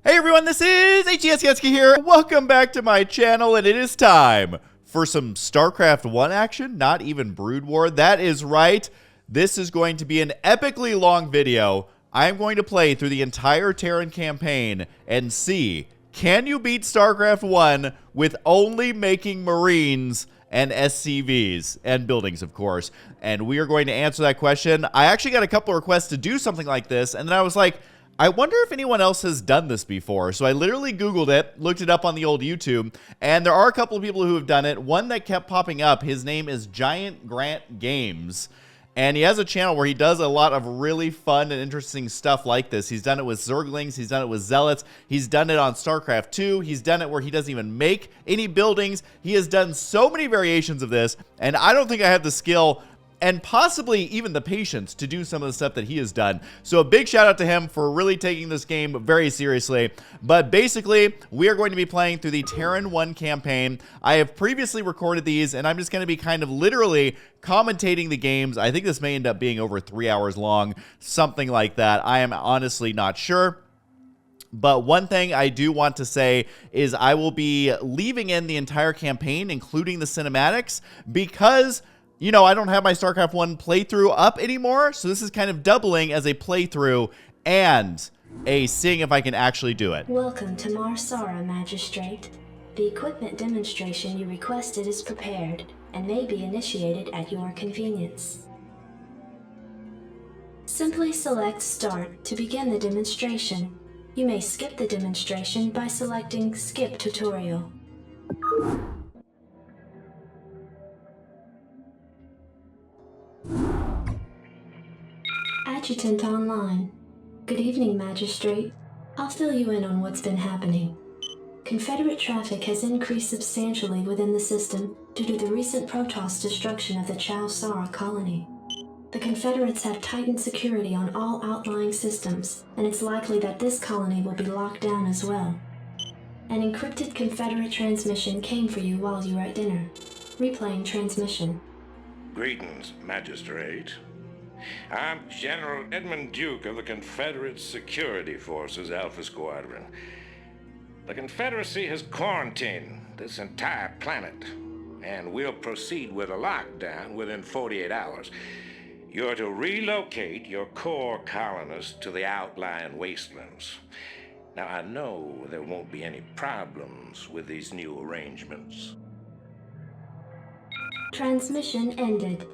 Hey everyone, this is Husky here. Welcome back to my channel, and it is time for some StarCraft 1 action, not even Brood War. That is right. This is going to be an epically long video. I'm going to play through the entire Terran campaign and see, can you beat StarCraft 1 with only making Marines and SCVs and buildings, of course? And we are going to answer that question. I actually got a couple of requests to do something like this, and then I was like, I wonder if anyone else has done this before. So I literally Googled it, looked it up on the old YouTube, and there are a couple of people who have done it. One that kept popping up, his name is Giant Grant Games, and he has a channel where he does a lot of really fun and interesting stuff like this. He's done it with Zerglings, he's done it with Zealots, he's done it on StarCraft 2, he's done it where he doesn't even make any buildings. He has done so many variations of this, and I don't think I have the skill and possibly even the patience to do some of the stuff that he has done. So a big shout out to him for really taking this game very seriously. But basically, we are going to be playing through the Terran 1 campaign. I have previously recorded these, and I'm just going to be kind of literally commentating the games. I think this may end up being over 3 hours long, something like that. I am honestly not sure. But one thing I do want to say is I will be leaving in the entire campaign, including the cinematics, because you know, I don't have my StarCraft 1 playthrough up anymore, so this is kind of doubling as a playthrough and a seeing if I can actually do it. Welcome to Marsara, Magistrate. The equipment demonstration you requested is prepared and may be initiated at your convenience. Simply select Start to begin the demonstration. You may skip the demonstration by selecting Skip Tutorial. Adjutant online. Good evening, Magistrate. I'll fill you in on what's been happening. Confederate traffic has increased substantially within the system due to the recent Protoss destruction of the Chao Sara colony. The Confederates have tightened security on all outlying systems, and it's likely that this colony will be locked down as well. An encrypted Confederate transmission came for you while you were at dinner. Replaying transmission. Greetings, Magistrate. I'm General Edmund Duke of the Confederate Security Forces Alpha Squadron. The Confederacy has quarantined this entire planet, and we'll proceed with a lockdown within 48 hours. You're to relocate your core colonists to the outlying wastelands. Now, I know there won't be any problems with these new arrangements. Transmission ended.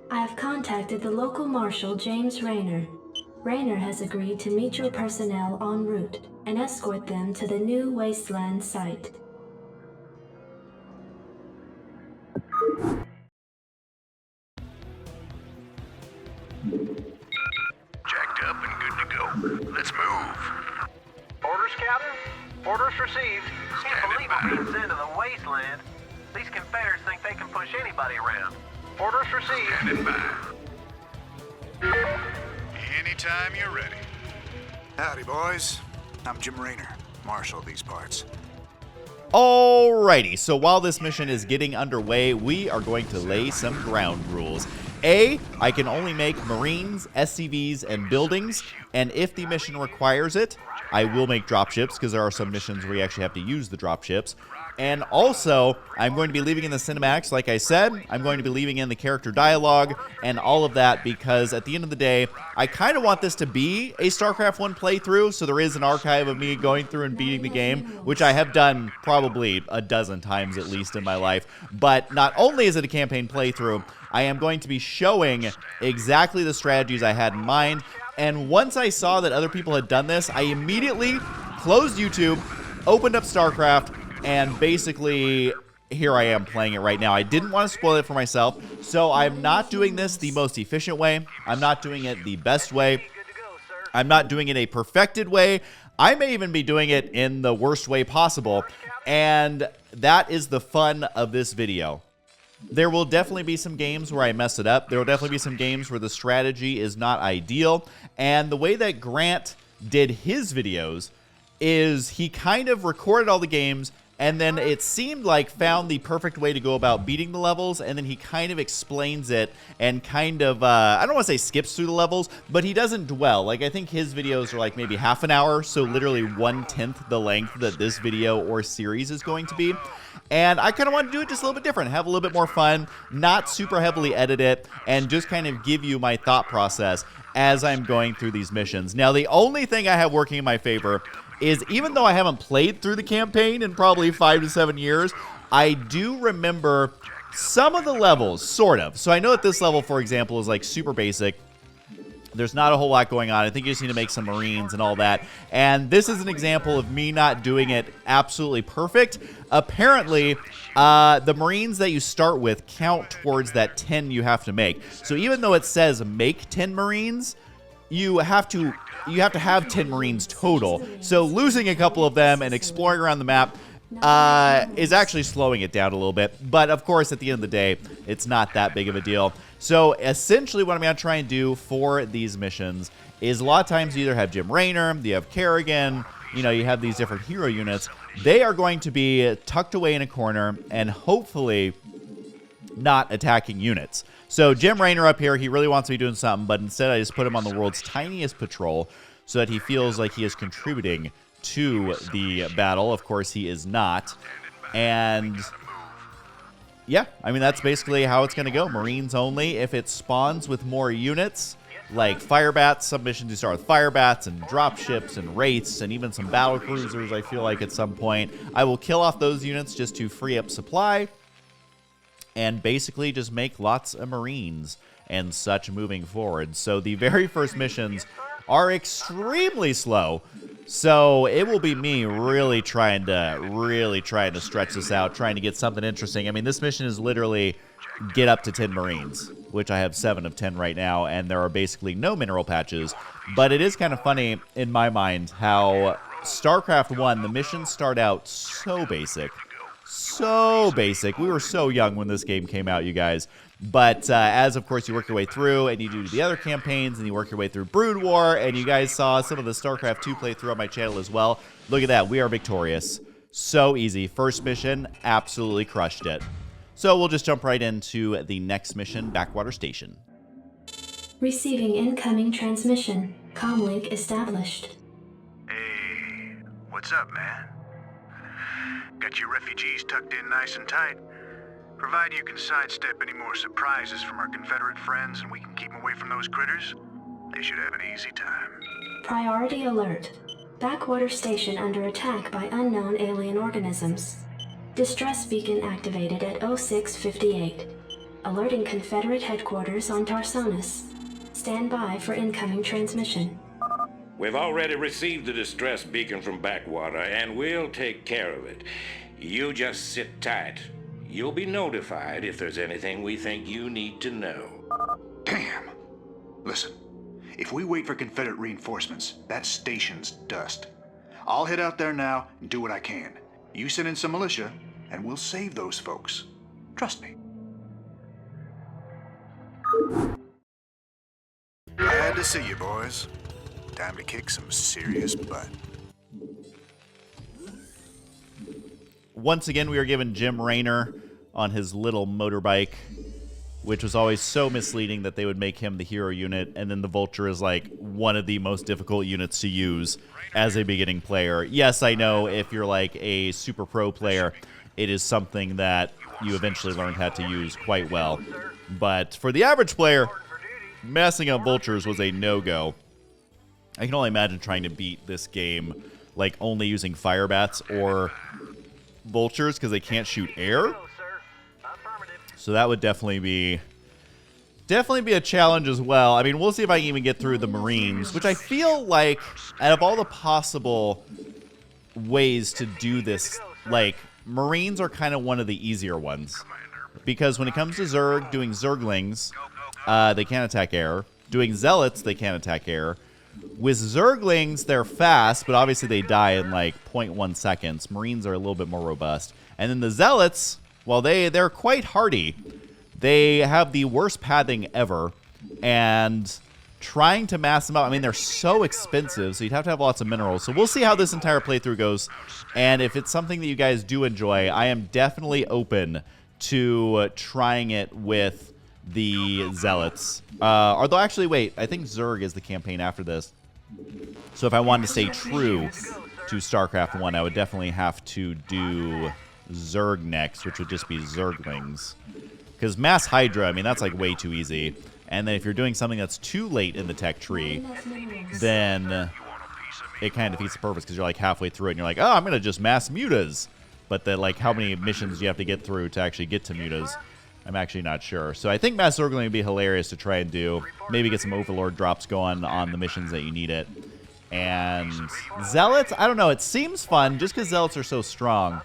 I have contacted the local marshal, James Rayner. Rayner has agreed to meet your personnel en route and escort them to the new wasteland site. Jacked up and good to go. Let's move. Orders, Captain? Orders received. Can't believe I'm being sent to the wasteland. These Confederates think they can push anybody around. Orders received. Standing by. Anytime you're ready. Howdy, boys. I'm Jim Rayner, marshal of these parts. Alrighty, so while this mission is getting underway, we are going to lay some ground rules. A, I can only make Marines, SCVs, and buildings, and if the mission requires it, I will make dropships, because there are some missions where you actually have to use the dropships. And also, I'm going to be leaving in the cinematics, like I said. I'm going to be leaving in the character dialogue and all of that, because at the end of the day, I kind of want this to be a StarCraft 1 playthrough, so there is an archive of me going through and beating the game, which I have done probably a dozen times at least in my life. But not only is it a campaign playthrough, I am going to be showing exactly the strategies I had in mind. And once I saw that other people had done this, I immediately closed YouTube, opened up StarCraft, and basically, here I am playing it right now. I didn't want to spoil it for myself, so I'm not doing this the most efficient way. I'm not doing it the best way. I'm not doing it a perfected way. I may even be doing it in the worst way possible, and that is the fun of this video. There will definitely be some games where I mess it up. There will definitely be some games where the strategy is not ideal, and the way that Grant did his videos is he kind of recorded all the games and then it seemed like found the perfect way to go about beating the levels, and then he kind of explains it and kind of, I don't want to say skips through the levels, but he doesn't dwell. Like, I think his videos are like maybe half an hour, so literally 1/10 the length that this video or series is going to be. And I kind of want to do it just a little bit different, have a little bit more fun, not super heavily edit it, and just kind of give you my thought process as I'm going through these missions. Now, the only thing I have working in my favor is, even though I haven't played through the campaign in probably 5 to 7 years, I do remember some of the levels, sort of. So I know that this level, for example, is like super basic. There's not a whole lot going on. I think you just need to make some Marines and all that. And this is an example of me not doing it absolutely perfect. Apparently, the Marines that you start with count towards that 10 you have to make. So even though it says make 10 Marines, you have to have 10 Marines total. So losing a couple of them and exploring around the map is actually slowing it down a little bit. But of course, at the end of the day, it's not that big of a deal. So essentially what I'm going to try and do for these missions is, a lot of times you either have Jim Raynor, you have Kerrigan, you know, you have these different hero units. They are going to be tucked away in a corner and hopefully not attacking units. So Jim Raynor up here, he really wants to be doing something, but instead I just put him on the world's tiniest patrol so that he feels like he is contributing to the battle. Of course, he is not. And yeah, I mean, that's basically how it's going to go. Marines only. If it spawns with more units, like fire bats, some missions you start with fire bats and drop ships and wraiths and even some battle cruisers, I feel like at some point, I will kill off those units just to free up supply and basically just make lots of Marines and such moving forward. So the very first missions are extremely slow. So it will be me really trying to stretch this out, trying to get something interesting. I mean, this mission is literally get up to 10 Marines, which I have 7 of 10 right now, and there are basically no mineral patches. But it is kind of funny in my mind how StarCraft 1, the missions start out so basic. So basic. We were so young when this game came out, you guys. But as, of course, you work your way through and you do the other campaigns and you work your way through Brood War, and you guys saw some of the StarCraft 2 playthrough on my channel as well. Look at that. We are victorious. So easy. First mission, absolutely crushed it. So we'll just jump right into the next mission, Backwater Station. Receiving incoming transmission. Comlink established. Hey, what's up, man? Got your refugees tucked in nice and tight. Provided you can sidestep any more surprises from our Confederate friends and we can keep them away from those critters, they should have an easy time. Priority alert. Backwater station under attack by unknown alien organisms. Distress beacon activated at 0658. Alerting Confederate headquarters on Tarsonis. Stand by for incoming transmission. We've already received the distress beacon from Backwater, and we'll take care of it. You just sit tight. You'll be notified if there's anything we think you need to know. Damn! Listen, if we wait for Confederate reinforcements, that station's dust. I'll head out there now and do what I can. You send in some militia, and we'll save those folks. Trust me. Glad to see you, boys. Time to kick some serious butt. Once again, we are given Jim Raynor on his little motorbike, which was always so misleading that they would make him the hero unit, and then the Vulture is like one of the most difficult units to use as a beginning player. Yes, I know if you're like a super pro player, it is something that you eventually learn how to use quite well. But for the average player, messing up Vultures was a no-go. I can only imagine trying to beat this game like only using fire bats or Vultures because they can't shoot air. So that would definitely be a challenge as well. I mean, we'll see if I can even get through the Marines, which I feel like out of all the possible ways to do this, like Marines are kind of one of the easier ones. Because when it comes to Zerg, doing Zerglings, they can't attack air. Doing Zealots, they can't attack air. With Zerglings, they're fast, but obviously they die in like 0.1 seconds. Marines are a little bit more robust. And then the Zealots, well, they're quite hardy. They have the worst pathing ever, and trying to mass them out. I mean, they're so expensive, so you'd have to have lots of minerals. So we'll see how this entire playthrough goes. And if it's something that you guys do enjoy, I am definitely open to trying it with the Zealots. Although, actually, wait. I think Zerg is the campaign after this. So if I wanted to stay true to StarCraft 1, I would definitely have to do Zerg next, which would just be Zerglings. Because Mass Hydra, I mean, that's like way too easy. And then if you're doing something that's too late in the tech tree, then it kind of defeats the purpose because you're like halfway through it and you're like, oh, I'm going to just mass mutas. But then, like, how many missions do you have to get through to actually get to mutas? I'm actually not sure. So I think Mass Zergling would be hilarious to try and do. Maybe get some Overlord drops going on the missions that you need it. And Zealots, I don't know. It seems fun just because Zealots are so strong.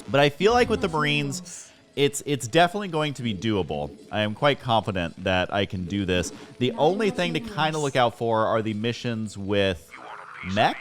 But I feel like with the Marines, it's definitely going to be doable. I am quite confident that I can do this. The only thing to kind of look out for are the missions with mech.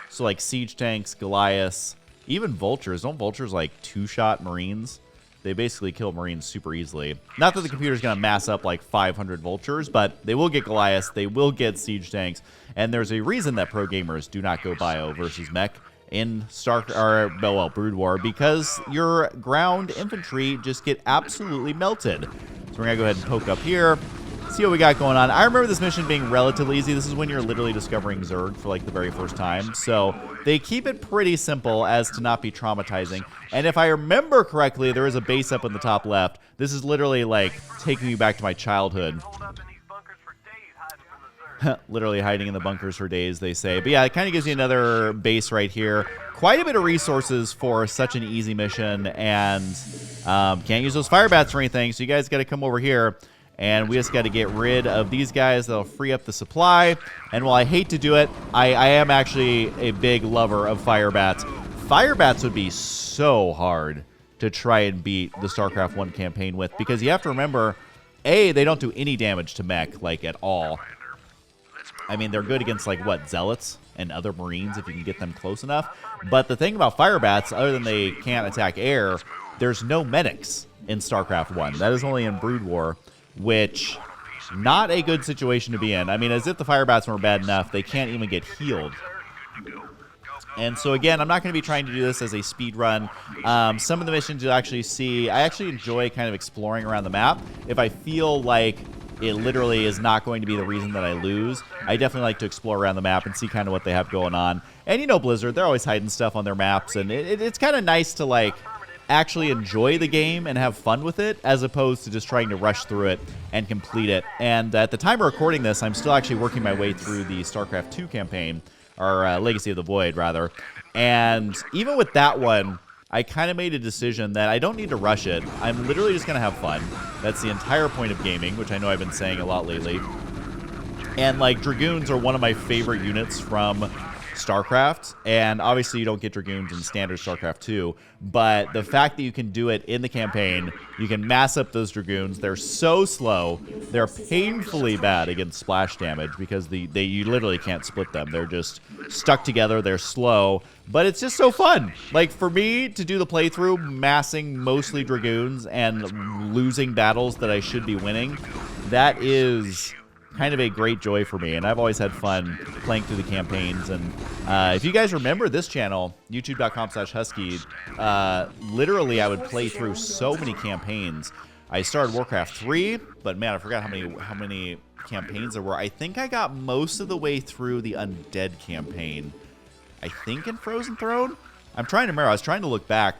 So like siege tanks, Goliaths, even vultures. Don't vultures like two-shot Marines? They basically kill Marines super easily. Not that the computer's going to mass up like 500 vultures, but they will get Goliaths, they will get siege tanks, and there's a reason that pro gamers do not go bio versus mech in Brood War, because your ground infantry just get absolutely melted. So we're going to go ahead and poke up here, see what we got going on. I remember this mission being relatively easy. This is when you're literally discovering Zerg for like the very first time. So they keep it pretty simple as to not be traumatizing. And if I remember correctly, there is a base up in the top left. This is literally like taking me back to my childhood. Literally hiding in the bunkers for days, they say. But yeah, it kind of gives you another base right here. Quite a bit of resources for such an easy mission, and can't use those fire bats or anything, so you guys got to come over here, and we just got to get rid of these guys. That'll free up the supply. And while I hate to do it, I am actually a big lover of fire bats. Fire bats would be so hard to try and beat the StarCraft 1 campaign with, because you have to remember, A, they don't do any damage to mech, like, at all. I mean, they're good against, like, what, Zealots and other Marines if you can get them close enough. But the thing about fire bats, other than they can't attack air, there's no medics in StarCraft 1. That is only in Brood War, which, not a good situation to be in. I mean, as if the fire bats were bad enough, they can't even get healed. And so, again, I'm not going to be trying to do this as a speed run. Some of the missions you'll actually see, I actually enjoy kind of exploring around the map. If I feel like it literally is not going to be the reason that I lose, I definitely like to explore around the map and see kind of what they have going on. And you know Blizzard, they're always hiding stuff on their maps, and it's kind of nice to, like, actually enjoy the game and have fun with it, as opposed to just trying to rush through it and complete it. And at the time of recording this, I'm still actually working my way through the StarCraft 2 campaign, or Legacy of the Void, rather. And even with that one, I kind of made a decision that I don't need to rush it. I'm literally just going to have fun. That's the entire point of gaming, which I know I've been saying a lot lately. And, like, Dragoons are one of my favorite units from StarCraft, and obviously you don't get Dragoons in standard StarCraft 2, but the fact that you can do it in the campaign, you can mass up those Dragoons. They're so slow. They're painfully bad against splash damage because you literally can't split them. They're just stuck together. They're slow, but it's just so fun. Like, for me to do the playthrough massing mostly Dragoons and losing battles that I should be winning, that is kind of a great joy for me, and I've always had fun playing through the campaigns. And if you guys remember this channel, youtube.com/Husky, literally I would play through so many campaigns. I started Warcraft 3, but man, I forgot how many campaigns there were. I think I got most of the way through the Undead campaign, I think, in Frozen Throne. I'm trying to remember. I was trying to look back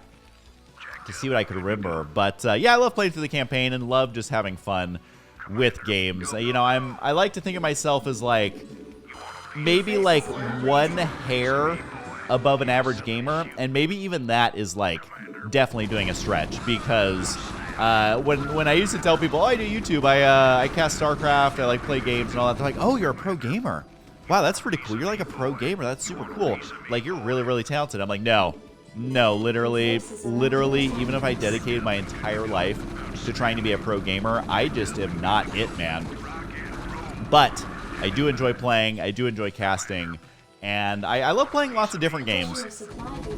to see what I could remember, but yeah, I love playing through the campaign and love just having fun with games. You know, I like to think of myself as like maybe like one hair above an average gamer, and maybe even that is like definitely doing a stretch, because when I used to tell people, oh, I do YouTube, I cast StarCraft, I like play games and all that, they're like, oh, you're a pro gamer. Wow, that's pretty cool. You're like a pro gamer. That's super cool. Like, you're really, really talented. I'm like, no, literally, even if I dedicated my entire life to trying to be a pro gamer, I just am not it, man. But I do enjoy playing, I do enjoy casting, and I love playing lots of different games.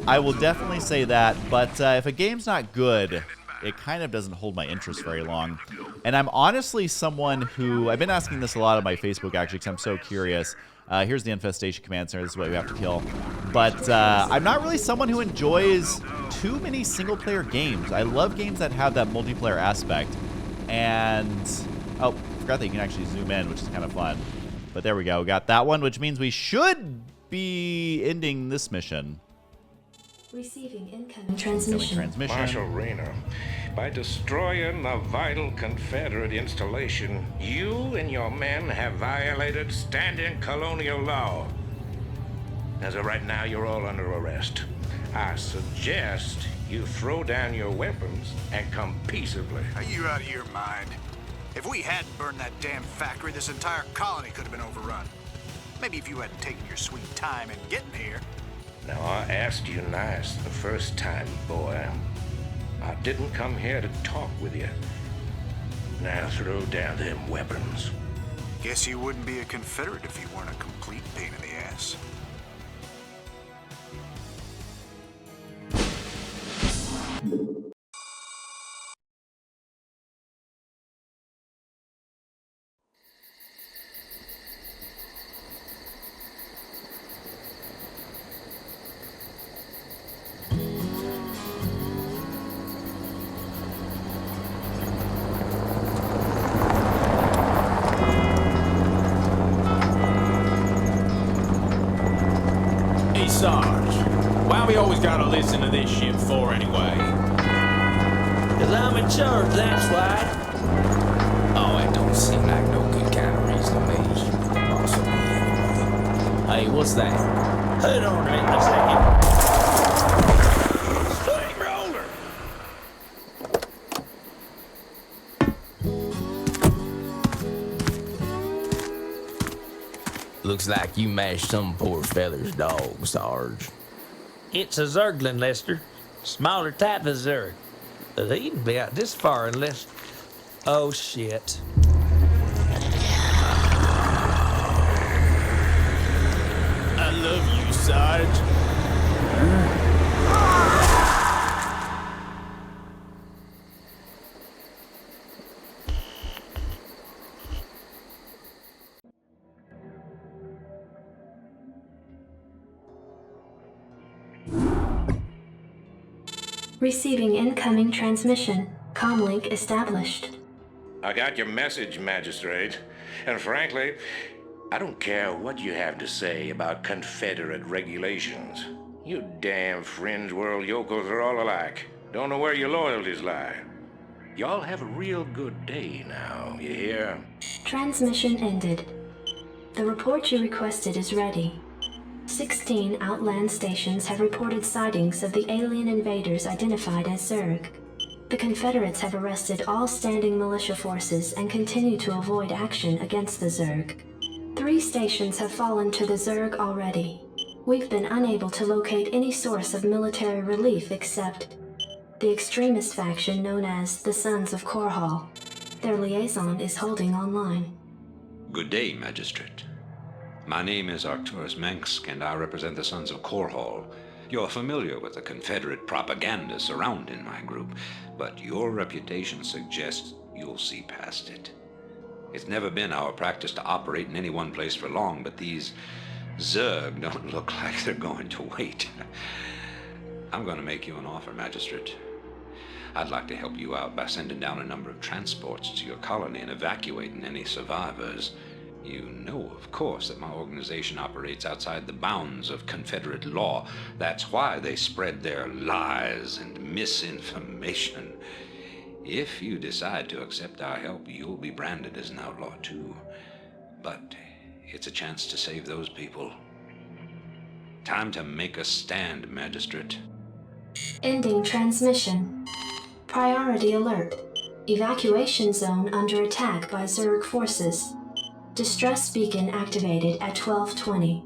I will definitely say that, but if a game's not good, it kind of doesn't hold my interest very long. And I'm honestly someone who, I've been asking this a lot on my Facebook, actually, because I'm so curious. Here's the infestation command center. This is what we have to kill. But I'm not really someone who enjoys too many single-player games. I love games that have that multiplayer aspect. And, oh, I forgot that you can actually zoom in, which is kind of fun. But there we go. We got that one, which means we should be ending this mission. Receiving incoming transmission. Marshal Rayner, by destroying the vital Confederate installation, you and your men have violated standing colonial law. As of right now, you're all under arrest. I suggest you throw down your weapons and come peaceably. Are you out of your mind? If we hadn't burned that damn factory, this entire colony could have been overrun. Maybe if you hadn't taken your sweet time in getting here. Now, I asked you nice the first time, boy. I didn't come here to talk with you. Now throw down them weapons. Guess you wouldn't be a Confederate if you weren't a complete pain in the ass. Sarge, why we always gotta listen to this shit for anyway? 'Cause I'm in charge, that's why. Oh, it don't seem like no good kind of reason to me. Possibly anyway. Hey, what's that? Hold on a minute, a second. Steamroller! Looks like you mashed some poor fella's dog, Sarge. It's a Zergling, Lester. Smaller type of Zerg. But he can be out this far unless... Oh, shit. I love you, Sarge. Receiving incoming transmission. Comlink established. I got your message, Magistrate. And frankly, I don't care what you have to say about Confederate regulations. You damn fringe world yokels are all alike. Don't know where your loyalties lie. Y'all have a real good day now, you hear? Transmission ended. The report you requested is ready. 16 outland stations have reported sightings of the alien invaders identified as Zerg. The Confederates have arrested all standing militia forces and continue to avoid action against the Zerg. 3 stations have fallen to the Zerg already. We've been unable to locate any source of military relief except the extremist faction known as the Sons of Korhal. Their liaison is holding online. Good day, Magistrate. My name is Arcturus Mengsk, and I represent the Sons of Korhal. You're familiar with the Confederate propaganda surrounding my group, but your reputation suggests you'll see past it. It's never been our practice to operate in any one place for long, but these Zerg don't look like they're going to wait. I'm going to make you an offer, Magistrate. I'd like to help you out by sending down a number of transports to your colony and evacuating any survivors. You know, of course, that my organization operates outside the bounds of Confederate law. That's why they spread their lies and misinformation. If you decide to accept our help, you'll be branded as an outlaw too. But it's a chance to save those people. Time to make a stand, Magistrate. Ending transmission. Priority alert. Evacuation zone under attack by Zerg forces. Distress beacon activated at 12:20.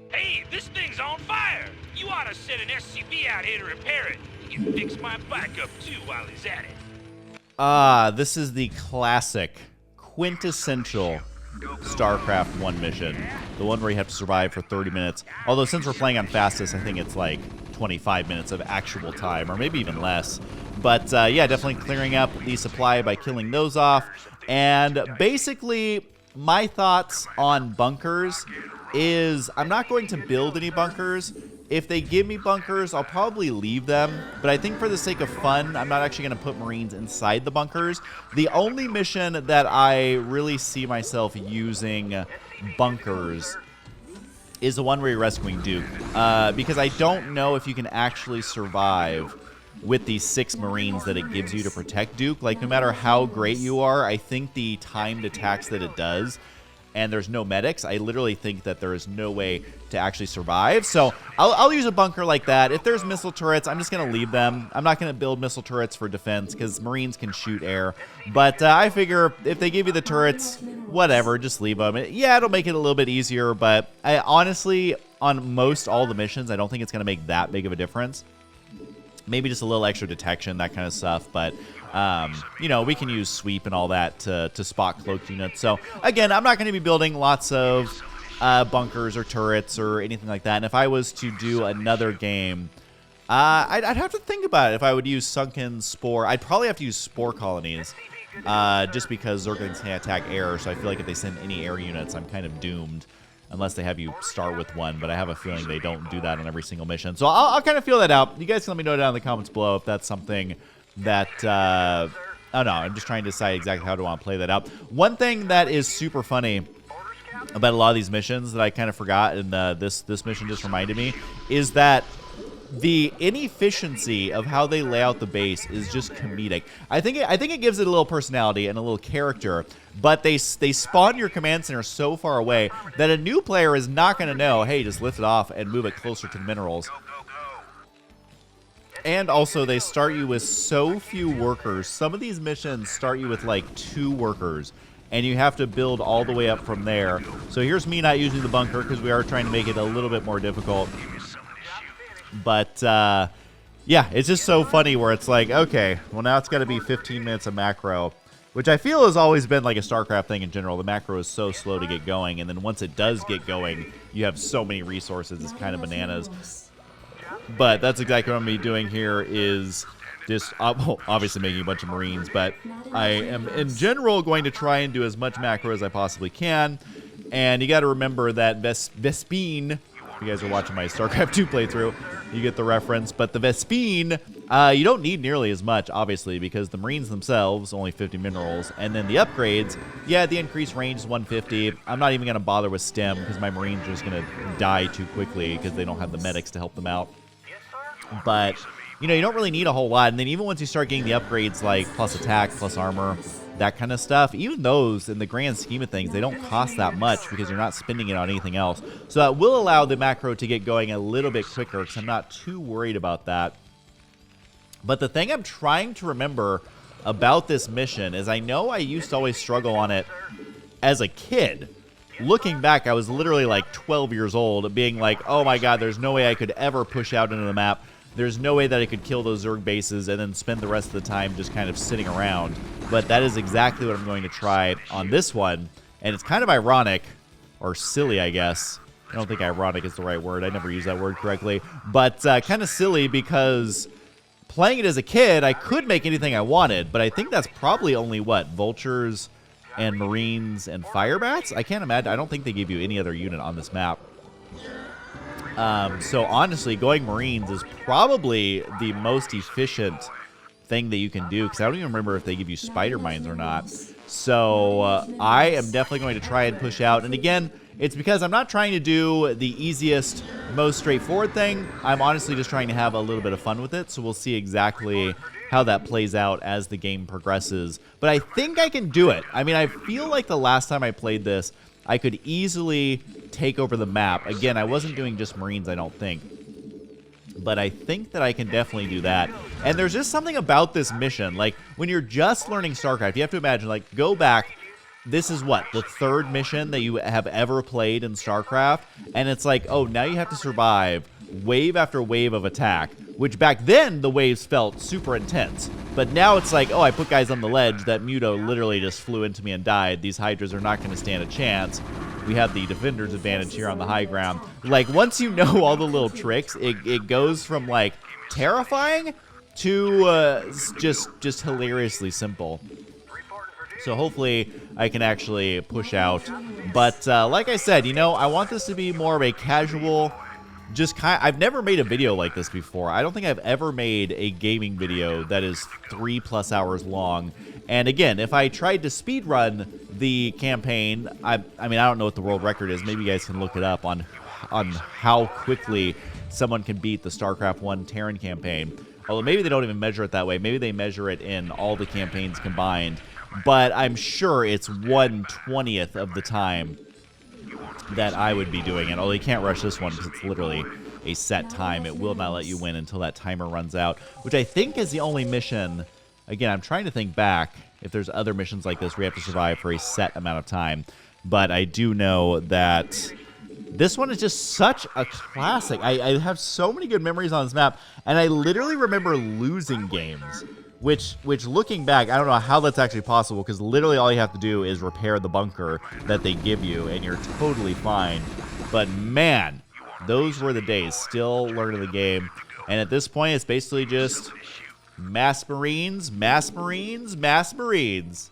Hey, this thing's on fire! You ought to send an SCV out here to repair it. You can fix my bike up too while he's at it. This is the classic, quintessential StarCraft 1 mission. The one where you have to survive for 30 minutes. Although since we're playing on fastest, I think it's like 25 minutes of actual time, or maybe even less. But yeah, definitely clearing up the supply by killing those off. And basically, my thoughts on bunkers is I'm not going to build any bunkers. If they give me bunkers, I'll probably leave them. But I think for the sake of fun, I'm not actually going to put Marines inside the bunkers. The only mission that I really see myself using bunkers is the one where you're rescuing Duke. Because I don't know if you can actually survive with these 6 Marines that it gives you to protect Duke. Like, no matter how great you are, I think the timed attacks that it does, and there's no medics, I literally think that there is no way to actually survive. So I'll use a bunker like that. If there's missile turrets, I'm just going to leave them. I'm not going to build missile turrets for defense because Marines can shoot air. But I figure if they give you the turrets, whatever, just leave them. Yeah, it'll make it a little bit easier, but I honestly, on most all the missions, I don't think it's going to make that big of a difference. Maybe just a little extra detection, that kind of stuff. But, you know, we can use sweep and all that to spot cloaked units. So, again, I'm not going to be building lots of bunkers or turrets or anything like that. And if I was to do another game, I'd have to think about it. If I would use sunken spore, I'd probably have to use spore colonies. Just because Zerglings can't attack air. So I feel like if they send any air units, I'm kind of doomed. Unless they have you start with one, but I have a feeling they don't do that on every single mission. So I'll kind of feel that out. You guys can let me know down in the comments below if that's something that, I don't know, I'm just trying to decide exactly how to want to play that out. One thing that is super funny about a lot of these missions that I kind of forgot, and this mission just reminded me, is that the inefficiency of how they lay out the base is just comedic. I think it gives it a little personality and a little character, but they spawn your command center so far away that a new player is not going to know, hey, just lift it off and move it closer to the minerals. And also, they start you with so few workers. Some of these missions start you with like 2 workers, and you have to build all the way up from there. So here's me not using the bunker because we are trying to make it a little bit more difficult. But, yeah, it's just so funny where it's like, okay, well, now it's got to be 15 minutes of macro, which I feel has always been like a StarCraft thing in general. The macro is so slow to get going, and then once it does get going, you have so many resources. It's kind of bananas. But that's exactly what I'm going to be doing here is just, obviously making a bunch of Marines, but I am, in general, going to try and do as much macro as I possibly can. And you got to remember that Vespine, if you guys are watching my StarCraft 2 playthrough, you get the reference. But the Vespine, you don't need nearly as much, obviously, because the Marines themselves, only 50 minerals. And then the upgrades, yeah, the increased range is 150. I'm not even going to bother with STEM because my Marines are just going to die too quickly because they don't have the medics to help them out. But, you know, you don't really need a whole lot. And then even once you start getting the upgrades like plus attack, plus armor, that kind of stuff, even those, in the grand scheme of things, they don't cost that much because you're not spending it on anything else. So that will allow the macro to get going a little bit quicker because I'm not too worried about that. But the thing I'm trying to remember about this mission is I know I used to always struggle on it as a kid. Looking back, I was literally like 12 years old, being like, oh my god, there's no way I could ever push out into the map. There's no way that I could kill those Zerg bases and then spend the rest of the time just kind of sitting around. But that is exactly what I'm going to try on this one. And it's kind of ironic, or silly, I guess. I don't think ironic is the right word. I never use that word correctly. But kind of silly because playing it as a kid, I could make anything I wanted. But I think that's probably only, what, vultures and Marines and fire bats? I can't imagine. I don't think they give you any other unit on this map. So honestly, going Marines is probably the most efficient thing that you can do because I don't even remember if they give you spider mines or not. So I am definitely going to try and push out. And again, it's because I'm not trying to do the easiest, most straightforward thing. I'm honestly just trying to have a little bit of fun with it. So we'll see exactly how that plays out as the game progresses. But I think I can do it. I mean, I feel like the last time I played this, I could easily take over the map. Again, I wasn't doing just Marines, I don't think. But I think that I can definitely do that. And there's just something about this mission. Like, when you're just learning StarCraft, you have to imagine, like, go back. This is what? The 3rd mission that you have ever played in StarCraft? And it's like, oh, now you have to survive wave after wave of attack, which back then the waves felt super intense. But now it's like, oh, I put guys on the ledge. That Muto literally just flew into me and died. These Hydras are not going to stand a chance. We have the defender's advantage here on the high ground. Like, once you know all the little tricks, it goes from, like, terrifying to just hilariously simple. So hopefully I can actually push out. But like I said, you know, I want this to be more of a casual, I've never made a video like this before. I don't think I've ever made a gaming video that is 3+ hours long. And again, if I tried to speedrun the campaign, I mean, I don't know what the world record is. Maybe you guys can look it up on how quickly someone can beat the StarCraft 1 Terran campaign. Although maybe they don't even measure it that way. Maybe they measure it in all the campaigns combined. But I'm sure it's 1/20th of the time that I would be doing it. Although you can't rush this one because it's literally a set time. It will not let you win until that timer runs out, which I think is the only mission. Again, I'm trying to think back if there's other missions like this where you have to survive for a set amount of time. But I do know that this one is just such a classic. I have so many good memories on this map, and I literally remember losing games. Which looking back, I don't know how that's actually possible, because literally all you have to do is repair the bunker that they give you, and you're totally fine. But man, those were the days. Still learning the game. And at this point, it's basically just mass Marines, mass Marines, mass Marines.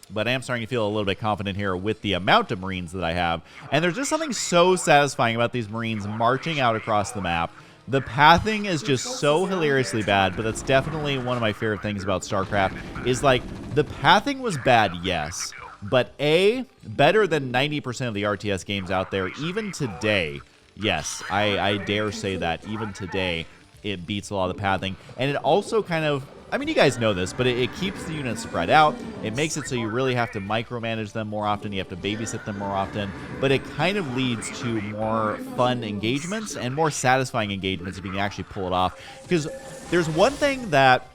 But I am starting to feel a little bit confident here with the amount of Marines that I have. And there's just something so satisfying about these Marines marching out across the map. The pathing is just so hilariously bad, but that's definitely one of my favorite things about StarCraft, is like, the pathing was bad, yes, but better than 90% of the RTS games out there, even today. Yes, I dare say that, even today, it beats a lot of the pathing, and it also kind of, I mean, you guys know this, but it keeps the units spread out. It makes it so you really have to micromanage them more often. You have to babysit them more often. But it kind of leads to more fun engagements and more satisfying engagements if you can actually pull it off. Because there's one thing that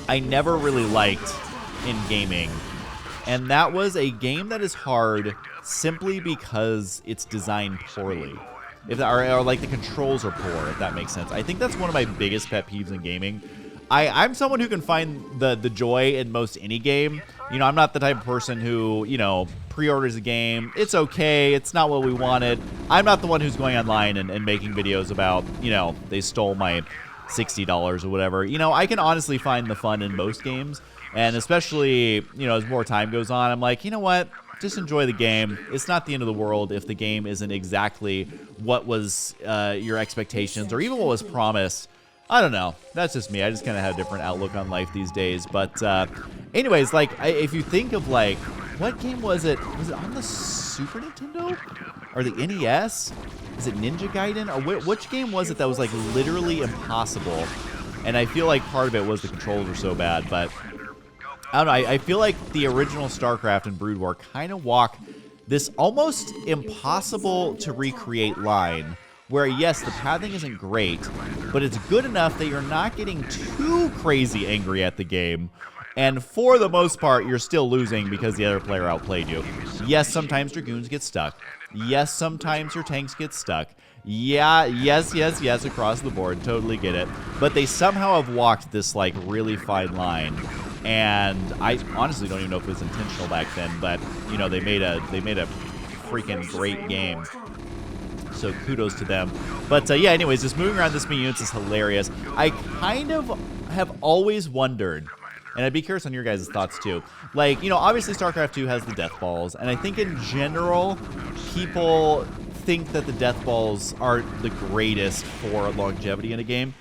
I never really liked in gaming, and that was a game that is hard simply because it's designed poorly. Or like the controls are poor, if that makes sense. I think that's one of my biggest pet peeves in gaming. I'm someone who can find the joy in most any game. You know, I'm not the type of person who, you know, pre-orders a game. It's okay. It's not what we wanted. I'm not the one who's going online and making videos about, you know, they stole my $60 or whatever. You know, I can honestly find the fun in most games. And especially, you know, as more time goes on, I'm like, you know what? Just enjoy the game. It's not the end of the world if the game isn't exactly what was your expectations or even what was promised. I don't know. That's just me. I just kind of have a different outlook on life these days. But anyways, like, if you think of, like, what game was it? Was it on the Super Nintendo? Or the NES? Is it Ninja Gaiden? Or which game was it that was, like, literally impossible? And I feel like part of it was the controls were so bad. But I don't know. I feel like the original StarCraft and Brood War kind of walk this almost impossible to recreate line, where yes, the pathing isn't great, but it's good enough that you're not getting too crazy angry at the game. And for the most part, you're still losing because the other player outplayed you. Yes, sometimes Dragoons get stuck. Yes, sometimes your tanks get stuck. Yeah, yes, across the board. Totally get it. But they somehow have walked this, like, really fine line. And I honestly don't even know if it was intentional back then, but, you know, they made a freaking great game. So kudos to them. But yeah, anyways, just moving around this many units is hilarious. I kind of have always wondered, and I'd be curious on your guys' thoughts too. Like, you know, obviously StarCraft 2 has the death balls, and I think in general, people think that the death balls aren't the greatest for longevity in a game,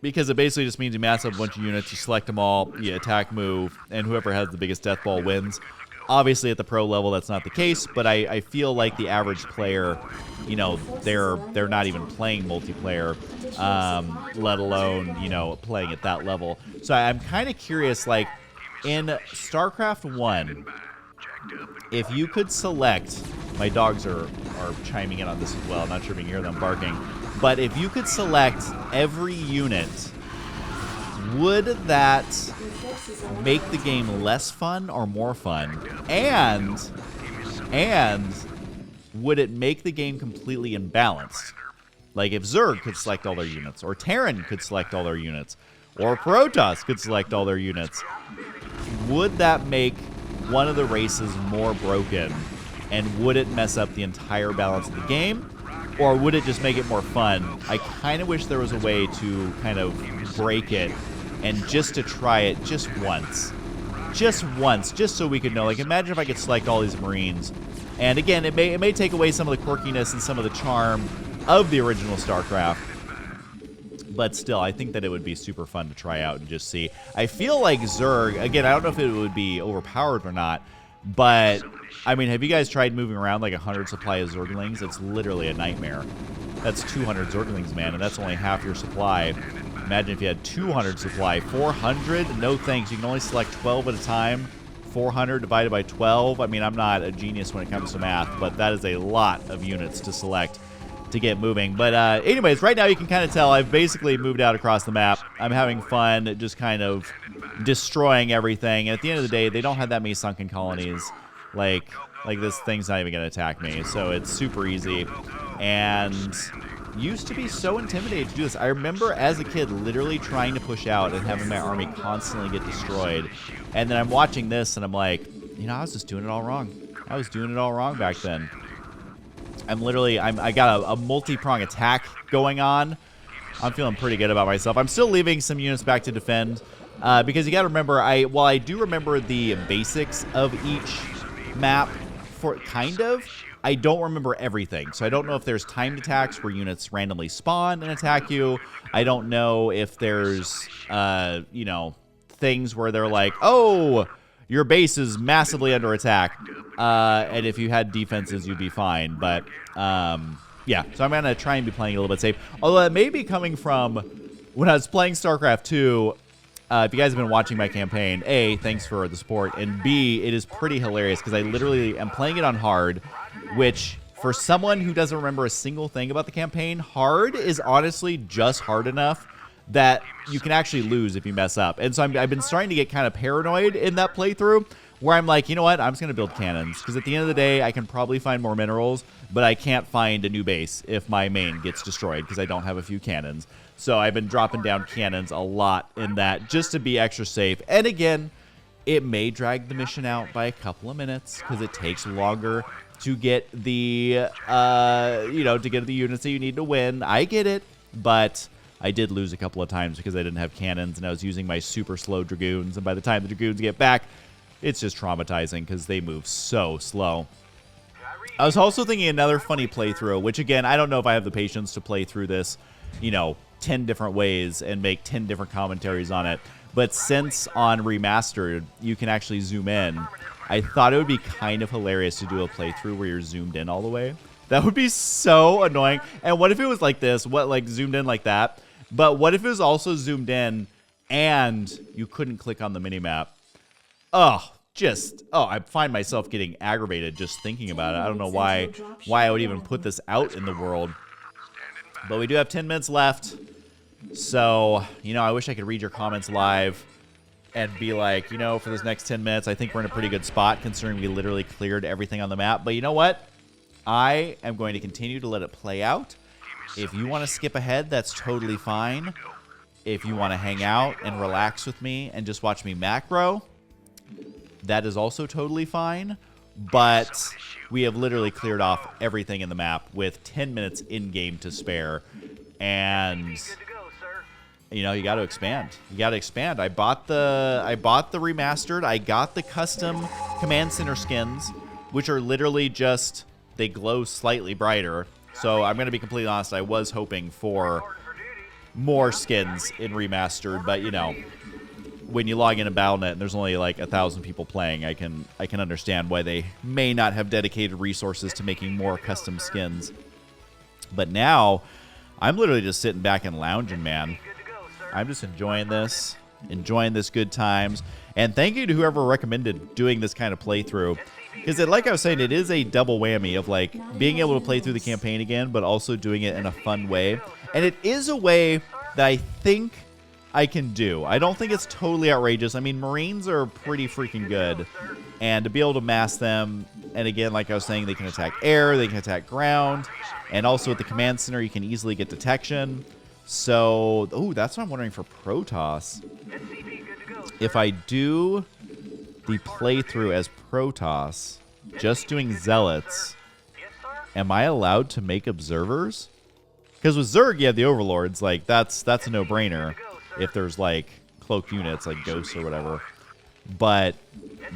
because it basically just means you mass up a bunch of units, you select them all, you attack, move, and whoever has the biggest death ball wins. Obviously, at the pro level, that's not the case, but I feel like the average player, you know, they're not even playing multiplayer, let alone, you know, playing at that level. So I'm kind of curious, like, in StarCraft 1, if you could select, my dogs are chiming in on this as well, I'm not sure if you can hear them barking, but if you could select every unit, would that make the game less fun or more fun? And would it make the game completely imbalanced? Like if Zerg could select all their units, or Terran could select all their units, or Protoss could select all their units, would that make one of the races more broken? And would it mess up the entire balance of the game? Or would it just make it more fun? I kind of wish there was a way to kind of break it and just to try it just once. Just once, just so we could know. Like, imagine if I could select all these Marines. And again, it may take away some of the quirkiness and some of the charm of the original StarCraft. But still, I think that it would be super fun to try out and just see. I feel like Zerg, again, I don't know if it would be overpowered or not, but, I mean, have you guys tried moving around like 100 supply of Zerglings? It's literally a nightmare. That's 200 Zerglings, man, and that's only half your supply. Imagine if you had 200 supply. 400? No thanks. You can only select 12 at a time. 400 divided by 12. I mean, I'm not a genius when it comes to math, but that is a lot of units to select to get moving. But anyways, right now you can kind of tell I've basically moved out across the map. I'm having fun just kind of destroying everything. And at the end of the day, they don't have that many sunken colonies. Like this thing's not even going to attack me. So it's super easy. And used to be so intimidated to do this. I remember as a kid literally trying to push out and having my army constantly get destroyed. And then I'm watching this and I'm like, you know, I was just doing it all wrong. I was doing it all wrong back then. I got a multi-prong attack going on. I'm feeling pretty good about myself. I'm still leaving some units back to defend because you got to remember, while I do remember the basics of each map, I don't remember everything. So I don't know if there's timed attacks where units randomly spawn and attack you. I don't know if there's, you know, things where they're like, oh, your base is massively under attack. And if you had defenses, you'd be fine. But, yeah. So I'm going to try and be playing a little bit safe. Although it may be coming from when I was playing StarCraft 2. If you guys have been watching my campaign, A, thanks for the support. And B, it is pretty hilarious because I literally am playing it on hard, which for someone who doesn't remember a single thing about the campaign, hard is honestly just hard enough that you can actually lose if you mess up. And so I've been starting to get kind of paranoid in that playthrough where I'm like, you know what? I'm just going to build cannons because at the end of the day, I can probably find more minerals, but I can't find a new base if my main gets destroyed because I don't have a few cannons. So I've been dropping down cannons a lot in that just to be extra safe. And again, it may drag the mission out by a couple of minutes because it takes longer to get the, you know, to get the units that you need to win. I get it, but I did lose a couple of times because I didn't have cannons and I was using my super slow Dragoons. And by the time the Dragoons get back, it's just traumatizing because they move so slow. I was also thinking another funny playthrough, which again, I don't know if I have the patience to play through this, you know, 10 different ways and make 10 different commentaries on it. But since on Remastered, you can actually zoom in, I thought it would be kind of hilarious to do a playthrough where you're zoomed in all the way. That would be so annoying. And what if it was like this? What, like zoomed in like that? But what if it was also zoomed in and you couldn't click on the minimap? Oh, I find myself getting aggravated just thinking about it. I don't know why I would even put this out in the world. But we do have 10 minutes left. So, you know, I wish I could read your comments live and be like, you know, for this next 10 minutes, I think we're in a pretty good spot considering we literally cleared everything on the map. But you know what? I am going to continue to let it play out. If you want to skip ahead, that's totally fine. If you want to hang out and relax with me and just watch me macro, that is also totally fine. But we have literally cleared off everything in the map with 10 minutes in-game to spare. And, you know, you got to expand. You got to expand. I bought the remastered. I got the custom Command Center skins, which are literally just, they glow slightly brighter. So I'm going to be completely honest. I was hoping for more skins in remastered, but, you know, when you log into Battle.net and there's only like 1,000 people playing, I can understand why they may not have dedicated resources to making more custom skins. But now, I'm literally just sitting back and lounging, man. I'm just enjoying this good times. And thank you to whoever recommended doing this kind of playthrough. Because like I was saying, it is a double whammy of like being able to play through the campaign again, but also doing it in a fun way. And it is a way that I think I can do. I don't think it's totally outrageous. I mean, Marines are pretty freaking good. And to be able to mass them And again, like I was saying, they can attack air, they can attack ground, and also at the command center, you can easily get detection. So, oh, that's what I'm wondering for Protoss. If I do the playthrough as Protoss, just doing Zealots, am I allowed to make observers? Because with Zerg, you have the Overlords. Like, that's a no-brainer if there's, like, cloaked units, like Ghosts or whatever. But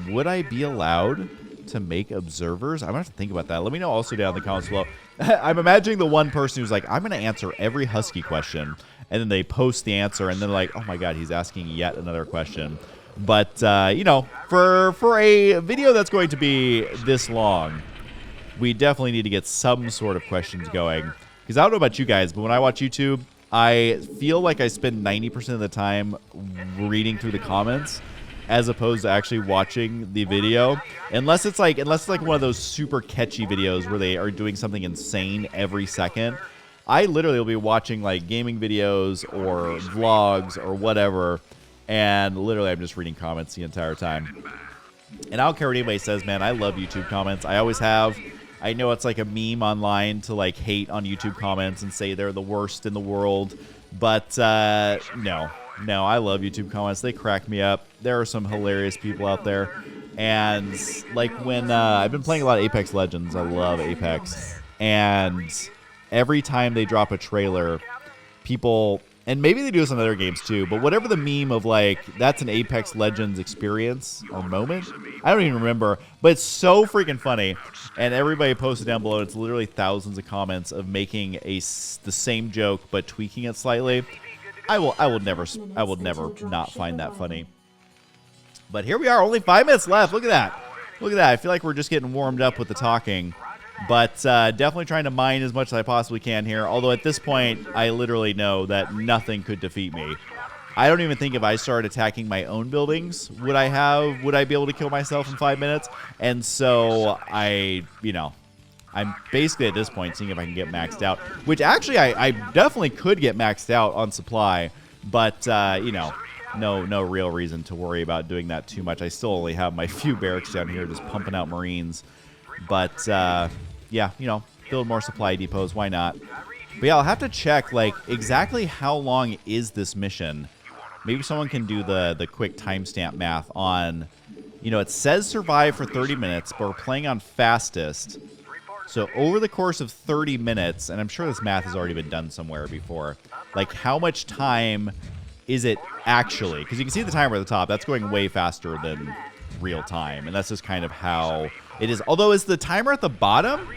would I be allowed to make observers? I'm going to have to think about that. Let me know also down in the comments below. I'm imagining the one person who's like, I'm going to answer every Husky question. And then they post the answer, and then like, oh my god, he's asking yet another question. But, you know, for a video that's going to be this long, we definitely need to get some sort of questions going. Because I don't know about you guys, but when I watch YouTube, I feel like I spend 90% of the time reading through the comments as opposed to actually watching the video. Unless it's like one of those super catchy videos where they are doing something insane every second. I literally will be watching like gaming videos or vlogs or whatever, and literally I'm just reading comments the entire time. And I don't care what anybody says, man. I love YouTube comments. I always have. I know it's like a meme online to like hate on YouTube comments and say they're the worst in the world, but no, I love YouTube comments. They crack me up. There are some hilarious people out there, and like when I've been playing a lot of Apex Legends. I love Apex, and every time they drop a trailer, people, and maybe they do this on other games too, but whatever the meme of like, that's an Apex Legends experience or moment, I don't even remember, but it's so freaking funny, and everybody posted down below. It's literally thousands of comments of making the same joke but tweaking it slightly. I will never not find that funny. But here we are, only 5 minutes left. Look at that. Look at that. I feel like we're just getting warmed up with the talking. But definitely trying to mine as much as I possibly can here. Although at this point, I literally know that nothing could defeat me. I don't even think if I started attacking my own buildings, would I be able to kill myself in 5 minutes? And so I'm basically at this point seeing if I can get maxed out. Which actually, I definitely could get maxed out on supply. But, no real reason to worry about doing that too much. I still only have my few barracks down here just pumping out Marines. But, yeah, build more supply depots. Why not? But, yeah, I'll have to check, like, exactly how long is this mission. Maybe someone can do the quick timestamp math on, it says survive for 30 minutes, but we're playing on fastest. So over the course of 30 minutes, and I'm sure this math has already been done somewhere before, like, how much time is it actually? Because you can see the timer at the top. That's going way faster than real time, and that's just kind of how it is. Although, is the timer at the bottom,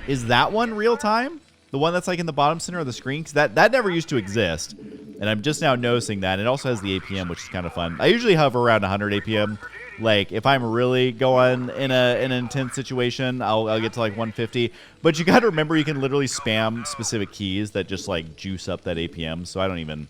is that one real time? The one that's like in the bottom center of the screen? Because that never used to exist, and I'm just now noticing that. It also has the APM, which is kind of fun. I usually hover around 100 APM. Like, if I'm really going in an intense situation, I'll get to like 150. But you got to remember, you can literally spam specific keys that just like juice up that APM. So I don't even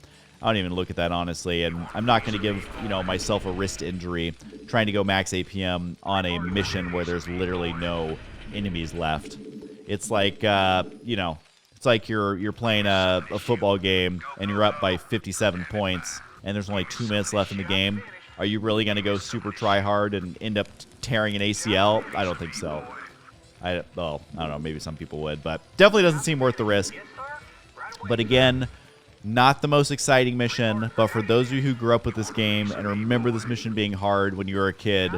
look at that, honestly, and I'm not going to give, myself a wrist injury trying to go max APM on a mission where there's literally no enemies left. It's like, it's like you're playing a football game and you're up by 57 points and there's only 2 minutes left in the game. Are you really going to go super try hard and end up tearing an ACL? I don't think so. I don't know, maybe some people would, but definitely doesn't seem worth the risk. But again, not the most exciting mission, but for those of you who grew up with this game and remember this mission being hard when you were a kid,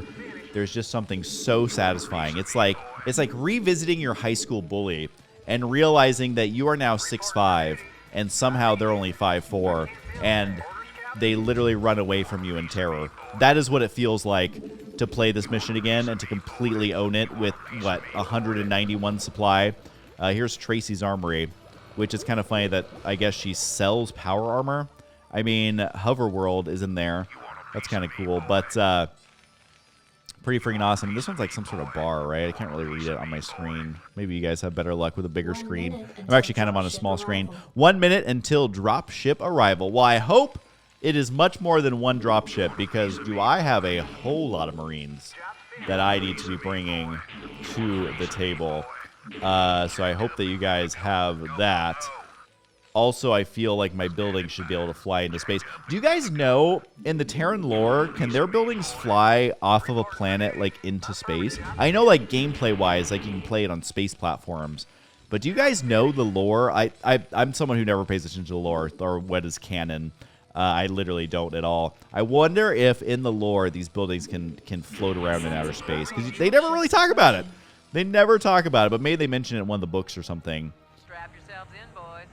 there's just something so satisfying. It's like revisiting your high school bully and realizing that you are now 6'5", and somehow they're only 5'4", and they literally run away from you in terror. That is what it feels like to play this mission again and to completely own it with, 191 supply. Here's Tracy's Armory, which is kind of funny that I guess she sells power armor. I mean, Hoverworld is in there. That's kind of cool, but pretty freaking awesome. This one's like some sort of bar, right? I can't really read it on my screen. Maybe you guys have better luck with a bigger screen. I'm actually kind of on a small screen. 1 minute until dropship arrival. Well, I hope it is much more than one dropship, because do I have a whole lot of Marines that I need to be bringing to the table. So I hope that you guys have that. also I feel like my building should be able to fly into space. Do you guys know, in the Terran lore, can their buildings fly off of a planet, like, into space? I know, like, gameplay-wise, like, you can play it on space platforms. But do you guys know the lore? I'm someone who never pays attention to the lore, or what is canon. I literally don't at all. I wonder if, in the lore, these buildings can float around in outer space. Because they never really talk about it. They never talk about it, but maybe they mention it in one of the books or something. Strap yourselves in, boys.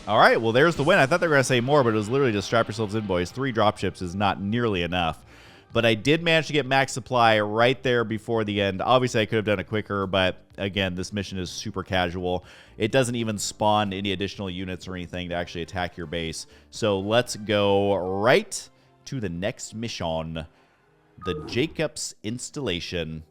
All right, well, there's the win. I thought they were going to say more, but it was literally just strap yourselves in, boys. 3 dropships is not nearly enough. But I did manage to get max supply right there before the end. Obviously, I could have done it quicker, but again, this mission is super casual. It doesn't even spawn any additional units or anything to actually attack your base. So let's go right to the next mission, the Jacobs installation.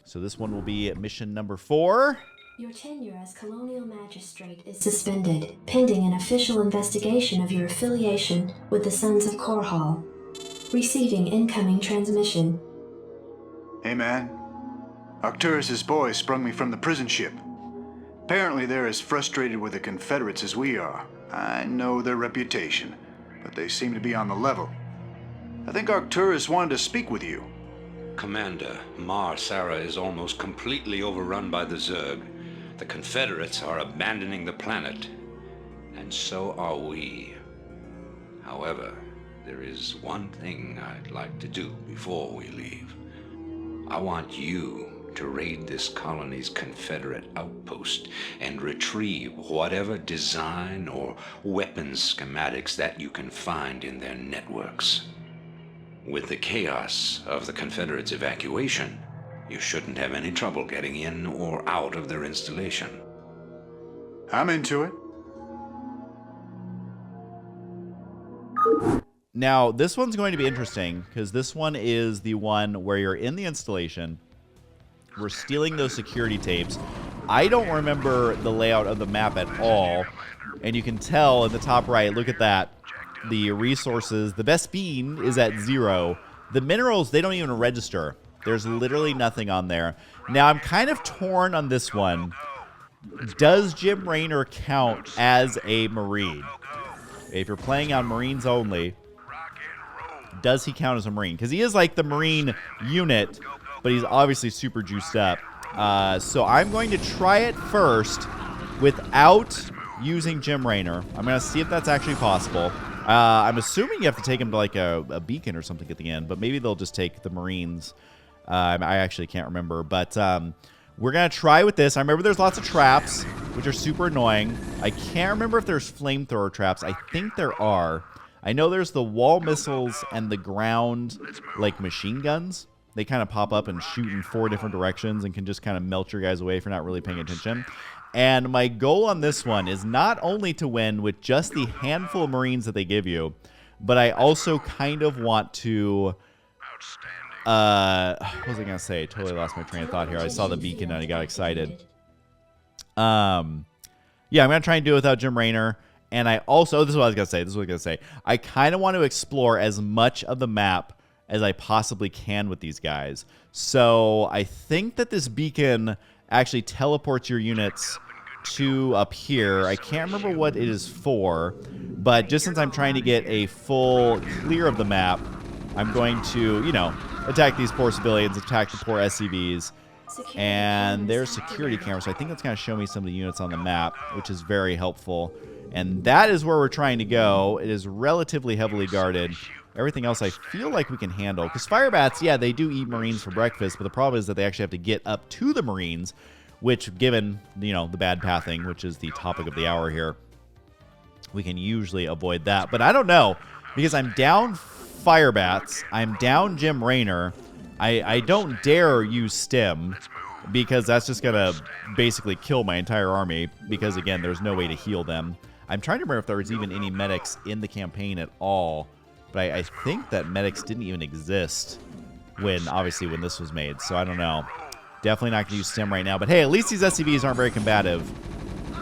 So this one will be mission number 4. Your tenure as Colonial Magistrate is suspended, pending an official investigation of your affiliation with the Sons of Korhal. Receiving incoming transmission. Hey, man. Arcturus's boys sprung me from the prison ship. Apparently they're as frustrated with the Confederates as we are. I know their reputation, but they seem to be on the level. I think Arcturus wanted to speak with you. Commander, Mar Sara is almost completely overrun by the Zerg. The Confederates are abandoning the planet, and so are we. However, there is one thing I'd like to do before we leave. I want you to raid this colony's Confederate outpost and retrieve whatever design or weapons schematics that you can find in their networks. With the chaos of the Confederates' evacuation, you shouldn't have any trouble getting in or out of their installation. I'm into it. Now, this one's going to be interesting, because this one is the one where you're in the installation. We're stealing those security tapes. I don't remember the layout of the map at all. And you can tell in the top right, look at that. The resources, the best bean is at 0. The minerals, they don't even register. There's literally nothing on there. Now, I'm kind of torn on this one. Does Jim Raynor count as a Marine? If you're playing on Marines only, does he count as a Marine? Because he is like the Marine unit, but he's obviously super juiced up. So I'm going to try it first without using Jim Raynor. I'm going to see if that's actually possible. I'm assuming you have to take him to like a beacon or something at the end, but maybe they'll just take the Marines. I actually can't remember, but we're going to try with this. I remember there's lots of traps, which are super annoying. I can't remember if there's flamethrower traps. I think there are. I know there's the wall missiles and the ground, like, machine guns. They kind of pop up and shoot in 4 different directions and can just kind of melt your guys away if you're not really paying attention. And my goal on this one is not only to win with just the handful of Marines that they give you, but I also kind of want to... what was I going to say? I totally lost my train of thought here. I saw the beacon and I got excited. Yeah, I'm going to try and do it without Jim Raynor. And I also, this is what I was going to say. I kind of want to explore as much of the map as I possibly can with these guys. So I think that this beacon actually teleports your units to up here. I can't remember what it is for, but just since I'm trying to get a full clear of the map, I'm going to, you know, attack these poor civilians, attack the poor SCVs. And there's security cameras, so I think that's going to show me some of the units on the map, which is very helpful. And that is where we're trying to go. It is relatively heavily guarded. Everything else I feel like we can handle. Because firebats, yeah, they do eat Marines for breakfast, but the problem is that they actually have to get up to the Marines, which, given, you know, the bad pathing, which is the topic of the hour here, we can usually avoid that. But I don't know, because I'm down firebats, I'm down Jim Raynor. I don't dare use stim, because that's just going to basically kill my entire army, because, again, there's no way to heal them. I'm trying to remember if there was even any medics in the campaign at all, but I think that medics didn't even exist obviously when this was made, so I don't know. Definitely not going to use stim right now, but hey, at least these SCVs aren't very combative.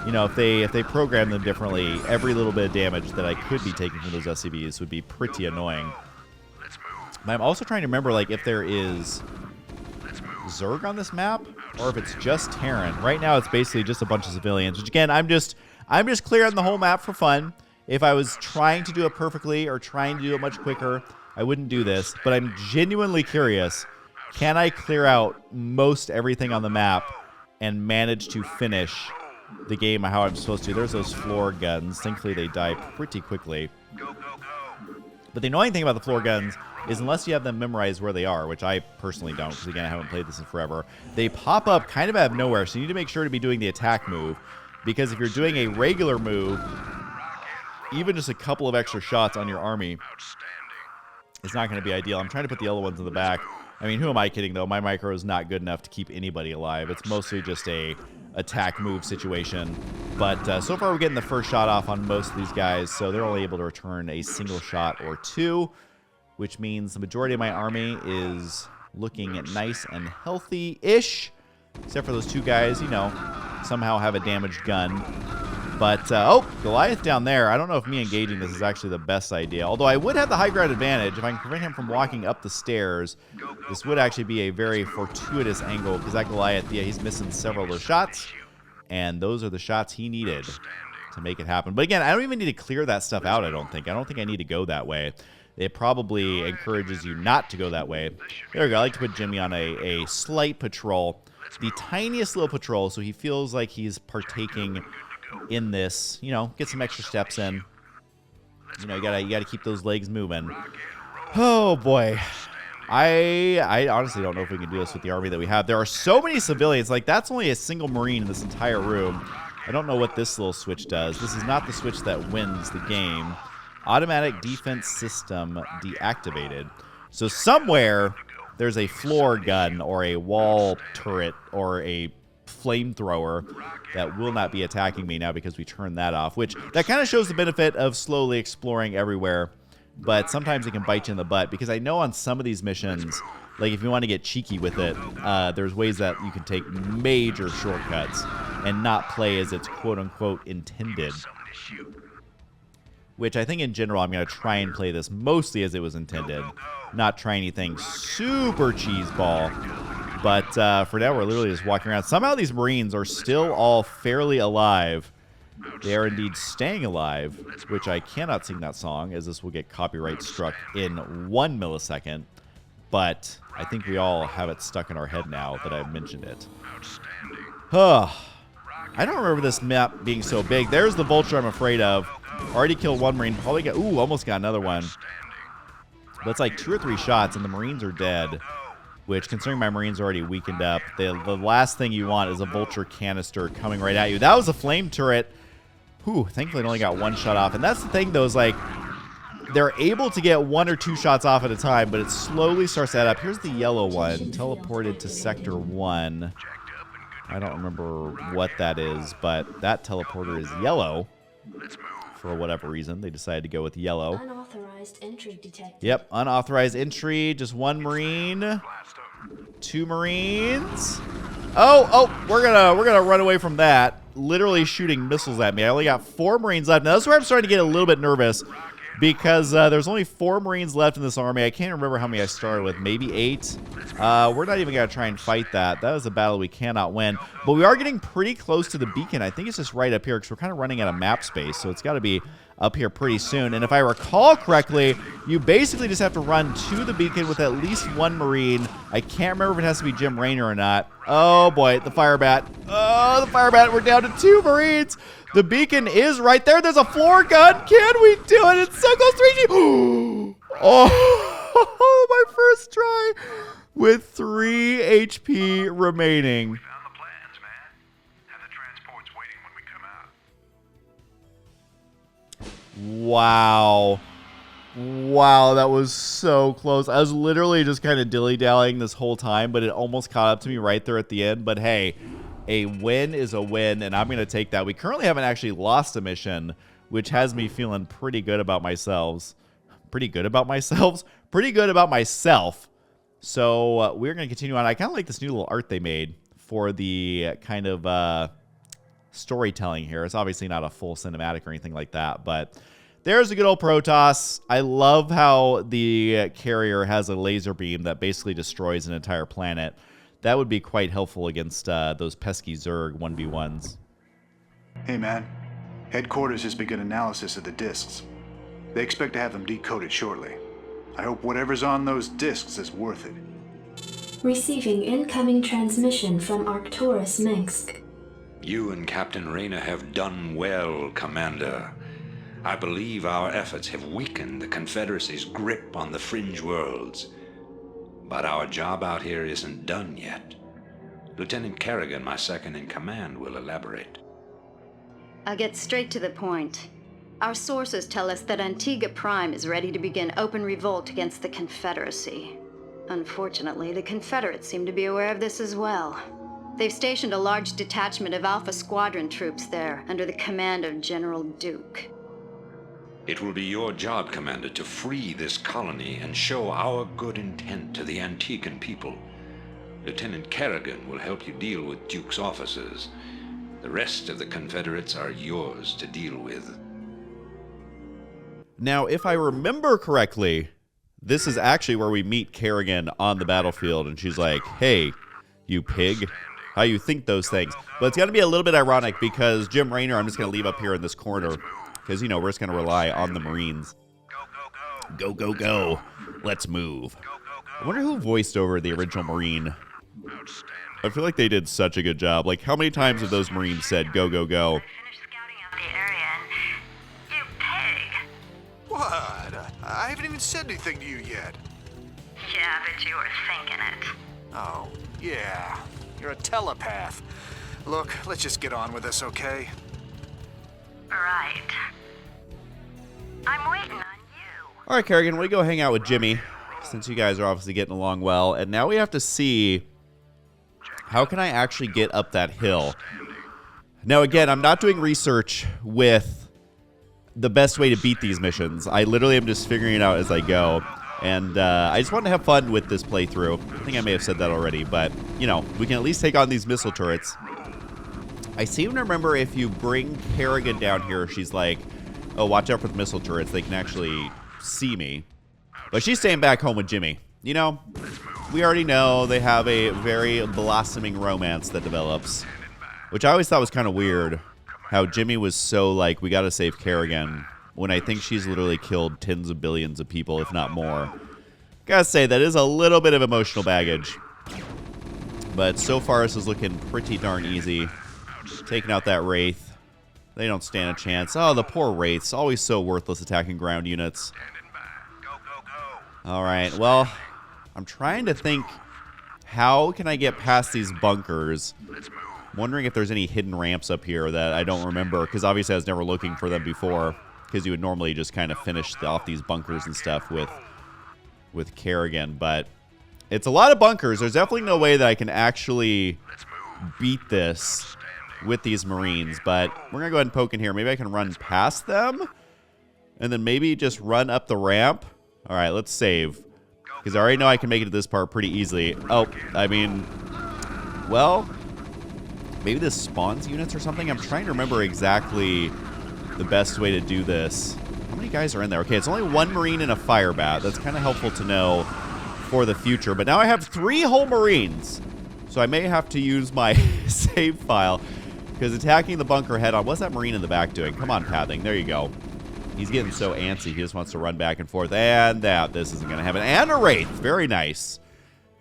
You know, if they program them differently, every little bit of damage that I could be taking from those SCVs would be pretty annoying. But I'm also trying to remember, like, if there is Zerg on this map or if it's just Terran. Right now, it's basically just a bunch of civilians, which again, I'm just clearing the whole map for fun. If I was trying to do it perfectly or trying to do it much quicker, I wouldn't do this. But I'm genuinely curious. Can I clear out most everything on the map and manage to finish the game how I'm supposed to? There's those floor guns. Thankfully, they die pretty quickly. But the annoying thing about the floor guns is unless you have them memorized where they are, which I personally don't, because again, I haven't played this in forever, they pop up kind of out of nowhere, so you need to make sure to be doing the attack move, because if you're doing a regular move, even just a couple of extra shots on your army is not going to be ideal. I'm trying to put the yellow ones in the back. I mean, who am I kidding, though? My micro is not good enough to keep anybody alive. It's mostly just a attack move situation. But so far, we're getting the first shot off on most of these guys, so they're only able to return a single shot or two, which means the majority of my army is looking nice and healthy-ish, except for those two guys, you know, somehow have a damaged gun. But, oh, Goliath down there. I don't know if me engaging this is actually the best idea. Although I would have the high ground advantage. If I can prevent him from walking up the stairs, this would actually be a very fortuitous angle, because that Goliath, yeah, he's missing several of those shots. And those are the shots he needed to make it happen. But again, I don't even need to clear that stuff out, I don't think. I don't think I need to go that way. It probably encourages you not to go that way. There we go. I like to put Jimmy on a slight patrol. The tiniest little patrol, so he feels like he's partaking in this, you know, get some extra steps in. You know, you gotta keep those legs moving. Oh boy, I honestly don't know if we can do this with the army that we have. There are so many civilians. Like, that's only a single Marine in this entire room. I don't know what this little switch does. This is not the switch that wins the game. Automatic defense system deactivated. So somewhere there's a floor gun or a wall turret or a flamethrower that will not be attacking me now because we turned that off, which that kind of shows the benefit of slowly exploring everywhere, but sometimes it can bite you in the butt, because I know on some of these missions, like if you want to get cheeky with it, there's ways that you can take major shortcuts and not play as it's quote-unquote intended, which I think in general I'm going to try and play this mostly as it was intended, not try anything super cheeseball. But for now, we're literally just walking around. Somehow these Marines are still all fairly alive. They are indeed staying alive, which I cannot sing that song, as this will get copyright struck in 1 millisecond. But I think we all have it stuck in our head now that I've mentioned it. I don't remember this map being so big. There's the Vulture I'm afraid of. Already killed one Marine. Probably got, ooh, almost got another one. That's like 2 or 3 shots, and the Marines are dead. Which, considering my Marines are already weakened up, the last thing you want is a Vulture canister coming right at you. That was a flame turret. Whew, thankfully it only got 1 shot off. And that's the thing, though, is like, they're able to get 1 or 2 shots off at a time, but it slowly starts to add up. Here's the yellow one, teleported to Sector 1. I don't remember what that is, but that teleporter is yellow. For whatever reason, they decided to go with yellow. Unauthorized entry detected. Yep, unauthorized entry. Just 1 Marine. 2 Marines. Oh, we're gonna run away from that. Literally shooting missiles at me. I only got 4 Marines left. Now, that's where I'm starting to get a little bit nervous, because there's only 4 Marines left in this army. I can't remember how many I started with. Maybe 8. We're not even going to try and fight that. That is a battle we cannot win. But we are getting pretty close to the beacon. I think it's just right up here, because we're kind of running out of map space. So it's got to be up here pretty soon. And if I recall correctly, you basically just have to run to the beacon with at least 1 Marine. I can't remember if it has to be Jim Raynor or not. Oh, boy, the fire bat. Oh, the fire bat. We're down to 2 Marines. The beacon is right there. There's a floor gun. Can we do it? It's so close to reaching. Oh, my first try with 3 HP remaining. We found the plans, man. Have the transports waiting when we come out. Wow. Wow, that was so close. I was literally just kind of dilly-dallying this whole time, but it almost caught up to me right there at the end. But hey, a win is a win, and I'm going to take that. We currently haven't actually lost a mission, which has me feeling pretty good about myself. Pretty good about myself. So we're going to continue on. I kind of like this new little art they made for the kind of storytelling here. It's obviously not a full cinematic or anything like that, but there's a good old Protoss. I love how the carrier has a laser beam that basically destroys an entire planet. that would be quite helpful against those pesky Zerg 1v1s. Hey, man. Headquarters has begun analysis of the discs. They expect to have them decoded shortly. I hope whatever's on those discs is worth it. Receiving incoming transmission from Arcturus Minsk. You and Captain Rayner have done well, Commander. I believe our efforts have weakened the Confederacy's grip on the fringe worlds. But our job out here isn't done yet. Lieutenant Kerrigan, my second in command, will elaborate. I'll get straight to the point. Our sources tell us that Antigua Prime is ready to begin open revolt against the Confederacy. Unfortunately, the Confederates seem to be aware of this as well. They've stationed a large detachment of Alpha Squadron troops there, under the command of General Duke. It will be your job, Commander, to free this colony and show our good intent to the Antiguan people. Lieutenant Kerrigan will help you deal with Duke's officers. The rest of the Confederates are yours to deal with. Now, if I remember correctly, this is actually where we meet Kerrigan on the battlefield, and she's like, hey, you pig, how you think those things? But it's going to be a little bit ironic because Jim Raynor, I'm just going to leave up here in this corner because, you know, we're just going to rely on the Marines. Go, go, go. Let's move. I wonder who voiced over the original Marine. I feel like they did such a good job. Like, how many times have those Marines said, go, go, go? What? I haven't even said anything to you yet. Yeah, but you were thinking it. Oh, yeah. You're a telepath. Look, let's just get on with this, okay? Right. I'm waiting on you. All right, Kerrigan, we go hang out with Jimmy, since you guys are obviously getting along well. And now we have to see, how can I actually get up that hill? Now, again, I'm not doing research with the best way to beat these missions. I literally am just figuring it out as I go. And I just want to have fun with this playthrough. I think I may have said that already, but, you know, we can at least take on these missile turrets. I seem to remember if you bring Kerrigan down here, she's like, oh, watch out for the missile turrets. They can actually see me. But she's staying back home with Jimmy. You know, we already know they have a very blossoming romance that develops, which I always thought was kind of weird. How Jimmy was so like, we gotta save Kerrigan, when I think she's literally killed tens of billions of people, if not more. Gotta say, that is a little bit of emotional baggage. But so far, this is looking pretty darn easy. Taking out that Wraith. They don't stand a chance. Oh, the poor Wraiths. Always so worthless attacking ground units. Alright, well, I'm trying to think, how can I get past these bunkers? I'm wondering if there's any hidden ramps up here that I don't remember, because obviously I was never looking for them before, because you would normally just kind of finish off these bunkers and stuff with Kerrigan, but it's a lot of bunkers. There's definitely no way that I can actually beat this with these Marines, but we're going to go ahead and poke in here. Maybe I can run past them, and then maybe just run up the ramp. All right, let's save, because I already know I can make it to this part pretty easily. Oh, I mean, well, maybe this spawns units or something. I'm trying to remember exactly the best way to do this. How many guys are in there? Okay, it's only one Marine and a fire bat. That's kind of helpful to know for the future. But now I have 3 whole Marines. So I may have to use my save file, because attacking the bunker head on. What's that Marine in the back doing? Come on, Pathing. There you go. He's getting so antsy. He just wants to run back and forth. And that. This isn't going to happen. And a Wraith. Very nice.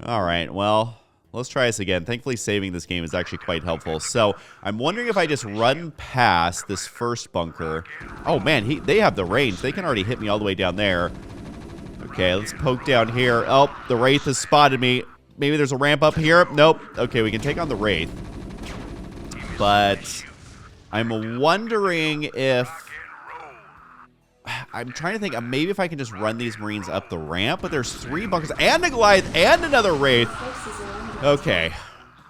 All right. Well, let's try this again. Thankfully, saving this game is actually quite helpful. So I'm wondering if I just run past this first bunker. Oh, man. They have the range. They can already hit me all the way down there. Okay, let's poke down here. Oh, the Wraith has spotted me. Maybe there's a ramp up here. Nope. Okay, we can take on the Wraith. But I'm wondering if... I'm trying to think, maybe if I can just run these Marines up the ramp, but there's 3 bunkers and a Goliath and another Wraith. Okay,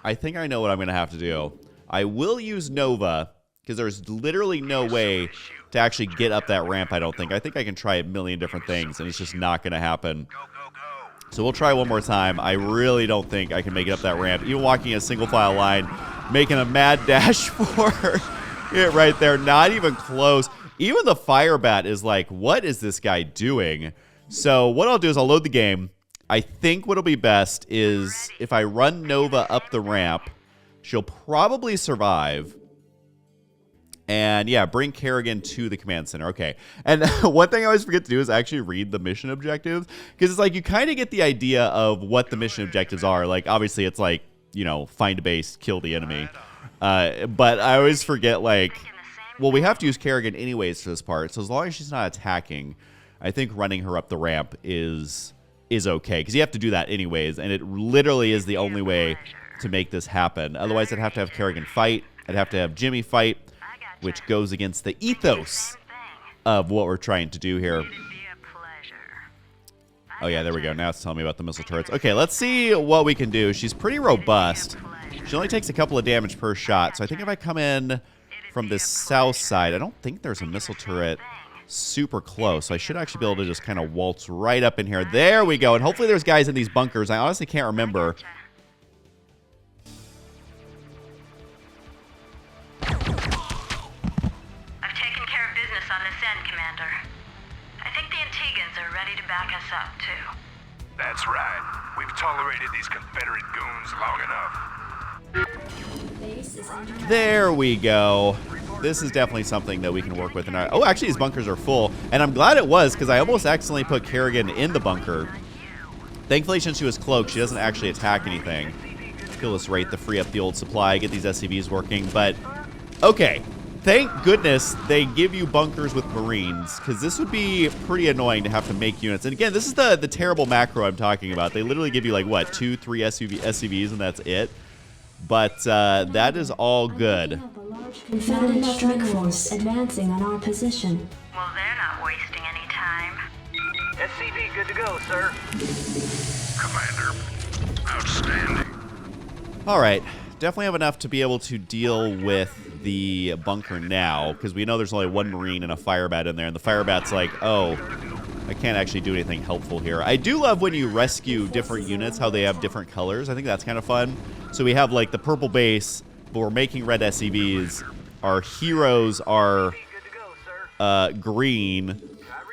I think I know what I'm going to have to do. I will use Nova, because there's literally no way to actually get up that ramp, I don't think. I think I can try a million different things, and it's just not going to happen. So we'll try one more time. I really don't think I can make it up that ramp. Even walking in a single file line, making a mad dash for it right there. Not even close. Even the fire bat is like, what is this guy doing? So what I'll do is I'll load the game. I think what'll be best is if I run Nova up the ramp, she'll probably survive. And yeah, bring Kerrigan to the command center. Okay. And one thing I always forget to do is actually read the mission objectives, because it's like you kind of get the idea of what the mission objectives are. Like, obviously, it's like, you know, find a base, kill the enemy. But I always forget, like, well, we have to use Kerrigan anyways for this part. So as long as she's not attacking, I think running her up the ramp is okay, because you have to do that anyways, and it literally is the only way to make this happen. Otherwise, I'd have to have Kerrigan fight. I'd have to have Jimmy fight, which goes against the ethos of what we're trying to do here. Oh, yeah, there we go. Now it's telling me about the missile turrets. Okay, let's see what we can do. She's pretty robust. She only takes a couple of damage per shot, so I think if I come in from the south side, I don't think there's a missile turret super close, so I should actually be able to just kind of waltz right up in here. There we go, and hopefully there's guys in these bunkers. I honestly can't remember. I've taken care of business on this end, Commander. I think the Antigans are ready to back us up, too. That's right. We've tolerated these Confederate goons long enough. There we go. This is definitely something that we can work with. Oh, actually, these bunkers are full. And I'm glad it was, because I almost accidentally put Kerrigan in the bunker. Thankfully, since she was cloaked, she doesn't actually attack anything. Kill this rate to free up the old supply, get these SCVs working. But, okay. Thank goodness they give you bunkers with Marines, because this would be pretty annoying to have to make units. And again, this is the terrible macro I'm talking about. They literally give you, like, what, 2, 3 SCVs, and that's it. But that is all good. Confederate strike force advancing on our position. Well, they're not wasting any time. SCV good to go, sir. Commander, outstanding. All right. Definitely have enough to be able to deal with the bunker now, because we know there's only one Marine and a Firebat in there, and the Firebat's like, oh, I can't actually do anything helpful here. I do love when you rescue different units, how they have different colors. I think that's kind of fun. So we have, like, the purple base, but we're making red SCVs. Our heroes are green.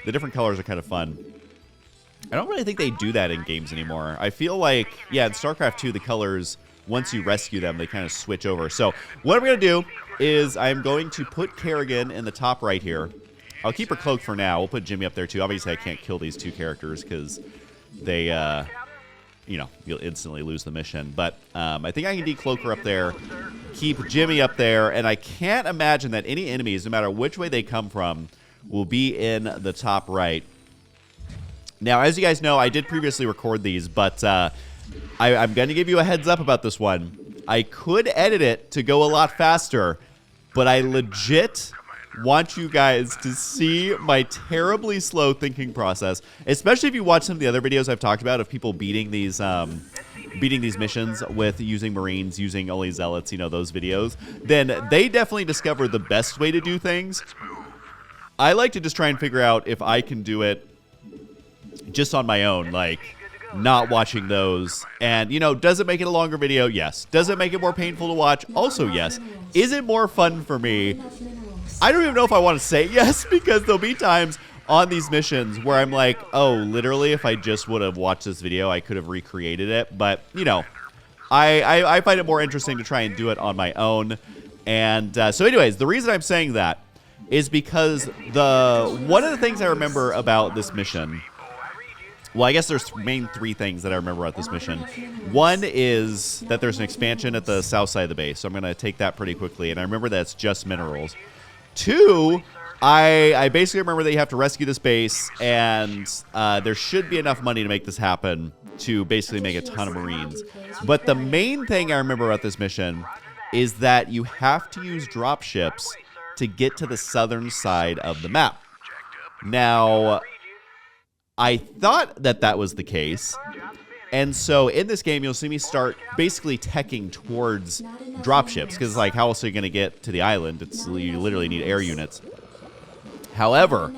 The different colors are kind of fun. I don't really think they do that in games anymore. I feel like, yeah, in StarCraft 2, the colors, once you rescue them, they kind of switch over. So what I'm going to do is I'm going to put Kerrigan in the top right here. I'll keep her cloaked for now. We'll put Jimmy up there, too. Obviously, I can't kill these two characters because they, you know, you'll instantly lose the mission. But I think I can decloak her up there, keep Jimmy up there, and I can't imagine that any enemies, no matter which way they come from, will be in the top right. Now, as you guys know, I did previously record these, but I'm going to give you a heads up about this one. I could edit it to go a lot faster, but I legit want you guys to see my terribly slow thinking process, especially if you watch some of the other videos I've talked about of people beating these missions with using Marines, using only Zealots, you know, those videos. Then they definitely discover the best way to do things. I like to just try and figure out if I can do it just on my own, like not watching those. And, you know, does it make it a longer video? Yes. Does it make it more painful to watch? Also, yes. Is it more fun for me? I don't even know if I want to say yes, because there'll be times on these missions where I'm like, oh, literally, if I just would have watched this video, I could have recreated it. But, you know, I find it more interesting to try and do it on my own. And so anyways, the reason I'm saying that is because one of the things I remember about this mission, well, I guess there's main 3 things that I remember about this mission. One is that there's an expansion at the south side of the base, so I'm going to take that pretty quickly. And I remember that it's just minerals. 2, I basically remember that you have to rescue this base, and there should be enough money to make this happen to basically make a ton of Marines. But the main thing I remember about this mission is that you have to use dropships to get to the southern side of the map. Now, I thought that that was the case, and so in this game, you'll see me start basically teching towards dropships, because, like, how else are you going to get to the island? You literally need air units. However,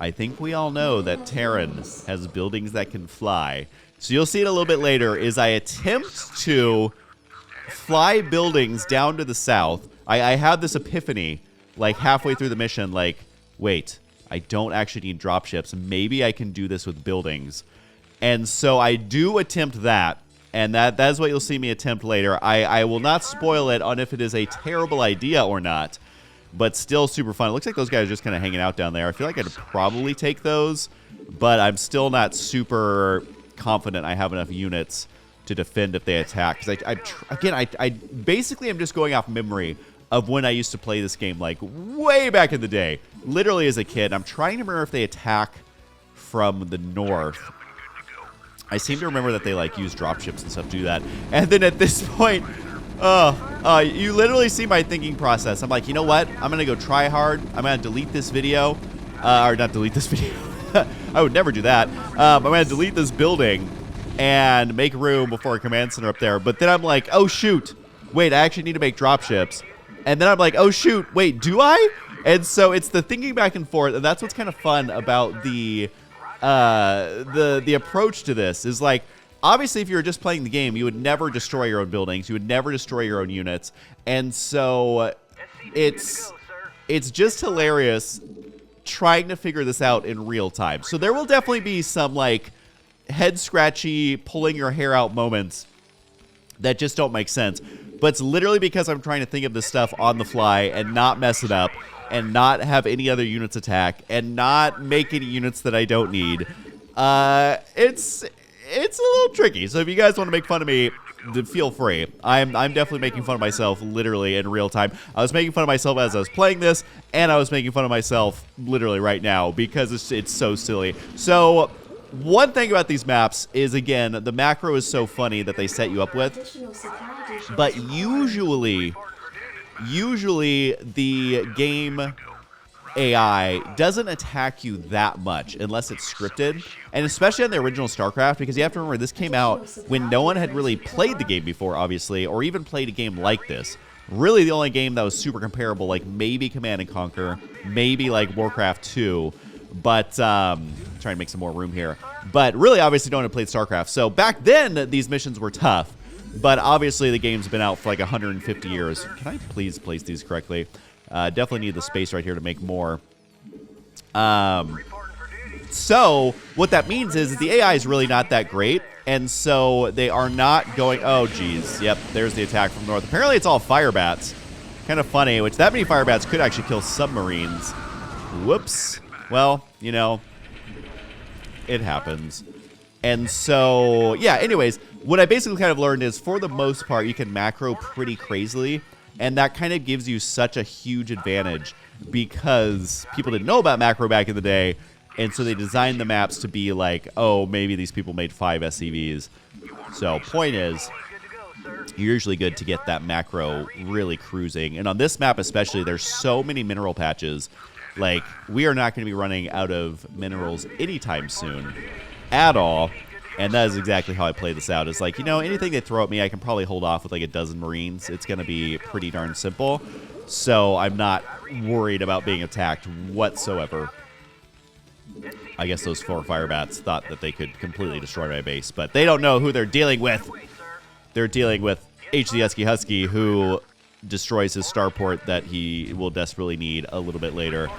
I think we all know that Terran has buildings that can fly. So you'll see it a little bit later, is I attempt to fly buildings down to the south. I have this epiphany, like, halfway through the mission, like, wait, I don't actually need dropships. Maybe I can do this with buildings. And so I do attempt that, and that is what you'll see me attempt later. I will not spoil it on if it is a terrible idea or not, but still super fun. It looks like those guys are just kind of hanging out down there. I feel like I'd probably take those, but I'm still not super confident I have enough units to defend if they attack. Because I basically am just going off memory of when I used to play this game, like way back in the day, literally as a kid. I'm trying to remember if they attack from the north. I seem to remember that they like use dropships and stuff to do that. And then at this point, you literally see my thinking process. I'm like, you know what? I'm gonna go try hard. I'm gonna delete this video, or not delete this video. I would never do that. I'm gonna delete this building and make room before a command center up there. But then I'm like, oh shoot, wait, I actually need to make dropships. And then I'm like, oh shoot, wait, do I? And so it's the thinking back and forth, and that's what's kind of fun about the approach to this. Is like, obviously, if you were just playing the game, you would never destroy your own buildings, you would never destroy your own units, and so it's just hilarious trying to figure this out in real time. So there will definitely be some like head scratchy, pulling your hair out moments that just don't make sense. But it's literally because I'm trying to think of this stuff on the fly and not mess it up and not have any other units attack and not make any units that I don't need. It's a little tricky. So if you guys want to make fun of me, feel free. I'm definitely making fun of myself literally in real time. I was making fun of myself as I was playing this, and I was making fun of myself literally right now because it's so silly. So one thing about these maps is, again, the macro is so funny that they set you up with. But usually the game AI doesn't attack you that much unless it's scripted, and especially on the original StarCraft, because you have to remember this came out when no one had really played the game before, obviously, or even played a game like this. Really the only game that was super comparable, like maybe Command & Conquer, maybe like Warcraft 2, but trying to make some more room here. But really, obviously, no one had played StarCraft. So back then, these missions were tough, but obviously the game's been out for like 150 years. Can I please place these correctly? Definitely need the space right here to make more. So what that means is the AI is really not that great, and so they are not going... Oh, geez. Yep, there's the attack from north. Apparently it's all fire bats. Kind of funny, which that many fire bats could actually kill submarines. Whoops. Well, you know, it happens. And so, yeah, anyways, what I basically kind of learned is, for the most part, you can macro pretty crazily, and that kind of gives you such a huge advantage because people didn't know about macro back in the day, and so they designed the maps to be like, oh, maybe these people made 5 SCVs. So point is, you're usually good to get that macro really cruising. And on this map especially, there's so many mineral patches. Like, we are not going to be running out of minerals anytime soon at all. And that is exactly how I play this out. It's like, you know, anything they throw at me, I can probably hold off with like a dozen Marines. It's going to be pretty darn simple. So I'm not worried about being attacked whatsoever. I guess those 4 fire bats thought that they could completely destroy my base, but they don't know who they're dealing with. They're dealing with HC Husky, who destroys his starport that he will desperately need a little bit later.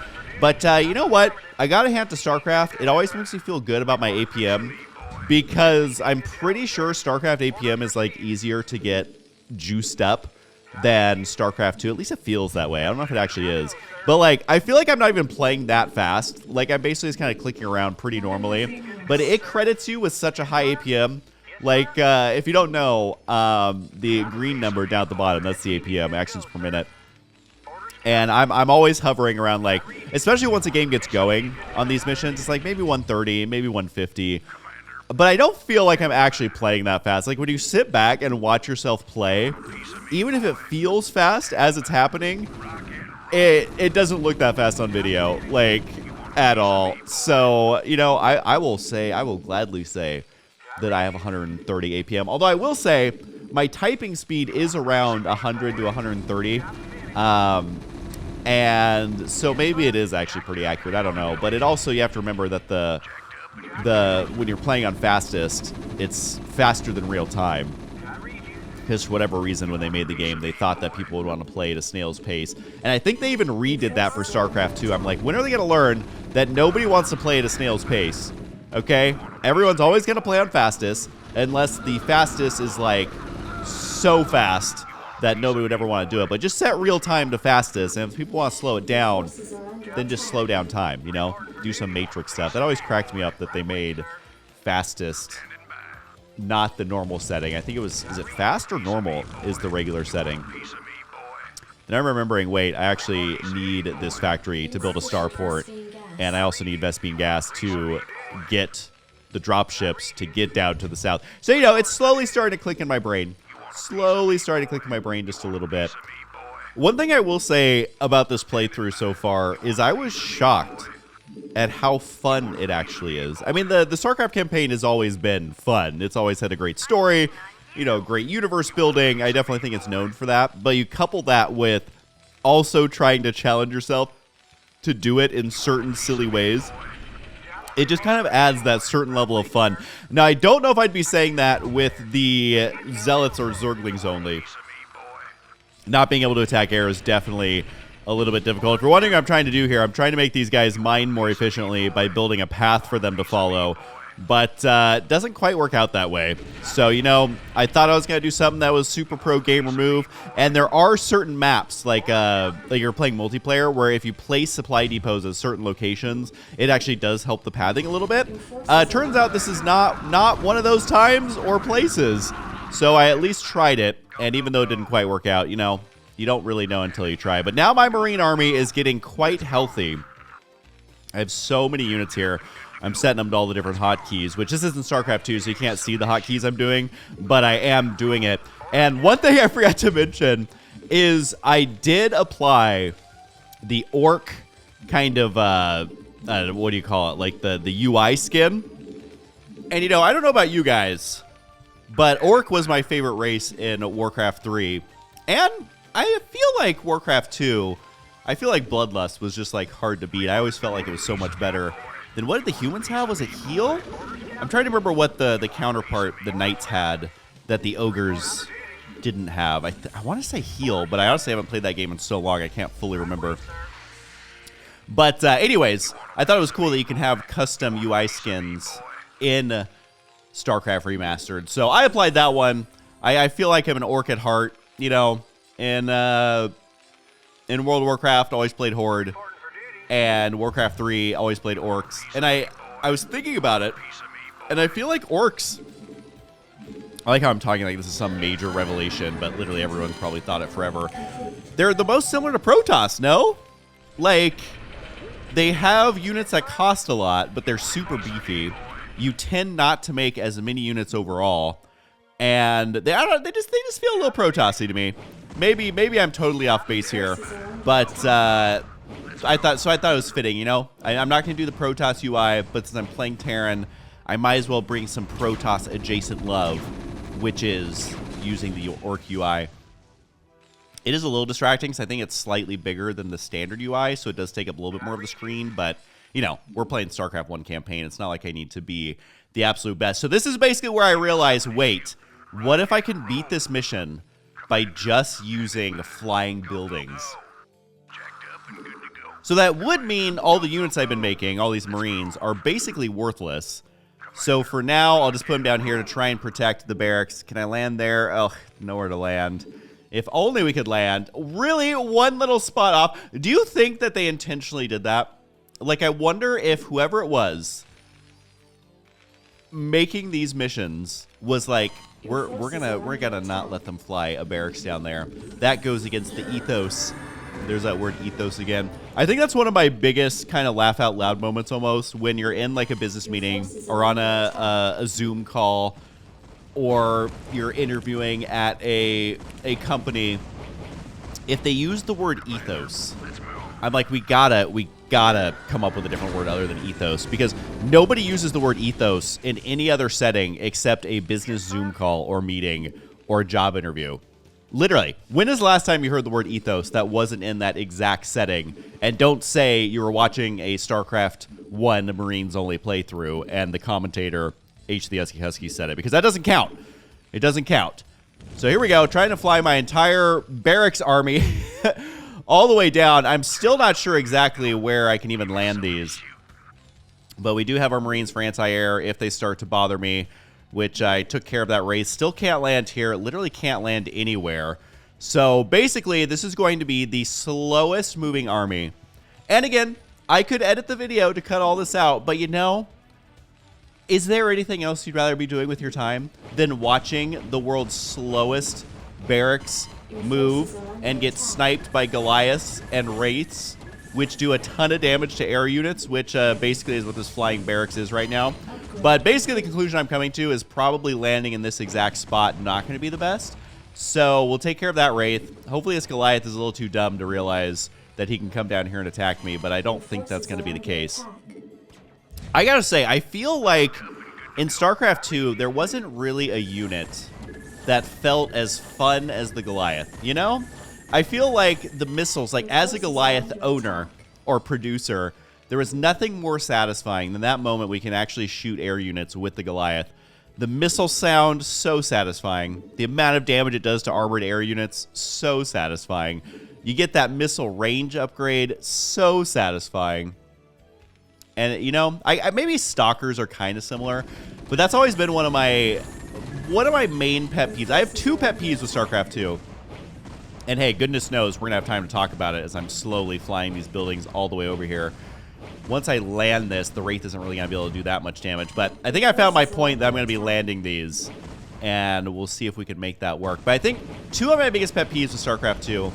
But you know what? I got to hand to StarCraft. It always makes me feel good about my APM, because I'm pretty sure StarCraft APM is like easier to get juiced up than StarCraft 2. At least it feels that way. I don't know if it actually is. But like, I feel like I'm not even playing that fast. Like, I'm basically just kind of clicking around pretty normally. But it credits you with such a high APM. Like, if you don't know, the green number down at the bottom, that's the APM, actions per minute. And I'm always hovering around, like, especially once a game gets going on these missions, it's like maybe 130, maybe 150. But I don't feel like I'm actually playing that fast. Like, when you sit back and watch yourself play, even if it feels fast as it's happening, it doesn't look that fast on video, like, at all. So, you know, I will gladly say that I have 130 APM. Although I will say my typing speed is around 100 to 130. And so maybe it is actually pretty accurate. I don't know. But it also, you have to remember that when you're playing on fastest, it's faster than real time. Because for whatever reason, when they made the game, they thought that people would want to play at a snail's pace. And I think they even redid that for StarCraft 2. I'm like, when are they going to learn that nobody wants to play at a snail's pace? okay? Everyone's always going to play on fastest, unless the fastest is, like, so fast that nobody would ever want to do it. But just set real time to fastest, and if people want to slow it down, then just slow down time, you know? Do some Matrix stuff. That always cracked me up that they made fastest not the normal setting. I think it was, is it fast or normal is the regular setting? And I'm remembering, wait, I actually need this factory to build a starport, and I also need Vespene gas to get the drop ships to get down to the south. So, you know, it's slowly starting to click in my brain. Slowly starting to click in my brain just a little bit. One thing I will say about this playthrough so far is I was shocked at how fun it actually is. I mean, the StarCraft campaign has always been fun. It's always had a great story, you know, great universe building. I definitely think it's known for that. But you couple that with also trying to challenge yourself to do it in certain silly ways. It just kind of adds that certain level of fun. Now, I don't know if I'd be saying that with the Zealots or Zerglings only. Not being able to attack air is definitely a little bit difficult. If you're wondering what I'm trying to do here, I'm trying to make these guys mine more efficiently by building a path for them to follow. But it doesn't quite work out that way. So, you know, I thought I was going to do something that was super pro gamer move. And there are certain maps, like you're playing multiplayer, where if you place supply depots at certain locations, it actually does help the pathing a little bit. Turns out this is not one of those times or places. So I at least tried it. And even though it didn't quite work out, you know, you don't really know until you try. But now my Marine army is getting quite healthy. I have so many units here. I'm setting them to all the different hotkeys, which this isn't StarCraft 2, so you can't see the hotkeys I'm doing, but I am doing it. And one thing I forgot to mention is I did apply the orc kind of, what do you call it, like the UI skin. And, you know, I don't know about you guys, but orc was my favorite race in Warcraft 3. And I feel like Warcraft 2, I feel like Bloodlust was just, like, hard to beat. I always felt like it was so much better. Then what did the humans have? Was it heal? I'm trying to remember what the counterpart the knights had that the ogres didn't have. I want to say heal, but I honestly haven't played that game in so long I can't fully remember. But anyways, I thought it was cool that you can have custom UI skins in StarCraft Remastered. So I applied that one. I feel like I'm an orc at heart. You know, in World of Warcraft, always played Horde. And Warcraft 3 always played orcs. And I was thinking about it, and I feel like orcs, I like how I'm talking like this is some major revelation, but literally everyone's probably thought it forever. They're the most similar to Protoss, no? Like, they have units that cost a lot, but they're super beefy. You tend not to make as many units overall. And they just feel a little Protossy to me. Maybe I'm totally off base here. But I thought it was fitting, you know? I'm not going to do the Protoss UI, but since I'm playing Terran, I might as well bring some Protoss adjacent love, which is using the Orc UI. It is a little distracting because I think it's slightly bigger than the standard UI, so it does take up a little bit more of the screen, but, you know, we're playing StarCraft 1 campaign. It's not like I need to be the absolute best. So this is basically where I realize, wait, what if I can beat this mission by just using flying buildings? So that would mean all the units I've been making, all these Marines, are basically worthless. So for now, I'll just put them down here to try and protect the barracks. Can I land there? Oh, nowhere to land. If only we could land. Really, one little spot off. Do you think that they intentionally did that? Like, I wonder if whoever it was making these missions was like, we're gonna not let them fly a barracks down there. That goes against the ethos. There's that word ethos again. I think that's one of my biggest kind of laugh out loud moments almost, when you're in like a business meeting or on a Zoom call, or you're interviewing at a company. If they use the word ethos, I'm like, we gotta come up with a different word other than ethos, because nobody uses the word ethos in any other setting except a business Zoom call or meeting or a job interview. Literally, when is the last time you heard the word ethos that wasn't in that exact setting? And don't say you were watching a StarCraft 1 Marines only playthrough and the commentator, H the Husky, said it, because that doesn't count. It doesn't count. So here we go, trying to fly my entire barracks army all the way down. I'm still not sure exactly where I can even land these. But we do have our Marines for anti-air if they start to bother me, which I took care of that race. Still can't land here. Literally can't land anywhere. So basically, this is going to be the slowest moving army. And again, I could edit the video to cut all this out, but you know, is there anything else you'd rather be doing with your time than watching the world's slowest barracks move and get sniped by Goliaths and Wraiths, which do a ton of damage to air units, which basically is what this flying barracks is right now. But basically the conclusion I'm coming to is probably landing in this exact spot not going to be the best. So we'll take care of that Wraith. Hopefully this Goliath is a little too dumb to realize that he can come down here and attack me, but I don't think that's going to be the case. I gotta say, I feel like in StarCraft 2, there wasn't really a unit that felt as fun as the Goliath, you know? I feel like the missiles, like as a Goliath owner or producer, there was nothing more satisfying than that moment we can actually shoot air units with the Goliath. The missile sound, so satisfying. The amount of damage it does to armored air units, so satisfying. You get that missile range upgrade, so satisfying. And, you know, I maybe Stalkers are kind of similar, but that's always been one of my main pet peeves. I have 2 pet peeves with StarCraft 2. And hey, goodness knows we're going to have time to talk about it as I'm slowly flying these buildings all the way over here. Once I land this, the Wraith isn't really going to be able to do that much damage. But I think I found my point that I'm going to be landing these. And we'll see if we can make that work. But I think 2 of my biggest pet peeves with StarCraft 2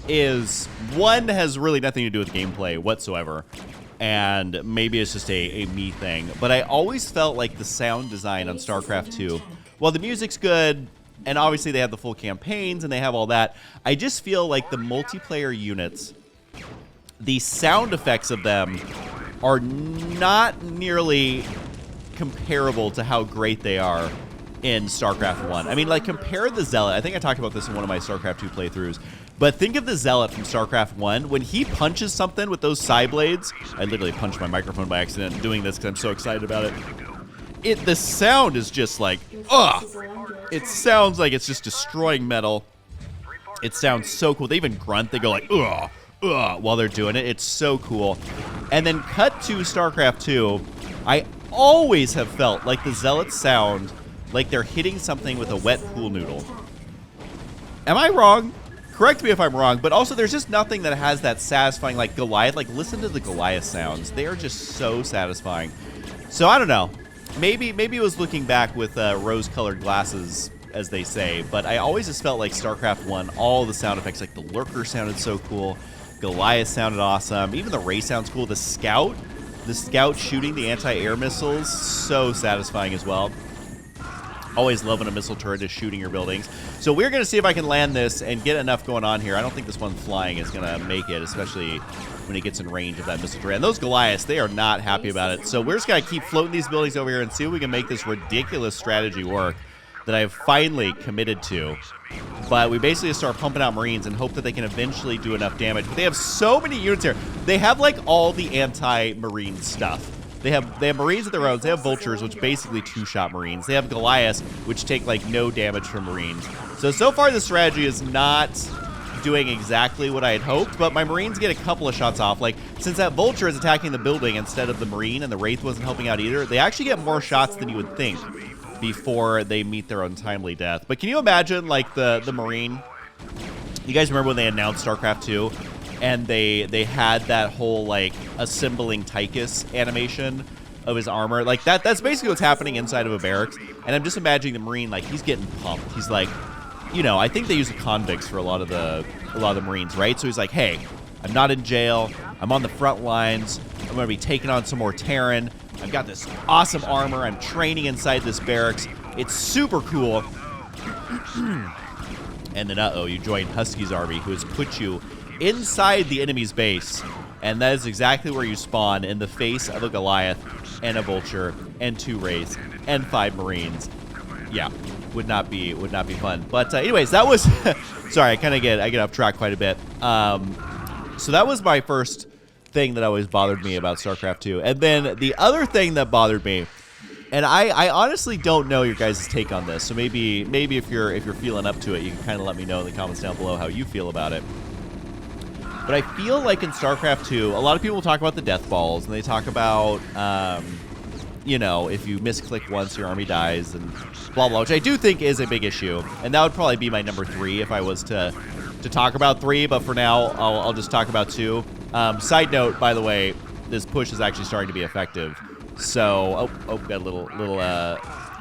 is, one has really nothing to do with gameplay whatsoever. And maybe it's just a me thing. But I always felt like the sound design on StarCraft 2, while the music's good, and obviously they have the full campaigns and they have all that, I just feel like the multiplayer units, the sound effects of them are not nearly comparable to how great they are in StarCraft 1. I mean, like, compare the Zealot. I think I talked about this in one of my StarCraft 2 playthroughs. But think of the Zealot from StarCraft 1. When he punches something with those side blades, I literally punched my microphone by accident doing this because I'm so excited about it. The sound is just like, ugh! It sounds like it's just destroying metal. It sounds so cool. They even grunt. They go like, ugh, ugh, while they're doing it. It's so cool. And then cut to StarCraft 2. I always have felt like the Zealots sound like they're hitting something with a wet pool noodle. Am I wrong? Correct me if I'm wrong, but also there's just nothing that has that satisfying, like Goliath. Like, listen to the Goliath sounds. They are just so satisfying. So I don't know. Maybe it was looking back with rose-colored glasses, as they say, but I always just felt like StarCraft 1, all the sound effects, like the Lurker sounded so cool, Goliath sounded awesome, even the Ray sounds cool, the Scout shooting the anti-air missiles, so satisfying as well. Always loving a missile turret is shooting your buildings. So we're going to see if I can land this and get enough going on here. I don't think this one flying is going to make it, especially when it gets in range of that missile turret. And those Goliaths, they are not happy about it. So we're just going to keep floating these buildings over here and see if we can make this ridiculous strategy work that I have finally committed to. But we basically start pumping out Marines and hope that they can eventually do enough damage. But they have so many units here. They have like all the anti-Marine stuff. They have Marines of their own. They have Vultures, which basically two-shot Marines. They have Goliaths, which take like no damage from Marines. So far the strategy is not doing exactly what I had hoped, but my Marines get a couple of shots off. Like, since that Vulture is attacking the building instead of the Marine, and the Wraith wasn't helping out either, they actually get more shots than you would think before they meet their untimely death. But can you imagine, like, the Marine? You guys remember when they announced StarCraft 2? And they had that whole, like, assembling Tychus animation of his armor. Like, that's basically what's happening inside of a barracks. And I'm just imagining the Marine, like, he's getting pumped. He's like, you know, I think they use the convicts for a lot of the Marines, right? So he's like, hey, I'm not in jail. I'm on the front lines. I'm going to be taking on some more Terran. I've got this awesome armor. I'm training inside this barracks. It's super cool. And then, uh-oh, you join Husky's army, who has put you inside the enemy's base, and that is exactly where you spawn, in the face of a Goliath and a Vulture and 2 Wraiths and 5 Marines. Yeah, would not be fun. But anyways, that was sorry, I get off track quite a bit. So that was my first thing that always bothered me about StarCraft 2. And then the other thing that bothered me, and I honestly don't know your guys' take on this, so maybe if you're feeling up to it, you can kind of let me know in the comments down below how you feel about it. But I feel like in StarCraft 2, a lot of people talk about the death balls, and they talk about, you know, if you misclick once, your army dies, and blah, blah, which I do think is a big issue. And that would probably be my number 3 if I was to talk about 3, but for now, I'll just talk about 2. Side note, by the way, this push is actually starting to be effective. So, got a little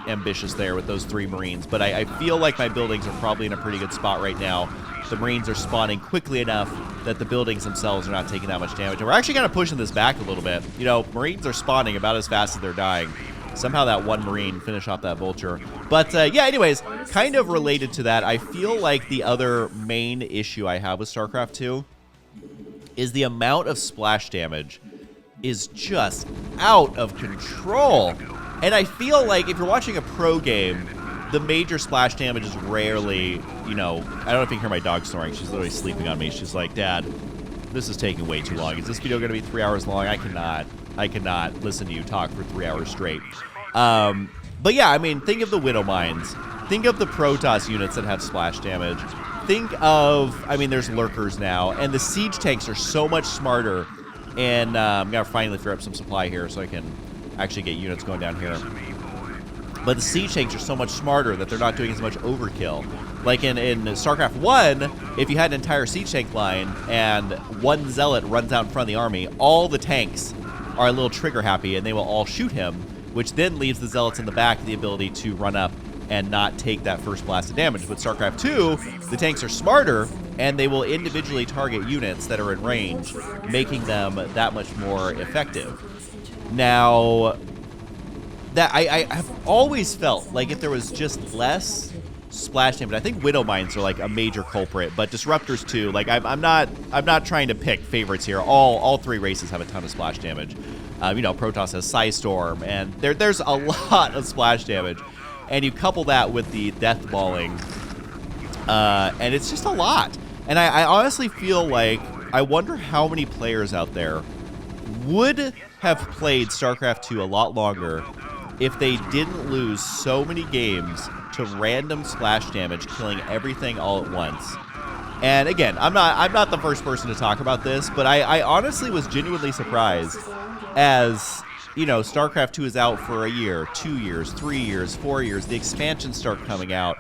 ambitious there with those 3 Marines. But I feel like my buildings are probably in a pretty good spot right now. The Marines are spawning quickly enough that the buildings themselves are not taking that much damage. And we're actually kind of pushing this back a little bit. You know, Marines are spawning about as fast as they're dying. Somehow that one Marine finished off that Vulture. But, yeah, anyways, kind of related to that, I feel like the other main issue I have with StarCraft 2 is the amount of splash damage is just out of control. And I feel like if you're watching a pro game, the major splash damage is rarely, you know, I don't know if you can hear my dog snoring. She's literally sleeping on me. She's like, Dad, this is taking way too long. Is this video going to be 3 hours long? I cannot listen to you talk for 3 hours straight. But yeah, I mean, think of the Widow Mines. Think of the Protoss units that have splash damage. Think of, I mean, there's lurkers now, and the siege tanks are so much smarter. And I'm going to finally figure up some supply here so I can actually get units going down here. But the siege tanks are so much smarter that they're not doing as much overkill. Like in StarCraft 1, if you had an entire siege tank line and one zealot runs out in front of the army, all the tanks are a little trigger happy and they will all shoot him, which then leaves the zealots in the back the ability to run up and not take that first blast of damage. With StarCraft 2, the tanks are smarter and they will individually target units that are in range, making them that much more effective. Now, that I have always felt like if there was just less splash damage, I think Widow Mines are like a major culprit, but Disruptors too. Like I'm not trying to pick favorites here. All 3 races have a ton of splash damage. You know, Protoss has Psystorm, and there's a lot of splash damage, and you couple that with the death balling, and it's just a lot. And I honestly feel like I wonder how many players out there would have played StarCraft 2 a lot longer if they didn't lose so many games to random splash damage, killing everything all at once. And again, I'm not the first person to talk about this, but I honestly was genuinely surprised as, you know, StarCraft 2 is out for a year, 2 years, 3 years, 4 years, the expansions start coming out.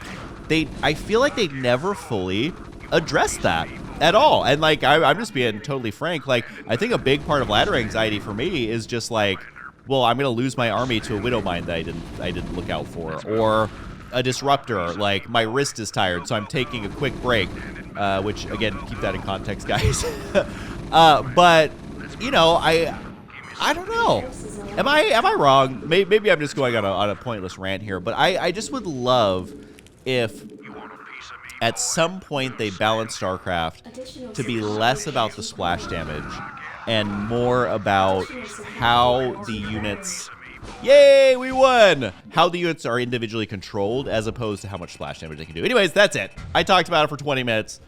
I feel like they never fully addressed that at all. And like, I'm just being totally frank, like, I think a big part of ladder anxiety for me is just like, well, I'm going to lose my army to a Widow Mine that I didn't look out for, or a Disruptor, like my wrist is tired, so I'm taking a quick break, which again, keep that in context, guys. But you know, I don't know. Am I wrong? Maybe I'm just going on a pointless rant here, but I just would love if at some point they balance StarCraft to be less about the splash damage and more about how the units, yay, we won! How the units are individually controlled as opposed to how much splash damage they can do. Anyways, that's it. I talked about it for 20 minutes.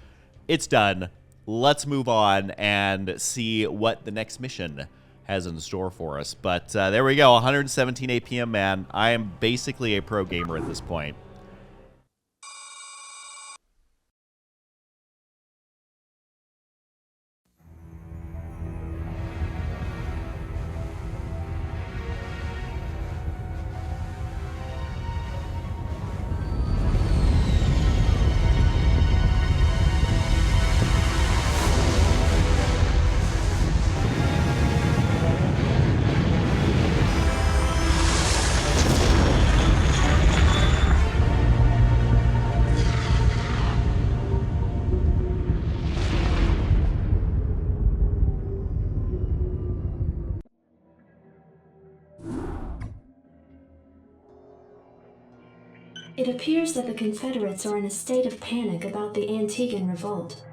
It's done. Let's move on and see what the next mission has in store for us. But there we go, 117 APM, man. I am basically a pro gamer at this point. It appears that the Confederates are in a state of panic about the Antiguan revolt.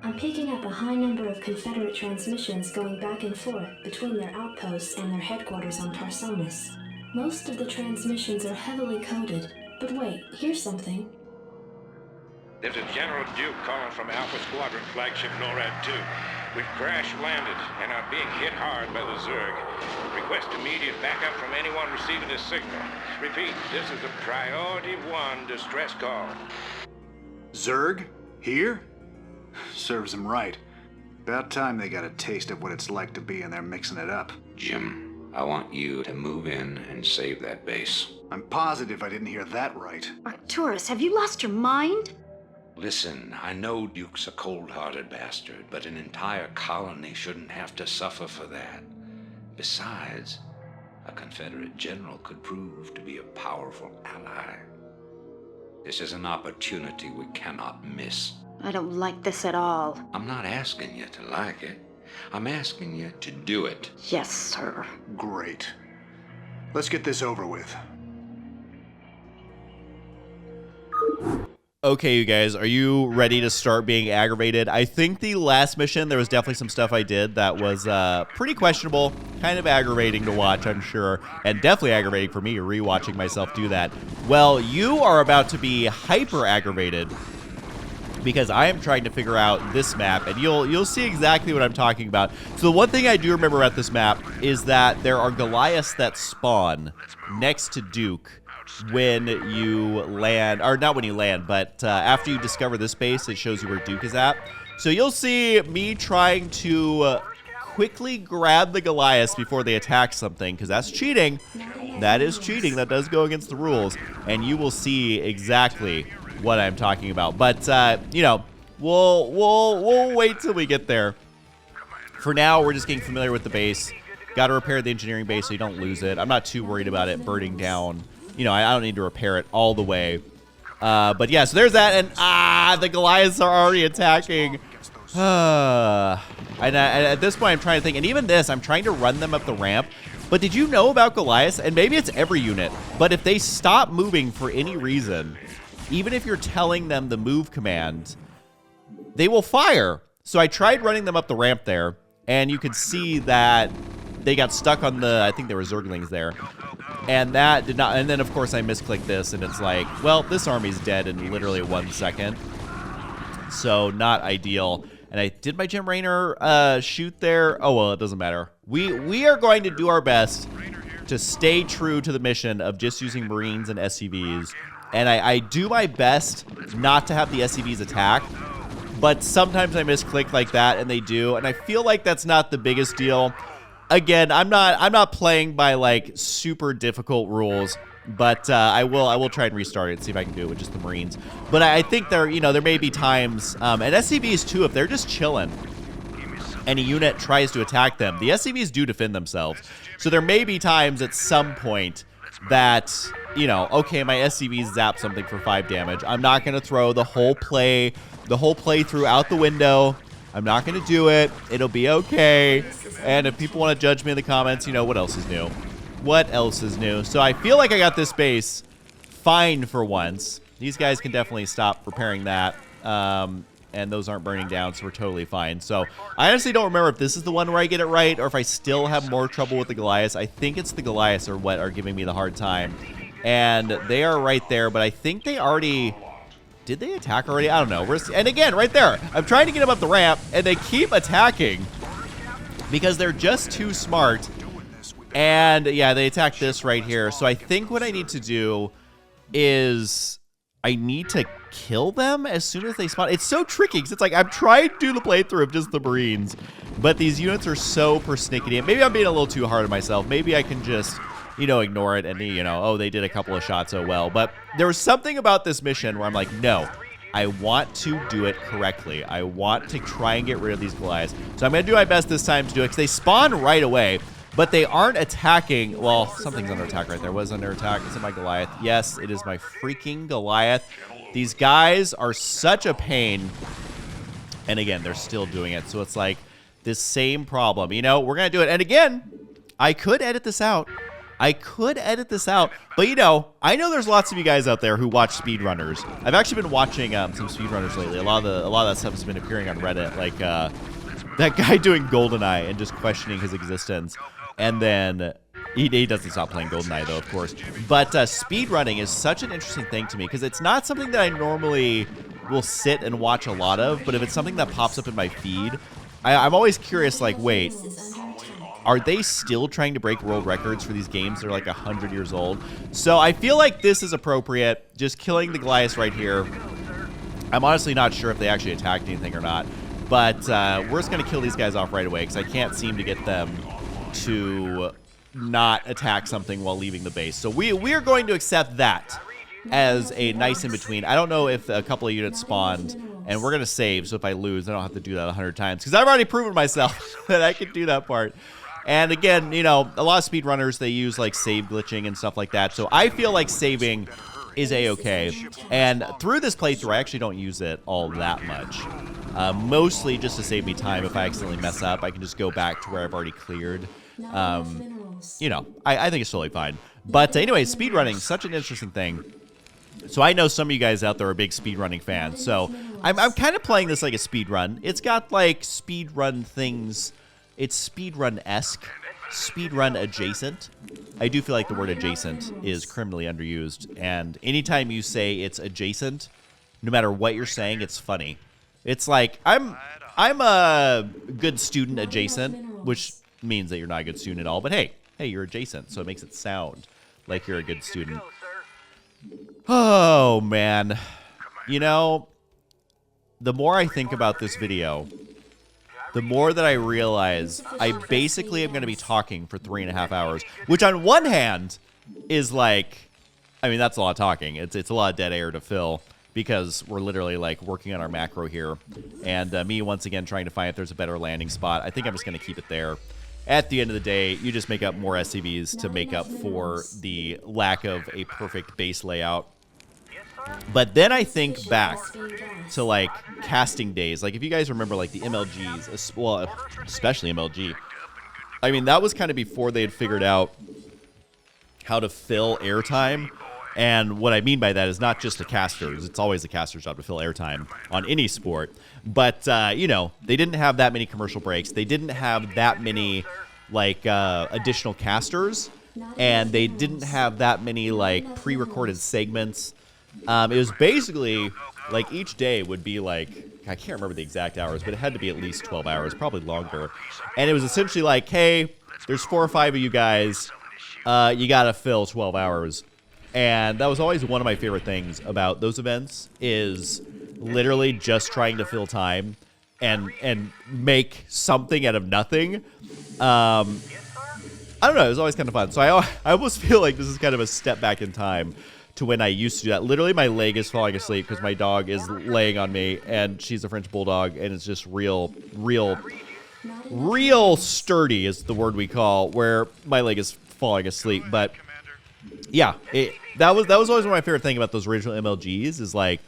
I'm picking up a high number of Confederate transmissions going back and forth between their outposts and their headquarters on Tarsonis. Most of the transmissions are heavily coded, but wait, here's something. There's a General Duke calling from Alpha Squadron flagship NORAD 2. We've crash-landed and are being hit hard by the Zerg. Request immediate backup from anyone receiving this signal. Repeat, this is a Priority 1 distress call. Zerg? Here? Serves him right. About time they got a taste of what it's like to be in there mixing it up. Jim, I want you to move in and save that base. I'm positive I didn't hear that right. Arcturus, have you lost your mind? Listen, I know Duke's a cold-hearted bastard, but an entire colony shouldn't have to suffer for that. Besides, a Confederate general could prove to be a powerful ally. This is an opportunity we cannot miss. I don't like this at all. I'm not asking you to like it. I'm asking you to do it. Yes, sir. Great. Let's get this over with. Okay, you guys, are you ready to start being aggravated? I think the last mission, there was definitely some stuff I did that was pretty questionable, kind of aggravating to watch, I'm sure, and definitely aggravating for me rewatching myself do that. Well, you are about to be hyper aggravated because I am trying to figure out this map, and you'll see exactly what I'm talking about. So the one thing I do remember about this map is that there are Goliaths that spawn next to Duke when you land, or not when you land, but after you discover this base, it shows you where Duke is at. So you'll see me trying to quickly grab the Goliaths before they attack something, because that's cheating. That is cheating. That does go against the rules, and you will see exactly what I'm talking about. But you know, we'll wait till we get there. For now, we're just getting familiar with the base. Got to repair the engineering base so you don't lose it. I'm not too worried about it burning down. You know, I don't need to repair it all the way. But yeah, so there's that. And the Goliaths are already attacking. And at this point, I'm trying to think. And even this, I'm trying to run them up the ramp. But did you know about Goliaths? And maybe it's every unit. But if they stop moving for any reason, even if you're telling them the move command, they will fire. So I tried running them up the ramp there. And you could see that they got stuck on the, I think there were Zerglings there. And that did not, and then of course I misclicked this and it's like, well, this army's dead in literally 1 second. So not ideal. And I did my Jim Raynor shoot there. Oh, well, it doesn't matter. We are going to do our best to stay true to the mission of just using Marines and SCVs. And I do my best not to have the SCVs attack. But sometimes I misclick like that and they do. And I feel like that's not the biggest deal. Again, I'm not playing by like super difficult rules, but I will try and restart it and see if I can do it with just the Marines. But I think there may be times, and SCVs too, if they're just chilling and a unit tries to attack them, the SCVs do defend themselves. So there may be times at some point that, you know, okay, my SCVs zap something for 5 damage. I'm not going to throw the whole playthrough out the window. I'm not going to do it. It'll be okay. And if people want to judge me in the comments, you know, what else is new? What else is new? So I feel like I got this base fine for once. These guys can definitely stop repairing that. And those aren't burning down, so we're totally fine. So I honestly don't remember if this is the one where I get it right or if I still have more trouble with the Goliaths. I think it's the Goliaths are what are giving me the hard time. And they are right there, but I think they already... Did they attack already? I don't know. And again, right there. I'm trying to get them up the ramp, and they keep attacking because they're just too smart. And, yeah, they attacked this right here. So I think what I need to do is I need to kill them as soon as they spawn. It's so tricky because it's like I'm trying to do the playthrough of just the Marines, but these units are so persnickety. And maybe I'm being a little too hard on myself. Maybe I can just... you know, ignore it and, you know, oh, they did a couple of shots, oh well. But there was something about this mission where I'm like, no, I want to do it correctly. I want to try and get rid of these Goliaths. So I'm going to do my best this time to do it because they spawn right away, but they aren't attacking. Well, something's under attack right there. What is under attack? Is it my Goliath? Yes, it is my freaking Goliath. These guys are such a pain. And again, they're still doing it. So it's like this same problem. You know, we're going to do it. And again, I could edit this out. But you know, I know there's lots of you guys out there who watch speedrunners. I've actually been watching some speedrunners lately. A lot of that stuff has been appearing on Reddit, like that guy doing GoldenEye and just questioning his existence. And then he doesn't stop playing GoldenEye though, of course. But speedrunning is such an interesting thing to me because it's not something that I normally will sit and watch a lot of. But if it's something that pops up in my feed, I'm always curious. Like, wait. Are they still trying to break world records for these games that are like 100 years old? So I feel like this is appropriate. Just killing the Goliaths right here. I'm honestly not sure if they actually attacked anything or not. But we're just going to kill these guys off right away because I can't seem to get them to not attack something while leaving the base. So we are going to accept that as a nice in-between. I don't know if a couple of units spawned, and we're going to save, so if I lose, I don't have to do that 100 times, because I've already proven myself that I can do that part. And again, you know, a lot of speedrunners, they use, like, save glitching and stuff like that, so I feel like saving is A-okay. And through this playthrough, I actually don't use it all that much. Mostly just to save me time. If I accidentally mess up, I can just go back to where I've already cleared. You know, I think it's totally fine. But anyway, speedrunning, such an interesting thing. So I know some of you guys out there are big speedrunning fans. So I'm kind of playing this like a speedrun. It's got like speedrun things. It's speedrun-esque, speedrun adjacent. I do feel like the word adjacent is criminally underused. And anytime you say it's adjacent, no matter what you're saying, it's funny. It's like, I'm a good student adjacent, which means that you're not a good student at all. But hey, you're adjacent, so it makes it sound like you're a good student. Oh, man. You know, the more I think about this video, the more that I realize I basically am going to be talking for 3.5 hours, which on one hand is like, I mean, that's a lot of talking. It's a lot of dead air to fill because we're literally like working on our macro here. And me, once again, trying to find if there's a better landing spot. I think I'm just going to keep it there. At the end of the day, you just make up more SCVs to make up for the lack of a perfect base layout. But then I think back to, like, casting days. Like, if you guys remember, like, the MLGs, well, especially MLG. I mean, that was kind of before they had figured out how to fill airtime. And what I mean by that is not just the casters. It's always the caster's job to fill airtime on any sport. But, you know, they didn't have that many commercial breaks. They didn't have that many, like, additional casters. And they didn't have that many, like, pre-recorded segments. It was basically, like, each day would be, like, I can't remember the exact hours, but it had to be at least 12 hours, probably longer. And it was essentially like, hey, there's 4 or 5 of you guys. You got to fill 12 hours. And that was always one of my favorite things about those events is literally just trying to fill time and make something out of nothing. I don't know. It was always kind of fun. So I almost feel like this is kind of a step back in time to when I used to do that. Literally, my leg is falling asleep because my dog is laying on me, and she's a French bulldog, and it's just real sturdy is the word we call, where my leg is falling asleep. But yeah, that was always one of my favorite things about those original MLGs is like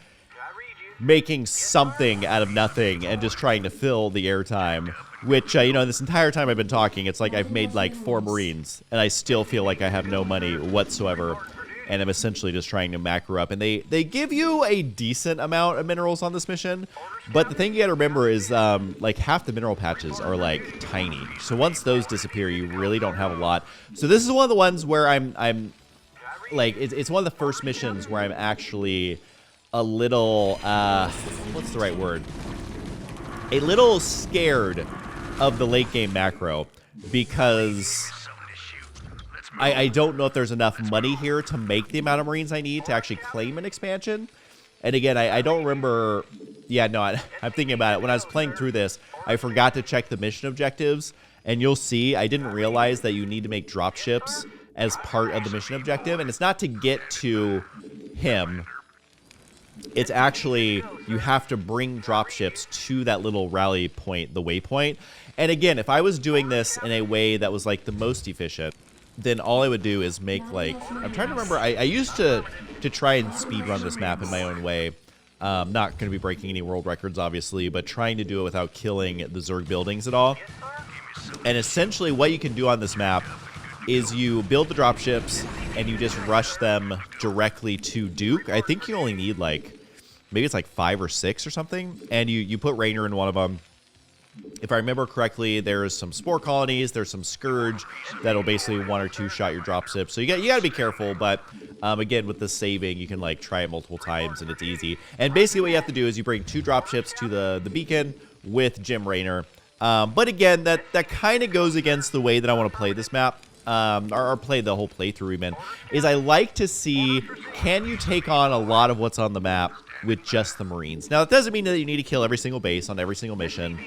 making something out of nothing and just trying to fill the airtime. Which, you know, this entire time I've been talking, it's like I've made like 4 Marines, and I still feel like I have no money whatsoever. And I'm essentially just trying to macro up. And they give you a decent amount of minerals on this mission. But the thing you gotta remember is, like, half the mineral patches are, like, tiny. So once those disappear, you really don't have a lot. So this is one of the ones where I'm like, it's one of the first missions where I'm actually a little, what's the right word? A little scared of the late game macro. Because I don't know if there's enough money here to make the amount of Marines I need to actually claim an expansion. And again, I don't remember. Yeah, no, I'm thinking about it. When I was playing through this, I forgot to check the mission objectives. And you'll see, I didn't realize that you need to make dropships as part of the mission objective. And it's not to get to him. It's actually, you have to bring dropships to that little rally point, the waypoint. And again, if I was doing this in a way that was like the most efficient, then all I would do is make, like, I'm trying to remember, I used to try and speedrun this map in my own way. Not going to be breaking any world records, obviously, but trying to do it without killing the Zerg buildings at all. And essentially what you can do on this map is you build the dropships and you just rush them directly to Duke. I think you only need, like, maybe it's like 5 or 6 or something. And you put Rainer in one of them. If I remember correctly, there's some spore colonies, there's some scourge that'll basically 1 or 2 shot your dropship. So you got to be careful, but again, with the saving, you can like try it multiple times and it's easy. And basically what you have to do is you bring 2 dropships to the beacon with Jim Raynor. But again, that kind of goes against the way that I want to play this map. Or play the whole playthrough even, is I like to see, can you take on a lot of what's on the map with just the Marines. Now, it doesn't mean that you need to kill every single base on every single mission.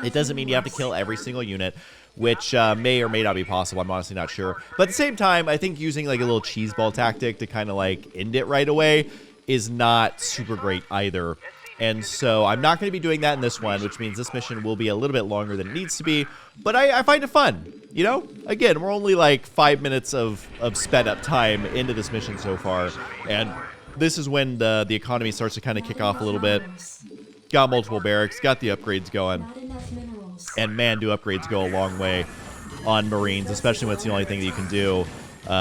It doesn't mean you have to kill every single unit, which may or may not be possible. I'm honestly not sure. But at the same time, I think using like a little cheese ball tactic to kind of like end it right away is not super great either. And so I'm not going to be doing that in this one, which means this mission will be a little bit longer than it needs to be. But I find it fun, you know? Again, we're only like 5 minutes of sped up time into this mission so far. And this is when the economy starts to kind of kick off a little bit. Got multiple barracks, got the upgrades going. And man, do upgrades go a long way on Marines, especially when it's the only thing that you can do.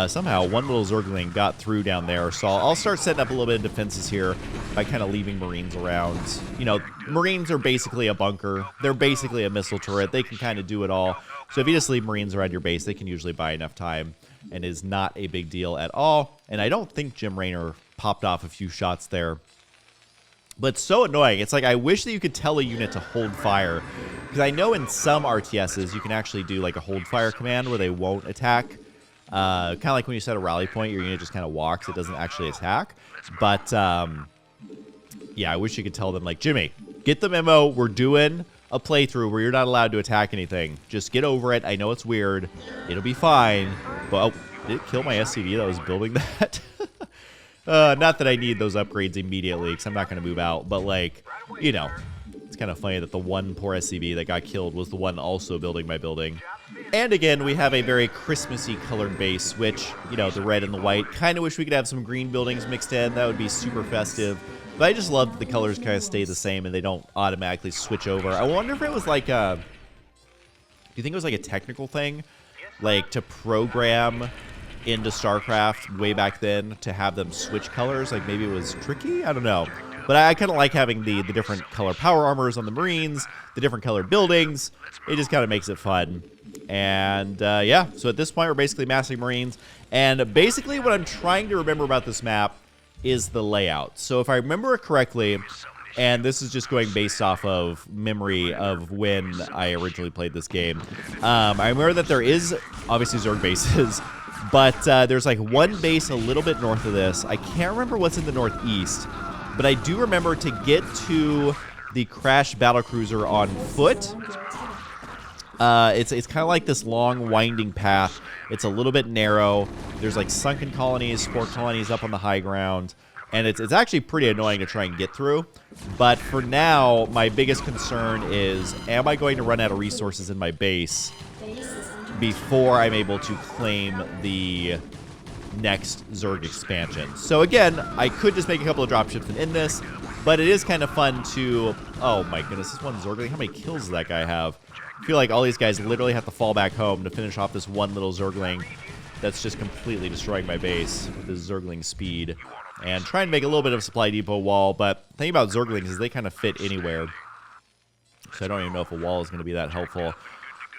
Somehow, one little Zergling got through down there, so I'll start setting up a little bit of defenses here by kind of leaving Marines around. You know, Marines are basically a bunker. They're basically a missile turret. They can kind of do it all. So if you just leave Marines around your base, they can usually buy enough time, and is not a big deal at all. And I don't think Jim Raynor popped off a few shots there. But it's so annoying. It's like I wish that you could tell a unit to hold fire. Because I know in some RTSs you can actually do like a hold fire command where they won't attack. Kind of like when you set a rally point, your unit just kind of walks. It doesn't actually attack. But, yeah, I wish you could tell them, like, Jimmy, get the memo. We're doing a playthrough where you're not allowed to attack anything. Just get over it. I know it's weird. It'll be fine. But, oh, did it kill my SCV that was building that? Not that I need those upgrades immediately, because I'm not going to move out. But, like, you know, it's kind of funny that the one poor SCV that got killed was the one also building my building. And again, we have a very Christmassy colored base, which, you know, the red and the white. Kind of wish we could have some green buildings mixed in. That would be super festive. But I just love that the colors kind of stay the same and they don't automatically switch over. I wonder if it was like a... Do you think it was like a technical thing? Like to program into StarCraft way back then to have them switch colors? Like maybe it was tricky? I don't know. But I kind of like having the different color power armors on the Marines, the different colored buildings. It just kind of makes it fun. And, yeah, so at this point, we're basically massing Marines. And basically what I'm trying to remember about this map is the layout. So if I remember it correctly, and this is just going based off of memory of when I originally played this game, I remember that there is, obviously, Zerg bases, but there's like one base a little bit north of this. I can't remember what's in the northeast, but I do remember to get to the crashed battlecruiser on foot. It's kind of like this long winding path. It's a little bit narrow. There's like sunken colonies, sport colonies up on the high ground, and it's actually pretty annoying to try and get through. But for now, my biggest concern is, am I going to run out of resources in my base before I'm able to claim the next Zerg expansion? So again, I could just make a couple of dropships and end this, but it is kind of fun to... Oh my goodness, this one Zergling, how many kills does that guy have? I feel like all these guys literally have to fall back home to finish off this one little Zergling that's just completely destroying my base with this Zergling speed. And try and make a little bit of a supply depot wall, but the thing about Zerglings is they kind of fit anywhere. So I don't even know if a wall is going to be that helpful.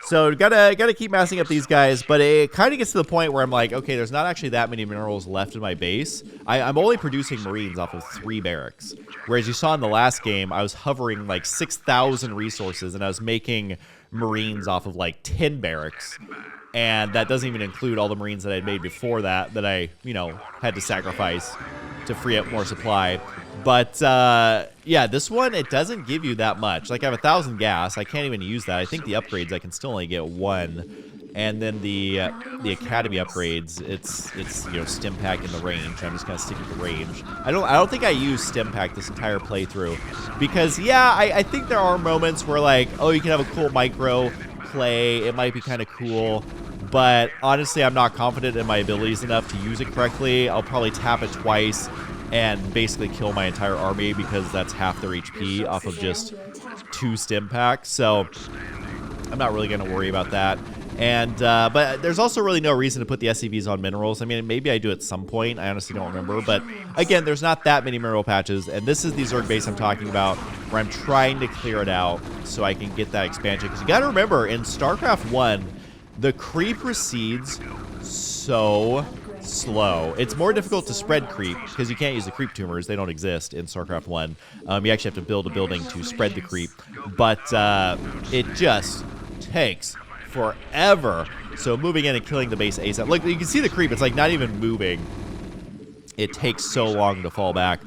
So gotta keep massing up these guys, but it kind of gets to the point where I'm like, okay, there's not actually that many minerals left in my base. I'm only producing Marines off of 3 barracks. Whereas you saw in the last game, I was hovering like 6,000 resources, and I was making Marines off of like 10 barracks. And that doesn't even include all the Marines that I'd made before that I, you know, had to sacrifice to free up more supply. But, yeah, this one, it doesn't give you that much. Like, I have 1,000 gas. I can't even use that. I think the upgrades, I can still only get 1. And then the Academy upgrades, it's you know, stim pack in the range. I'm just going to stick with the range. I don't think I use stim pack this entire playthrough. Because, yeah, I think there are moments where, like, oh, you can have a cool micro play. It might be kind of cool. But, honestly, I'm not confident in my abilities enough to use it correctly. I'll probably tap it twice and basically kill my entire army because that's half their HP off of just 2 stim packs. So I'm not really going to worry about that. And but there's also really no reason to put the SCVs on minerals. I mean, maybe I do at some point. I honestly don't remember. But again, there's not that many mineral patches. And this is the Zerg base I'm talking about, where I'm trying to clear it out so I can get that expansion. Because you got to remember, in StarCraft 1, the creep recedes so slow. It's more difficult to spread creep because you can't use the creep tumors. They don't exist in StarCraft 1. You actually have to build a building to spread the creep. But it just takes forever. So moving in and killing the base ASAP. Look, you can see the creep. It's like not even moving. It takes so long to fall back.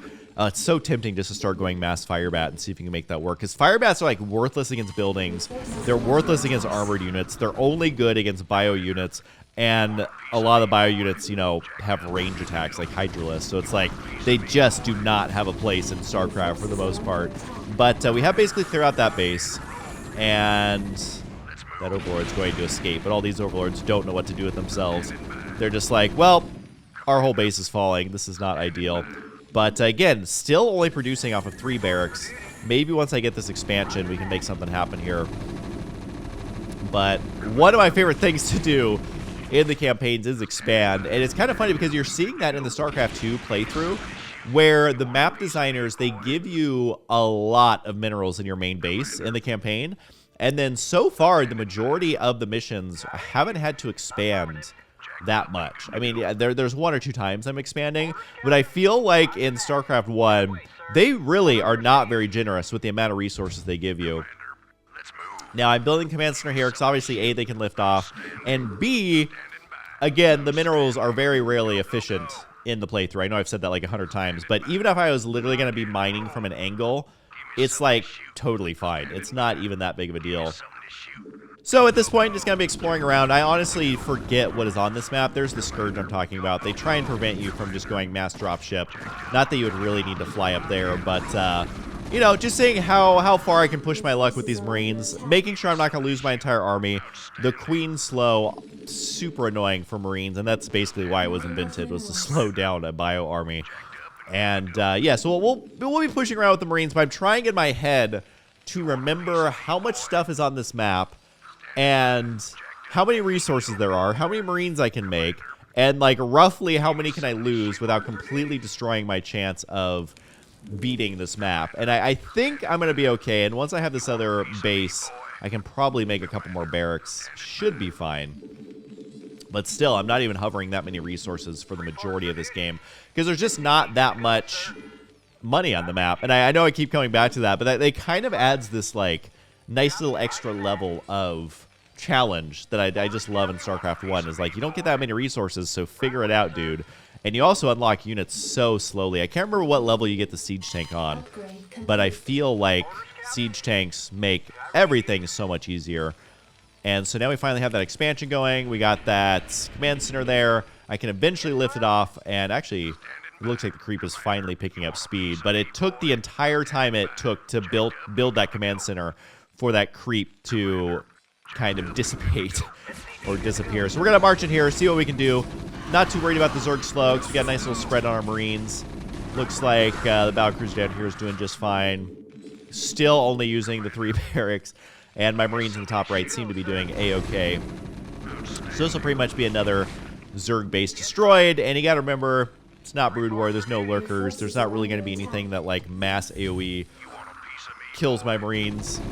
It's so tempting just to start going mass Firebat and see if you can make that work. Because Firebats are like worthless against buildings. They're worthless against armored units. They're only good against bio units. And a lot of the bio units, you know, have range attacks like Hydralisk. So it's like they just do not have a place in StarCraft for the most part. But we have basically cleared out that base. And that Overlord's going to escape. But all these Overlords don't know what to do with themselves. They're just like, well, our whole base is falling. This is not ideal. But again, still only producing off of 3 barracks. Maybe once I get this expansion, we can make something happen here. But one of my favorite things to do in the campaigns is expand. And it's kind of funny because you're seeing that in the StarCraft 2 playthrough, where the map designers, they give you a lot of minerals in your main base in the campaign. And then so far, the majority of the missions haven't had to expand that much. I mean, there's 1 or 2 times I'm expanding, but I feel like in StarCraft 1, they really are not very generous with the amount of resources they give you. Now, I'm building Command Center here because obviously, A, they can lift off, and B, again, the minerals are very rarely efficient in the playthrough. I know I've said that like 100 times, but even if I was literally going to be mining from an angle, it's like totally fine. It's not even that big of a deal. So at this point, just going to be exploring around. I honestly forget what is on this map. There's the Scourge I'm talking about. They try and prevent you from just going mass dropship. Not that you would really need to fly up there, but, you know, just seeing how far I can push my luck with these Marines. Making sure I'm not going to lose my entire army. The Queen slow, super annoying for Marines, and that's basically why it was invented, was to slow down a bio army. And, yeah, so we'll be pushing around with the Marines, but I'm trying in my head to remember how much stuff is on this map, and how many resources there are, how many Marines I can make, and like roughly how many can I lose without completely destroying my chance of beating this map. And I think I'm going to be okay, and once I have this other base, I can probably make a couple more barracks. Should be fine. But still, I'm not even hovering that many resources for the majority of this game, because there's just not that much money on the map. And I know I keep coming back to that, but they kind of adds this like nice little extra level of challenge that I just love in StarCraft 1 is like, you don't get that many resources, so figure it out, dude. And you also unlock units so slowly. I can't remember what level you get the siege tank on, but I feel like siege tanks make everything so much easier. And so now we finally have that expansion going. We got that command center there. I can eventually lift it off, and actually, it looks like the creep is finally picking up speed. But it took the entire time it took to build that command center for that creep to kind of dissipate or disappear. So we're going to march in here, see what we can do. Not too worried about the Zerg slow, because we got a nice little spread on our Marines. Looks like the battlecruiser down here is doing just fine. Still only using the 3 barracks, and my Marines in the top right seem to be doing A-okay. So this will pretty much be another Zerg base destroyed, and you got to remember, it's not Brood War, there's no lurkers, there's not really going to be anything that like mass AoE kills my Marines.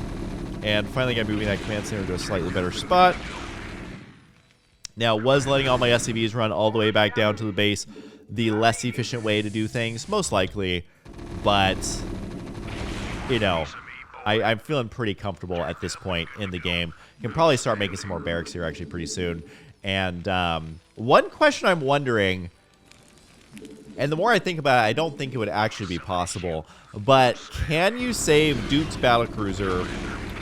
And finally got moving that command center to a slightly better spot. Now, was letting all my SCVs run all the way back down to the base the less efficient way to do things? Most likely. But, you know, I'm feeling pretty comfortable at this point in the game. Can probably start making some more barracks here actually pretty soon. And one question I'm wondering, and the more I think about it, I don't think it would actually be possible, but can you save Duke's battlecruiser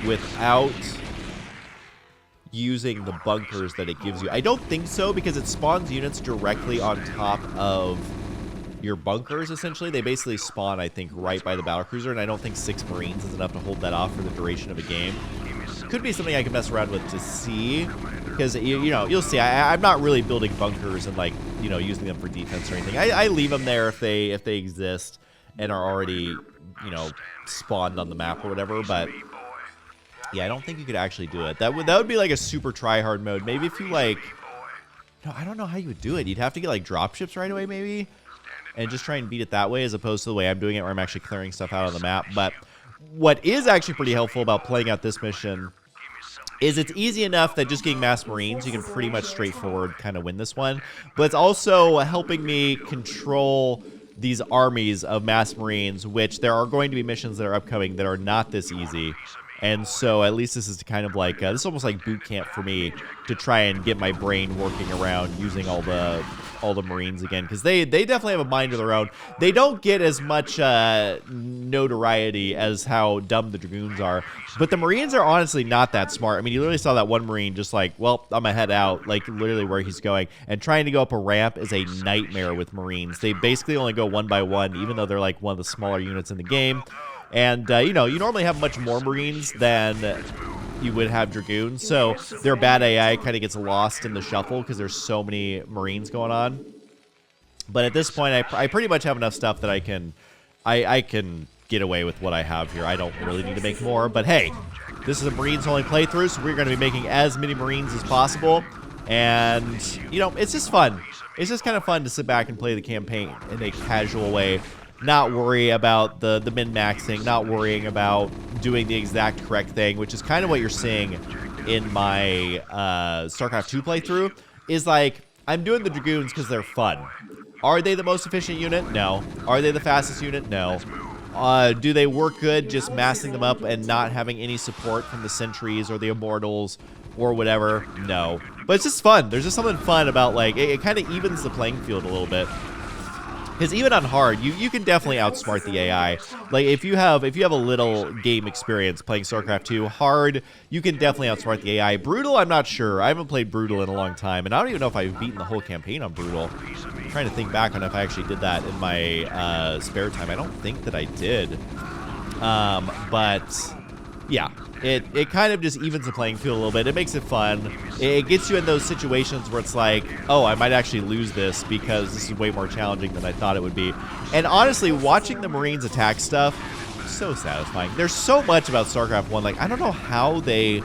without using the bunkers that it gives you? I don't think so, because it spawns units directly on top of your bunkers, essentially. They basically spawn, I think, right by the battlecruiser, and I don't think 6 Marines is enough to hold that off for the duration of a game. Could be something I can mess around with to see, because, you know, you'll see. I'm not really building bunkers and, like, you know, using them for defense or anything. I leave them there if they exist and are already, you know, spawned on the map or whatever, but yeah, I don't think you could actually do it. That would be like a super try-hard mode. Maybe if you like, no, I don't know how you would do it. You'd have to get like dropships right away maybe, and just try and beat it that way as opposed to the way I'm doing it where I'm actually clearing stuff out on the map. But what is actually pretty helpful about playing out this mission is it's easy enough that just getting mass Marines, you can pretty much straightforward kind of win this one. But it's also helping me control these armies of mass Marines, which there are going to be missions that are upcoming that are not this easy. And so at least this is kind of like, this is almost like boot camp for me to try and get my brain working around using all the all the Marines again, because they definitely have a mind of their own. They don't get as much notoriety as how dumb the Dragoons are, but the Marines are honestly not that smart. I mean, you literally saw that one Marine just like, well, I'm gonna head out, like literally where he's going, and trying to go up a ramp is a nightmare with Marines. They basically only go one by one, even though they're like one of the smaller units in the game. And, you know, you normally have much more Marines than you would have Dragoons, so their bad AI kind of gets lost in the shuffle because there's so many Marines going on. But at this point, I pretty much have enough stuff that I can get away with what I have here. I don't really need to make more, but hey, this is a Marines-only playthrough, so we're going to be making as many Marines as possible. And, you know, it's just fun. It's just kind of fun to sit back and play the campaign in a casual way. Not worry about the min-maxing, not worrying about doing the exact correct thing, which is kind of what you're seeing in my StarCraft 2 playthrough, is like, I'm doing the Dragoons because they're fun. Are they the most efficient unit? No. Are they the fastest unit? No. Do they work good just massing them up and not having any support from the Sentries or the Immortals or whatever? No. But it's just fun. There's just something fun about, like, it kind of evens the playing field a little bit. Because even on hard, you can definitely outsmart the AI. Like, if you have a little game experience playing StarCraft 2, hard, you can definitely outsmart the AI. Brutal, I'm not sure. I haven't played Brutal in a long time, and I don't even know if I've beaten the whole campaign on Brutal. I'm trying to think back on if I actually did that in my spare time. I don't think that I did. But, yeah. It kind of just evens the playing field a little bit. It makes it fun. It gets you in those situations where it's like, oh, I might actually lose this because this is way more challenging than I thought it would be. And honestly, watching the Marines attack stuff, so satisfying. There's so much about StarCraft 1. Like, I don't know how they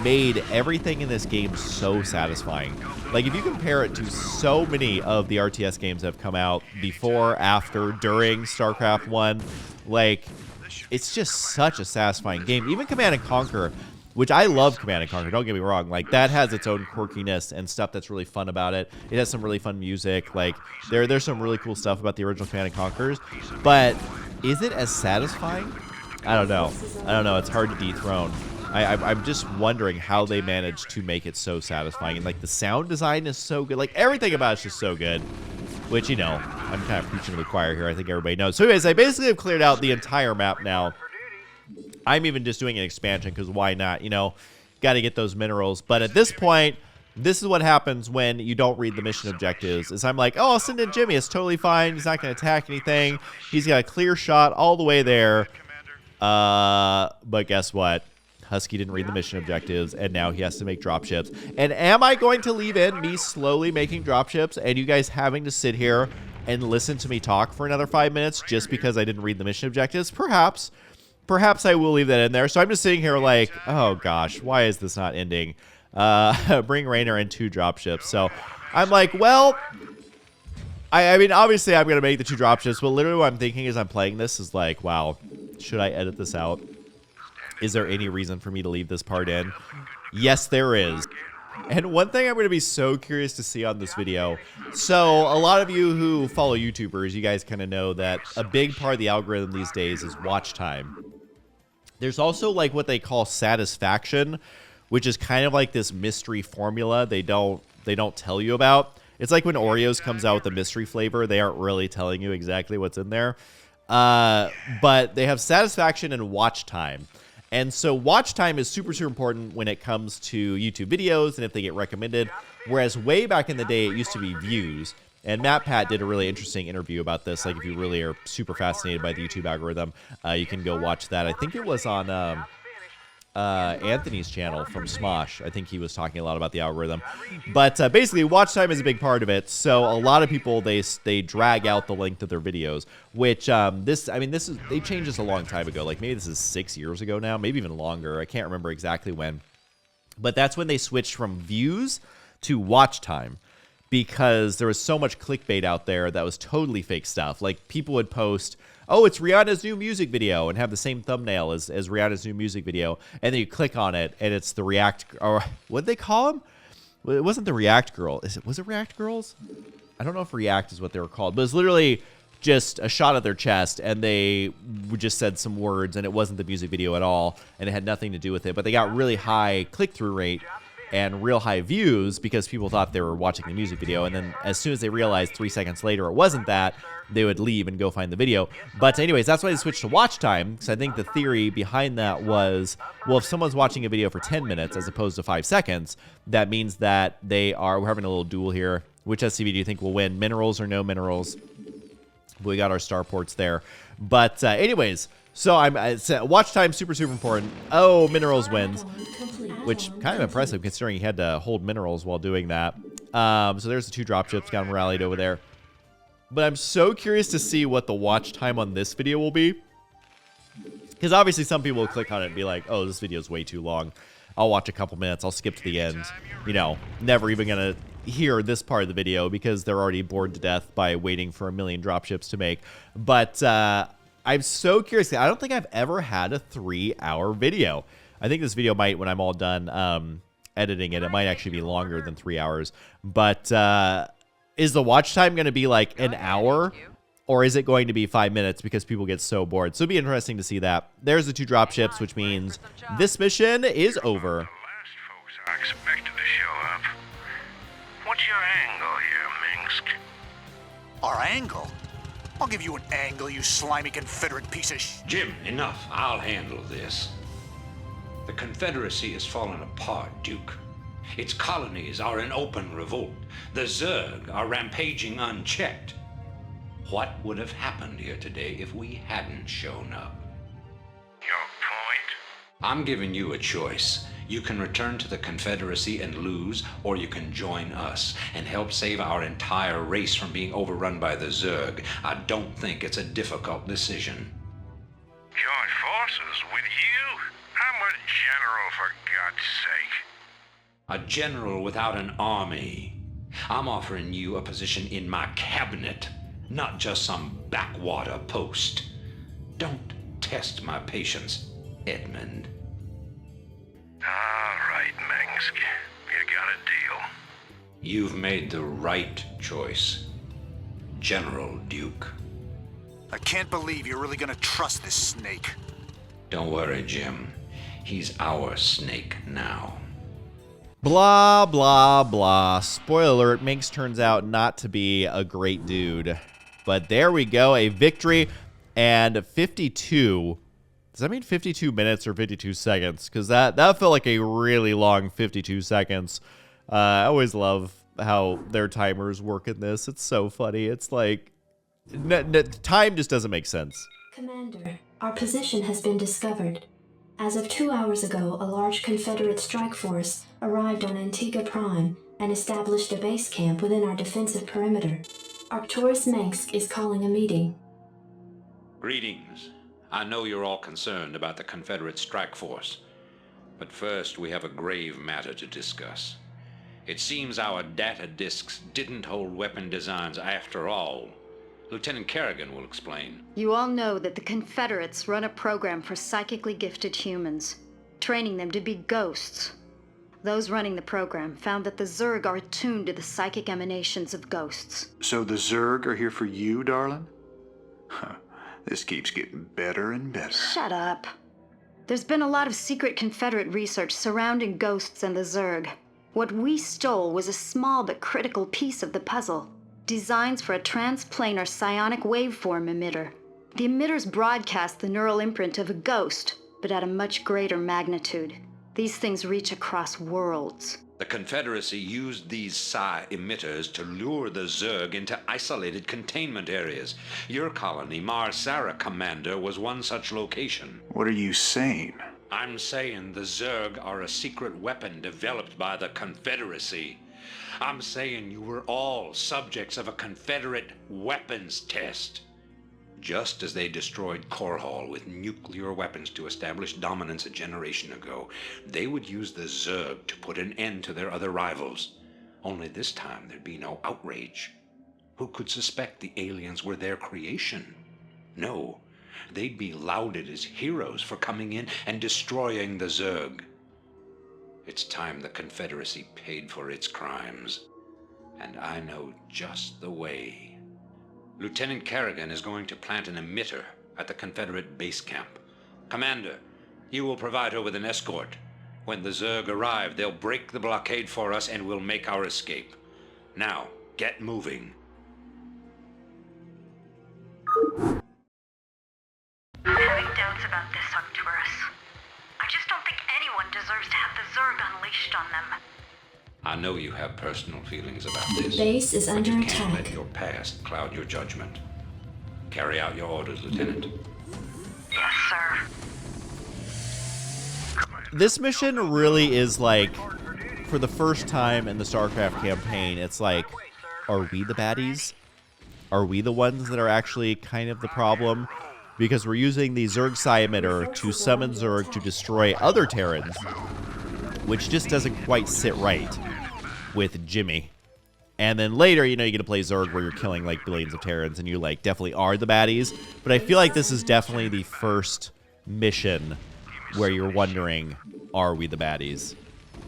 made everything in this game so satisfying. Like, if you compare it to so many of the RTS games that have come out before, after, during StarCraft 1, like, it's just such a satisfying game. Even Command & Conquer, which I love Command & Conquer, don't get me wrong. Like, that has its own quirkiness and stuff that's really fun about it. It has some really fun music. Like, there's some really cool stuff about the original Command & Conquers. But is it as satisfying? I don't know. I don't know. It's hard to dethrone. I'm just wondering how they managed to make it so satisfying. And, like, the sound design is so good. Like, everything about it's just so good. Which, you know, I'm kind of preaching to the choir here. I think everybody knows. So anyways, I basically have cleared out the entire map now. I'm even just doing an expansion because why not? You know, got to get those minerals. But at this point, this is what happens when you don't read the mission objectives. Is I'm like, oh, I'll send in Jimmy. It's totally fine. He's not going to attack anything. He's got a clear shot all the way there. But guess what? Husky didn't read the mission objectives, and now he has to make dropships. And am I going to leave in me slowly making dropships and you guys having to sit here and listen to me talk for another 5 minutes just because I didn't read the mission objectives? Perhaps. Perhaps I will leave that in there. So I'm just sitting here like, oh gosh, why is this not ending? Bring Rainer and 2 dropships. So I'm like, well, I mean, obviously I'm going to make the 2 dropships, but literally what I'm thinking as I'm playing this is like, wow, should I edit this out? Is there any reason for me to leave this part in? Yes, there is. And one thing I'm going to be so curious to see on this video. So a lot of you who follow YouTubers, you guys kind of know that a big part of the algorithm these days is watch time. There's also like what they call satisfaction, which is kind of like this mystery formula they don't tell you about. It's like when Oreos comes out with a mystery flavor, they aren't really telling you exactly what's in there. But they have satisfaction and watch time. And so watch time is super, super important when it comes to YouTube videos and if they get recommended. Whereas way back in the day, it used to be views. And Matt Pat did a really interesting interview about this. Like, if you really are super fascinated by the YouTube algorithm, you can go watch that. I think it was on Anthony's channel from Smosh. I think he was talking a lot about the algorithm. But basically, watch time is a big part of it. So a lot of people, they drag out the length of their videos, which they changed this a long time ago. Like, maybe this is 6 years ago now, maybe even longer. I can't remember exactly when. But that's when they switched from views to watch time, because there was so much clickbait out there that was totally fake stuff. Like, people would post, oh, it's Rihanna's new music video, and have the same thumbnail as Rihanna's new music video, and then you click on it, and it's the React, or what did they call them? It wasn't the React Girl. Was it React Girls? I don't know if React is what they were called, but it was literally just a shot of their chest, and they just said some words, and it wasn't the music video at all, and it had nothing to do with it, but they got really high click-through rate and real high views because people thought they were watching the music video, and then as soon as they realized 3 seconds later it wasn't that, they would leave and go find the video. But anyways, that's why they switched to watch time, because I think the theory behind that was, well, if someone's watching a video for 10 minutes as opposed to 5 seconds, that means that we're having a little duel here. Which SCV do you think will win, minerals or no minerals? We got our starports there. But anyways, so watch time super important. Oh, minerals wins, which kind of impressive considering he had to hold minerals while doing that. So there's the 2 dropships, got them rallied over there. But I'm so curious to see what the watch time on this video will be, because obviously some people will click on it and be like, oh, this video is way too long. I'll watch a couple minutes, I'll skip to the end, you know, never even gonna hear this part of the video because they're already bored to death by waiting for a million dropships to make. But I'm so curious. I don't think I've ever had a 3-hour video. I think this video might, when I'm all done editing it, it might actually be longer than 3 hours. But is the watch time going to be like an hour, or is it going to be 5 minutes because people get so bored? So it'd be interesting to see that. There's the 2 dropships, which means this mission is over. The last folks I expected to show up. What's your angle here, Minsk? Our angle? I'll give you an angle, you slimy Confederate piece of Jim, enough. I'll handle this. The Confederacy has fallen apart, Duke. Its colonies are in open revolt. The Zerg are rampaging unchecked. What would have happened here today if we hadn't shown up? Your point? I'm giving you a choice. You can return to the Confederacy and lose, or you can join us and help save our entire race from being overrun by the Zerg. I don't think it's a difficult decision. Join forces with you? I'm a general, for God's sake. A general without an army. I'm offering you a position in my cabinet, not just some backwater post. Don't test my patience, Edmund. All right, Minsk. You got a deal. You've made the right choice, General Duke. I can't believe you're really gonna trust this snake. Don't worry, Jim. He's our snake now. Blah, blah, blah. Spoiler alert, Minx turns out not to be a great dude. But there we go, a victory. And 52. Does that mean 52 minutes or 52 seconds? Because that felt like a really long 52 seconds. I always love how their timers work in this. It's so funny. It's like, time just doesn't make sense. Commander, our position has been discovered. As of 2 hours ago, a large Confederate strike force arrived on Antigua Prime and established a base camp within our defensive perimeter. Arcturus Mengsk is calling a meeting. Greetings. I know you're all concerned about the Confederate strike force, but first we have a grave matter to discuss. It seems our data disks didn't hold weapon designs after all. Lieutenant Kerrigan will explain. You all know that the Confederates run a program for psychically gifted humans, training them to be ghosts. Those running the program found that the Zerg are attuned to the psychic emanations of ghosts. So the Zerg are here for you, darling? Huh. This keeps getting better and better. Shut up. There's been a lot of secret Confederate research surrounding ghosts and the Zerg. What we stole was a small but critical piece of the puzzle. Designs for a transplanar psionic waveform emitter. The emitters broadcast the neural imprint of a ghost, but at a much greater magnitude. These things reach across worlds. The Confederacy used these psi emitters to lure the Zerg into isolated containment areas. Your colony, Marsara Commander, was one such location. What are you saying? I'm saying the Zerg are a secret weapon developed by the Confederacy. I'm saying you were all subjects of a Confederate weapons test. Just as they destroyed Korhal with nuclear weapons to establish dominance a generation ago, they would use the Zerg to put an end to their other rivals. Only this time there'd be no outrage. Who could suspect the aliens were their creation? No, they'd be lauded as heroes for coming in and destroying the Zerg. It's time the Confederacy paid for its crimes. And I know just the way. Lieutenant Kerrigan is going to plant an emitter at the Confederate base camp. Commander, you will provide her with an escort. When the Zerg arrive, they'll break the blockade for us and we'll make our escape. Now, get moving. I'm having doubts about this, Arcturus. I just don't think anyone deserves to have the Zerg unleashed on them. I know you have personal feelings about this. Base is but under you can't attack. let your past cloud your judgment. Carry out your orders, Lieutenant. Yes, sir. This mission really is like, for the first time in the StarCraft campaign, it's like, are we the baddies? Are we the ones that are actually kind of the problem? Because we're using the Zerg Psi emitter to summon Zerg to destroy other Terrans, which just doesn't quite sit right with Jimmy. And then later, you know, you get to play Zerg where you're killing like billions of Terrans and you like definitely are the baddies. But I feel like this is definitely the first mission where you're wondering, are we the baddies?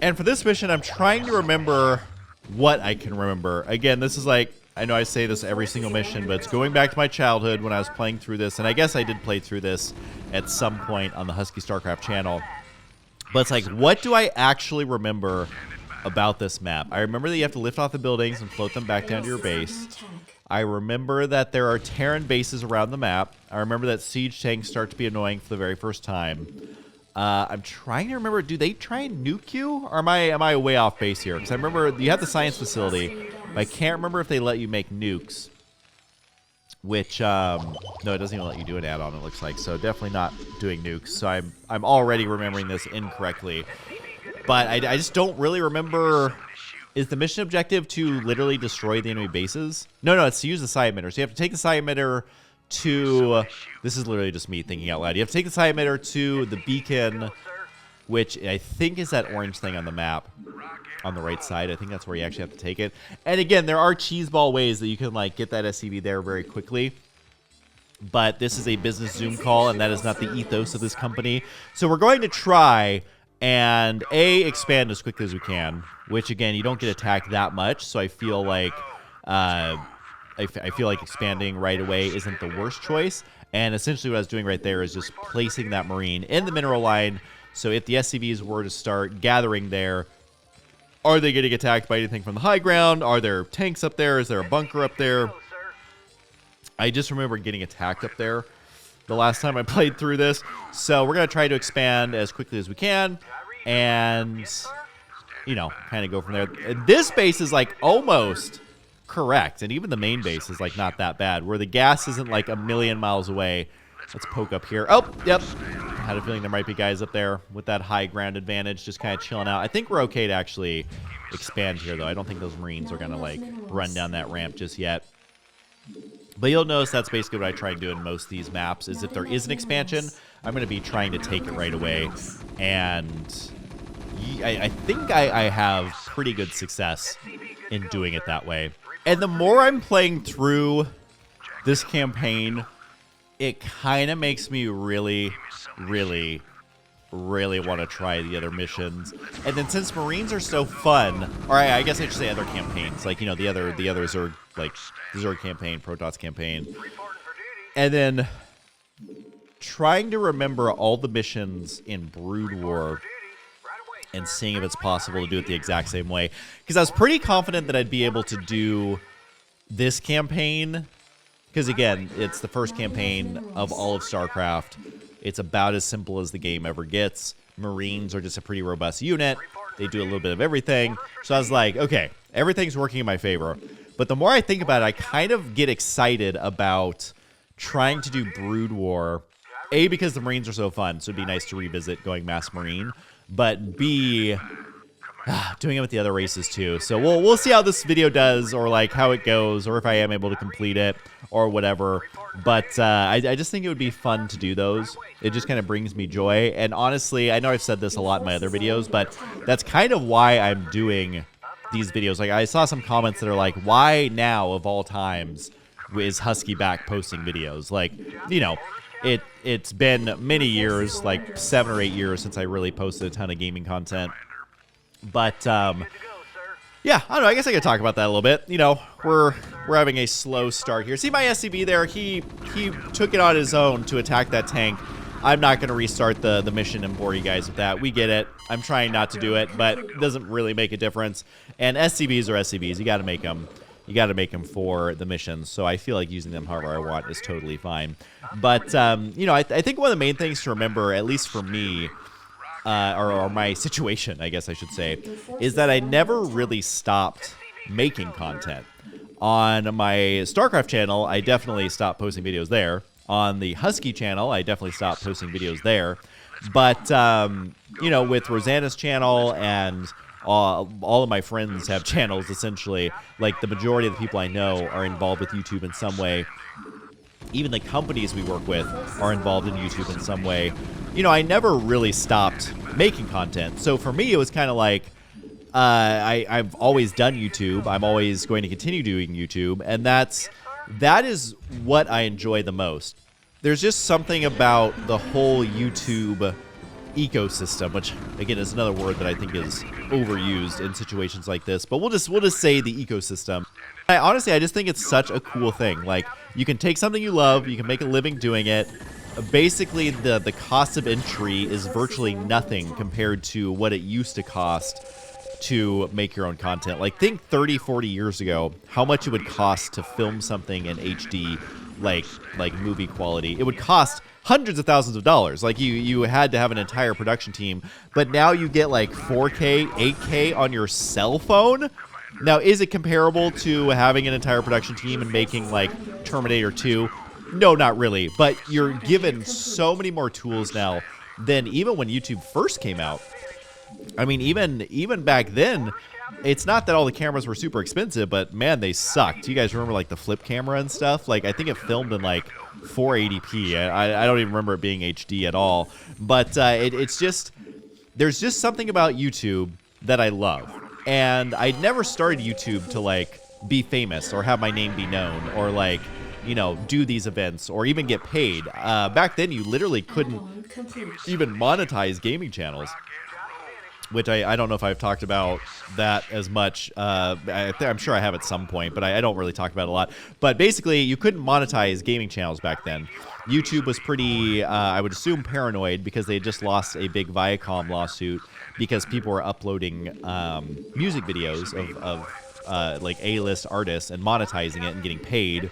And for this mission, I'm trying to remember what I can remember. Again, this is like, I know I say this every single mission, but it's going back to my childhood when I was playing through this. And I guess I did play through this at some point on the Husky StarCraft channel. But it's like, what do I actually remember about this map? I remember that you have to lift off the buildings and float them back down to your base. I remember that there are Terran bases around the map. I remember that siege tanks start to be annoying for the very first time. I'm trying to remember, do they try and nuke you? Or am I way off base here? Because I remember you have the science facility, but I can't remember if they let you make nukes. Which, no, it doesn't even let you do an add-on, it looks like. So definitely not doing nukes. So I'm already remembering this incorrectly. But I just don't really remember. Is the mission objective to literally destroy the enemy bases? No, it's to use the Psi emitter. So you have to take the Psi emitter to... This is literally just me thinking out loud. You have to take the Psi emitter to the beacon, which I think is that orange thing on the map on the right side. I think that's where you actually have to take it. And again, there are cheeseball ways that you can like get that SCV there very quickly. But this is a business Zoom call, and that is not the ethos of this company. So we're going to try and expand as quickly as we can, which again, you don't get attacked that much. So I feel like I feel like expanding right away isn't the worst choice. And essentially what I was doing right there is just placing that Marine in the mineral line. So if the SCVs were to start gathering there, are they getting attacked by anything from the high ground? Are there tanks up there? Is there a bunker up there? I just remember getting attacked up there the last time I played through this. So we're going to try to expand as quickly as we can. And, you know, kind of go from there. And this base is like almost correct. And even the main base is like not that bad. Where the gas isn't like a million miles away. Let's poke up here. Oh, yep. I had a feeling there might be guys up there with that high ground advantage just kind of chilling out. I think we're okay to actually expand here, though. I don't think those Marines are going to like run down that ramp just yet. But you'll notice that's basically what I try and do in most of these maps, is if there is an expansion, I'm going to be trying to take it right away. And I think I have pretty good success in doing it that way. And the more I'm playing through this campaign, it kind of makes me really want to try the other missions. And then since Marines are so fun, or I guess I should say other campaigns, like, you know, the other Zerg, like the Zerg campaign, Protoss campaign. And then trying to remember all the missions in Brood War and seeing if it's possible to do it the exact same way. Because I was pretty confident that I'd be able to do this campaign. Because again, it's the first campaign of all of StarCraft. It's about as simple as the game ever gets. Marines are just a pretty robust unit. They do a little bit of everything. So I was like, okay, everything's working in my favor. But the more I think about it, I kind of get excited about trying to do Brood War. A, because the Marines are so fun, so it'd be nice to revisit going Mass Marine. But B, doing it with the other races too. So we'll see how this video does, or like how it goes, or if I am able to complete it, or whatever. But I just think it would be fun to do those. It just kind of brings me joy. And honestly, I know I've said this a lot in my other videos, but that's kind of why I'm doing these videos. Like, I saw some comments that are like, why now of all times is Husky back posting videos? Like, you know, it's been many years, like 7 or 8 years since I really posted a ton of gaming content. But yeah, I don't know, I guess I could talk about that a little bit. You know, we're having a slow start here. See my SCV there, he took it on his own to attack that tank. I'm not going to restart the mission and bore you guys with that. We get it. I'm trying not to do it, but it doesn't really make a difference. And SCVs are SCVs. You got to make them. You got to make them for the missions. So I feel like using them however I want is totally fine. But, you know, I think one of the main things to remember, at least for me, or my situation, I guess I should say, is that I never really stopped making content. On my StarCraft channel, I definitely stopped posting videos there. On the Husky channel, I definitely stopped posting videos there. But, you know, with Rosanna's channel and all of my friends have channels, essentially. Like, the majority of the people I know are involved with YouTube in some way. Even the companies we work with are involved in YouTube in some way. You know, I never really stopped making content. So for me, it was kind of like, I've always done YouTube. I'm always going to continue doing YouTube. And that is what I enjoy the most. There's just something about the whole YouTube ecosystem, which again is another word that I think is overused in situations like this, but we'll just say the ecosystem. I just think it's such a cool thing. Like, you can take something you love, you can make a living doing it. Basically, the cost of entry is virtually nothing compared to what it used to cost to make your own content. Like, think 30, 40 years ago, how much it would cost to film something in HD, like movie quality. It would cost hundreds of thousands of dollars. Like, you had to have an entire production team, but now you get like 4K, 8K on your cell phone. Now, is it comparable to having an entire production team and making like Terminator 2? No, not really, but you're given so many more tools now than even when YouTube first came out. I mean, even back then, it's not that all the cameras were super expensive, but man, they sucked. You guys remember like the flip camera and stuff? Like, I think it filmed in like 480p. I don't even remember it being HD at all. But it's just, there's just something about YouTube that I love. And I never started YouTube to like be famous or have my name be known or like, you know, do these events or even get paid. Back then, you literally couldn't even monetize gaming channels, which I don't know if I've talked about that as much. I'm sure I have at some point, but I don't really talk about it a lot. But basically, you couldn't monetize gaming channels back then. YouTube was pretty, I would assume, paranoid because they had just lost a big Viacom lawsuit because people were uploading music videos of like A-list artists and monetizing it and getting paid,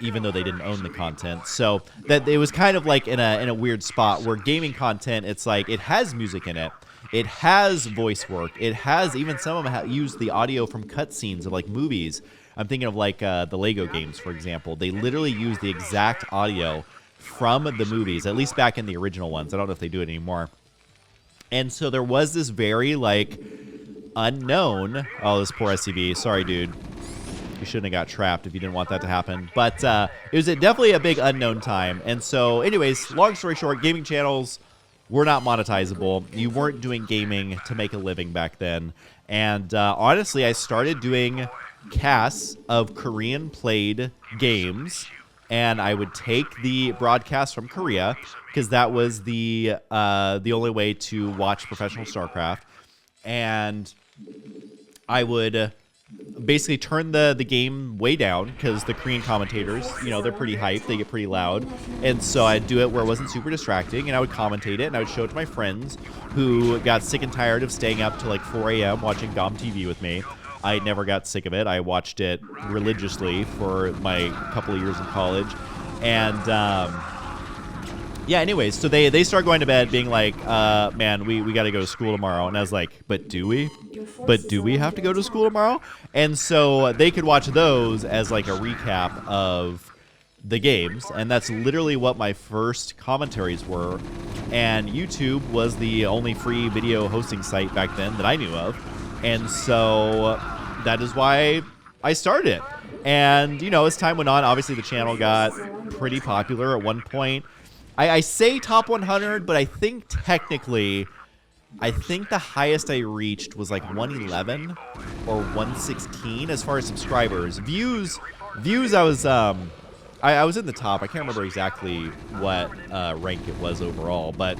even though they didn't own the content. So that it was kind of like in a weird spot where gaming content, it's like it has music in it. It has voice work. It has, even some of them use the audio from cutscenes of like movies. I'm thinking of like the Lego games, for example. They literally use the exact audio from the movies, at least back in the original ones. I don't know if they do it anymore. And so there was this very like unknown, oh, this poor SCV. Sorry, dude. You shouldn't have got trapped if you didn't want that to happen. But it was definitely a big unknown time. And so anyways, long story short, gaming channels were not monetizable. You weren't doing gaming to make a living back then. And honestly, I started doing casts of Korean played games, and I would take the broadcast from Korea because that was the only way to watch professional StarCraft. And I would basically turn the game way down because the Korean commentators, you know, they're pretty hyped, they get pretty loud, and so I'd do it where it wasn't super distracting, and I would commentate it, and I would show it to my friends who got sick and tired of staying up till like 4 a.m. watching GOM TV with me. I never got sick of it. I watched it religiously for my couple of years in college, and yeah, anyways, so they start going to bed being like, man, we got to go to school tomorrow. And I was like, but do we? But do we have to go to school tomorrow? And so they could watch those as like a recap of the games. And that's literally what my first commentaries were. And YouTube was the only free video hosting site back then that I knew of. And so that is why I started it. And, you know, as time went on, obviously the channel got pretty popular at one point. I say top 100, but I think technically, I think the highest I reached was like 111 or 116 as far as subscribers. Views, I was I was in the top. I can't remember exactly what rank it was overall, but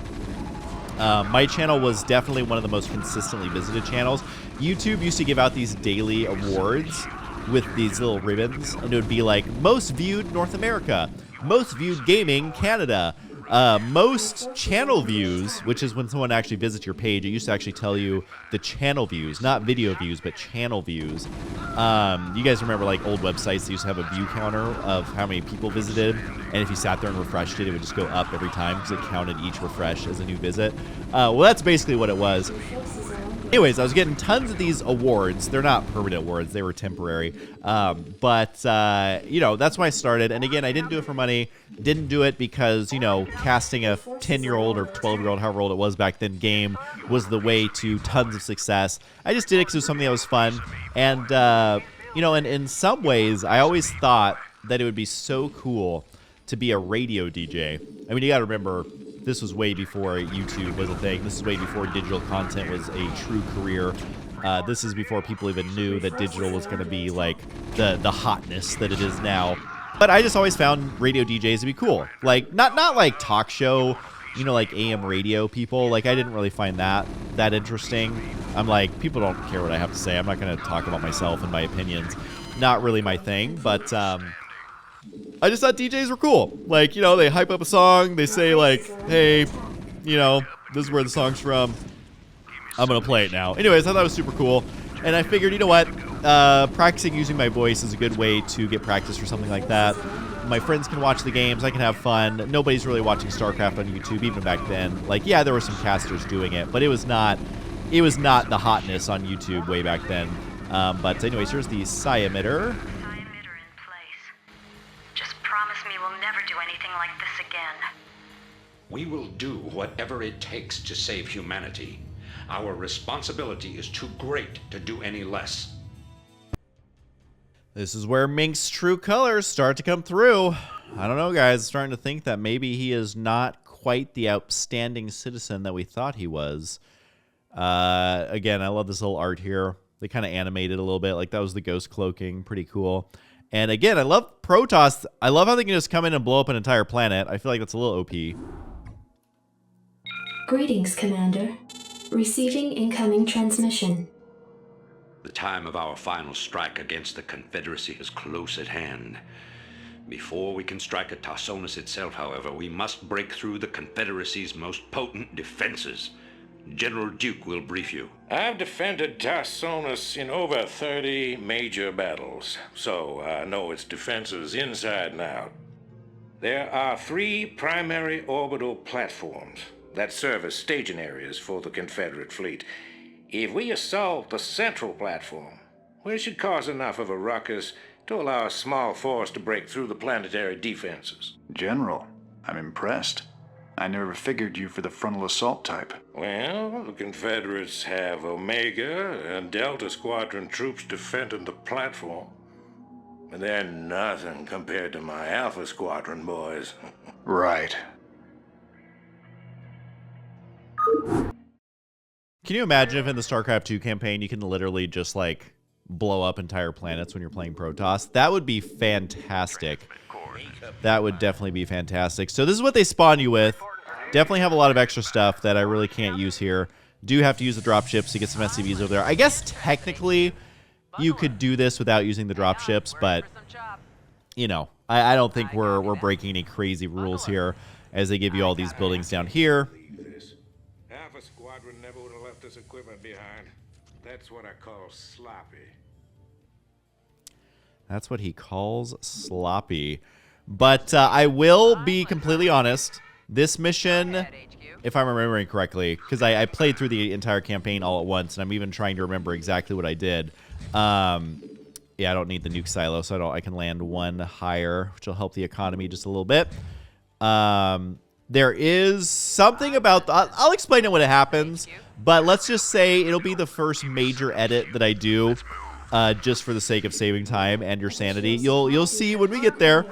my channel was definitely one of the most consistently visited channels. YouTube used to give out these daily awards with these little ribbons, and it would be like most viewed North America, most viewed gaming Canada, most channel views, which is when someone actually visits your page, it used to actually tell you the channel views, not video views, but channel views. You guys remember like old websites that used to have a view counter of how many people visited, and if you sat there and refreshed it, it would just go up every time because it counted each refresh as a new visit. Well, that's basically what it was. Anyways, I was getting tons of these awards. They're not permanent awards. They were temporary. But you know, that's why I started. And again, I didn't do it for money. Didn't do it because, you know, casting a 10-year-old or 12-year-old, however old it was back then, game was the way to tons of success. I just did it because it was something that was fun. And, you know, and in some ways, I always thought that it would be so cool to be a radio DJ. I mean, you got to remember, this was way before YouTube was a thing. This is way before digital content was a true career. This is before people even knew that digital was going to be like the hotness that it is now. But I just always found radio DJs to be cool. Like not like talk show, you know, like AM radio people. Like I didn't really find that interesting. I'm like, people don't care what I have to say. I'm not going to talk about myself and my opinions. Not really my thing, but I just thought DJs were cool. Like, you know, they hype up a song. They say, like, hey, you know, this is where the song's from. I'm going to play it now. Anyways, I thought it was super cool. And I figured, you know what? Practicing using my voice is a good way to get practice for something like that. My friends can watch the games. I can have fun. Nobody's really watching StarCraft on YouTube, even back then. Like, yeah, there were some casters doing it, but it was not the hotness on YouTube way back then. But anyways, here's the psi emitter. We will do whatever it takes to save humanity. Our responsibility is too great to do any less. This is where Mink's true colors start to come through. I don't know, guys. I'm starting to think that maybe he is not quite the outstanding citizen that we thought he was. Again, I love this little art here. They kind of animated a little bit. Like, that was the ghost cloaking. Pretty cool. And again, I love Protoss. I love how they can just come in and blow up an entire planet. I feel like that's a little OP. Greetings, Commander. Receiving incoming transmission. The time of our final strike against the Confederacy is close at hand. Before we can strike at Tarsonis itself, however, we must break through the Confederacy's most potent defenses. General Duke will brief you. I've defended Tarsonis in over 30 major battles, so I know its defenses inside and out. There are 3 primary orbital platforms that serve as staging areas for the Confederate fleet. If we assault the central platform, we should cause enough of a ruckus to allow a small force to break through the planetary defenses. General, I'm impressed. I never figured you for the frontal assault type. Well, the Confederates have Omega and Delta Squadron troops defending the platform. But they're nothing compared to my Alpha Squadron boys. Right. Can you imagine if in the StarCraft 2 campaign you can literally just like blow up entire planets when you're playing Protoss? That would be fantastic. That would definitely be fantastic. So this is what they spawn you with. Definitely have a lot of extra stuff that I really can't use here. Do have to use the dropships to get some SCVs over there. I guess technically you could do this without using the dropships, but you know, I don't think we're breaking any crazy rules here as they give you all these buildings down here. Alpha Squadron never would have left this equipment behind. That's what I call sloppy. That's what he calls sloppy. But I will be completely honest. This mission, if I'm remembering correctly, because I played through the entire campaign all at once, and I'm even trying to remember exactly what I did. Yeah, I don't need the nuke silo, so I can land 1 higher, which will help the economy just a little bit. There is something about... I'll explain it when it happens, but let's just say it'll be the first major edit that I do, just for the sake of saving time and your sanity. You'll see when we get there,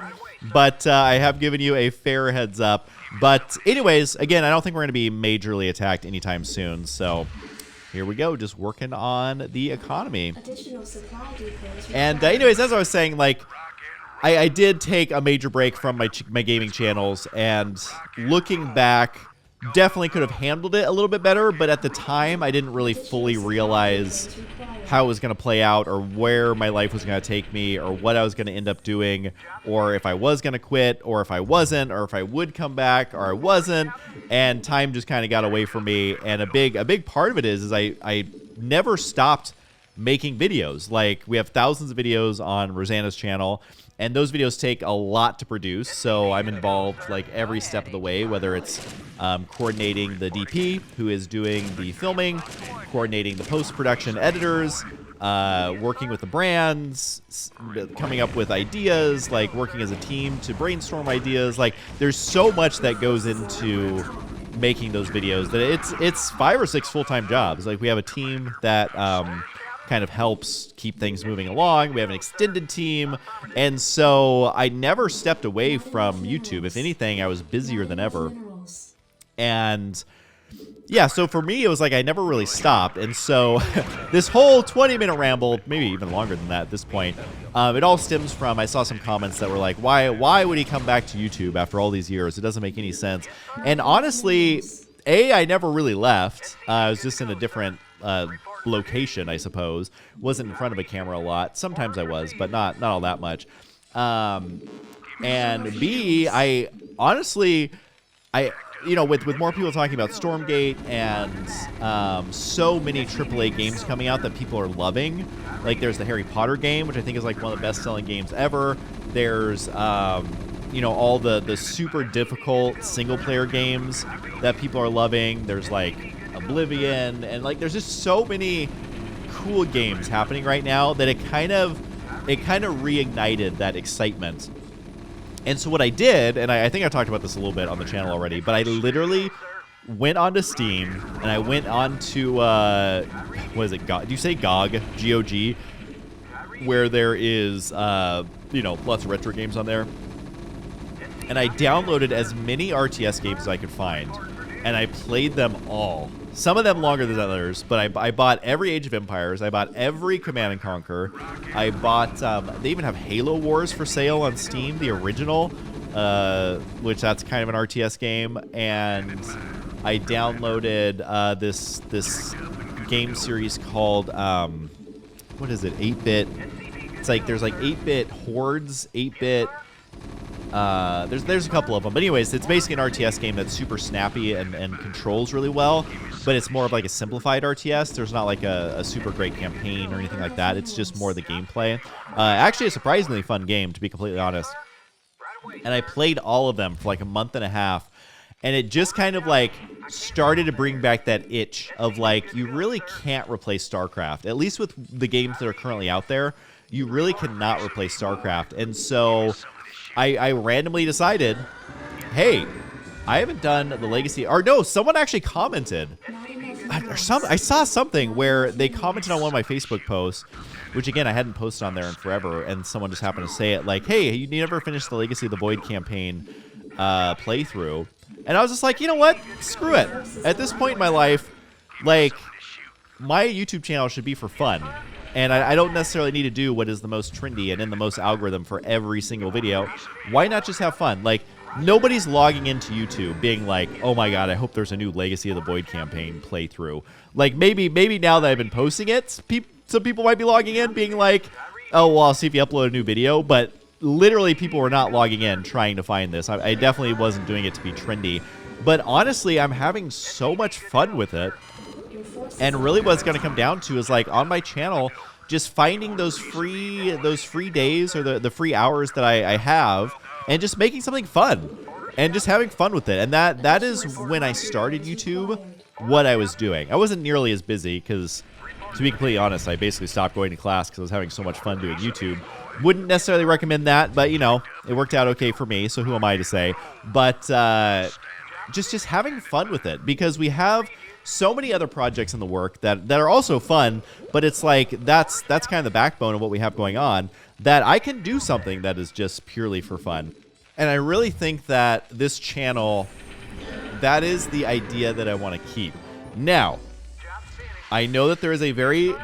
but I have given you a fair heads up. But anyways, again, I don't think we're going to be majorly attacked anytime soon, so here we go, just working on the economy. And anyways, as I was saying, like, I did take a major break from my gaming channels, and looking back, definitely could have handled it a little bit better, but at the time I didn't really fully realize how it was going to play out, or where my life was going to take me, or what I was going to end up doing, or if I was going to quit, or if I wasn't, or if I would come back, or I wasn't. And time just kind of got away from me. And a big part of it is I never stopped making videos. Like, we have thousands of videos on Rosanna's channel, and those videos take a lot to produce, so I'm involved like every step of the way, whether it's coordinating the DP, who is doing the filming, coordinating the post-production editors, working with the brands, coming up with ideas, like working as a team to brainstorm ideas. Like, there's so much that goes into making those videos that it's 5 or 6 full-time jobs. Like, we have a team that kind of helps keep things moving along. We have an extended team, and so I never stepped away from YouTube. If anything, I was busier than ever. And yeah, so for me, it was like I never really stopped. And so this whole 20-minute ramble, maybe even longer than that at this point, it all stems from, I saw some comments that were like, why would he come back to YouTube after all these years? It doesn't make any sense. And honestly, I never really left. I was just in a different location, I suppose. Wasn't in front of a camera a lot. Sometimes I was, but not all that much. And B, I honestly, with more people talking about Stormgate and so many AAA games coming out that people are loving. Like, there's the Harry Potter game, which I think is like one of the best-selling games ever. There's all the super difficult single-player games that people are loving. There's like Oblivion, and like there's just so many cool games happening right now that it kind of reignited that excitement. And so what I did, and I think I talked about this a little bit on the channel already, but I literally went onto Steam, and I went onto what is it? Do you say GOG? GOG, where there is lots of retro games on there. And I downloaded as many RTS games as I could find, and I played them all. Some of them longer than others, but I bought every Age of Empires. I bought every Command & Conquer. I bought, they even have Halo Wars for sale on Steam, the original, which that's kind of an RTS game. And I downloaded this game series called, what is it, 8-bit? It's like, there's like 8-bit Hordes, 8-bit... there's a couple of them, but anyways, it's basically an RTS game that's super snappy and controls really well, but it's more of like a simplified RTS. There's not like a super great campaign or anything like that. It's just more the gameplay. Actually a surprisingly fun game, to be completely honest. And I played all of them for like a month and a half, and it just kind of like started to bring back that itch of like, you really can't replace StarCraft, at least with the games that are currently out there. You really cannot replace StarCraft. And so I randomly decided, hey, I haven't done the Legacy, or no, someone actually commented. I saw something where they commented on one of my Facebook posts, which again, I hadn't posted on there in forever, and someone just happened to say it like, hey, you never finished the Legacy of the Void campaign playthrough. And I was just like, you know what? Screw it. At this point in my life, like, my YouTube channel should be for fun. And I don't necessarily need to do what is the most trendy and in the most algorithm for every single video. Why not just have fun? Like, nobody's logging into YouTube being like, oh my god, I hope there's a new Legacy of the Void campaign playthrough. Like, maybe now that I've been posting it, some people might be logging in being like, oh, well, I'll see if you upload a new video. But literally, people were not logging in trying to find this. I definitely wasn't doing it to be trendy. But honestly, I'm having so much fun with it. And really what it's going to come down to is, like, on my channel, just finding those free days or the free hours that I have, and just making something fun and just having fun with it. And that is when I started YouTube, what I was doing. I wasn't nearly as busy because, to be completely honest, I basically stopped going to class because I was having so much fun doing YouTube. Wouldn't necessarily recommend that, but, you know, it worked out okay for me, so who am I to say? But just having fun with it, because we have so many other projects in the work that are also fun, but it's like that's kind of the backbone of what we have going on, that I can do something that is just purely for fun. And I really think that this channel, that is the idea that I want to keep. Now, I know that there is a very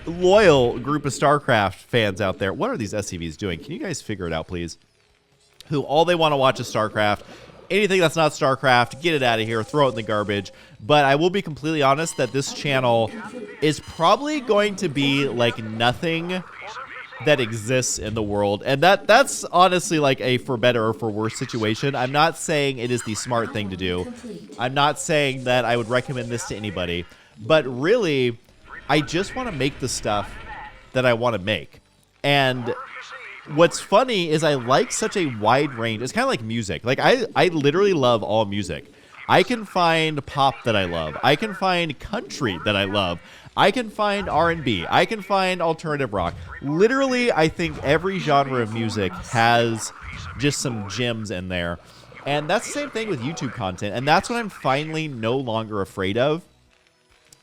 loyal group of StarCraft fans out there. What are these SCVs doing? Can you guys figure it out, please? Who all they want to watch is StarCraft. anything that's not StarCraft, get it out of here, throw it in the garbage. But I will be completely honest that this channel is probably going to be like nothing that exists in the world. And that's honestly like a for better or for worse situation. I'm not saying it is the smart thing to do. I'm not saying that I would recommend this to anybody. But really, I just want to make the stuff that I want to make. And what's funny is I like such a wide range. It's kind of like music. Like I literally love all music. I can find pop that I love. I can find country that I love. I can find R&B. I can find alternative rock. Literally, I think every genre of music has just some gems in there. And that's the same thing with YouTube content. And that's what I'm finally no longer afraid of.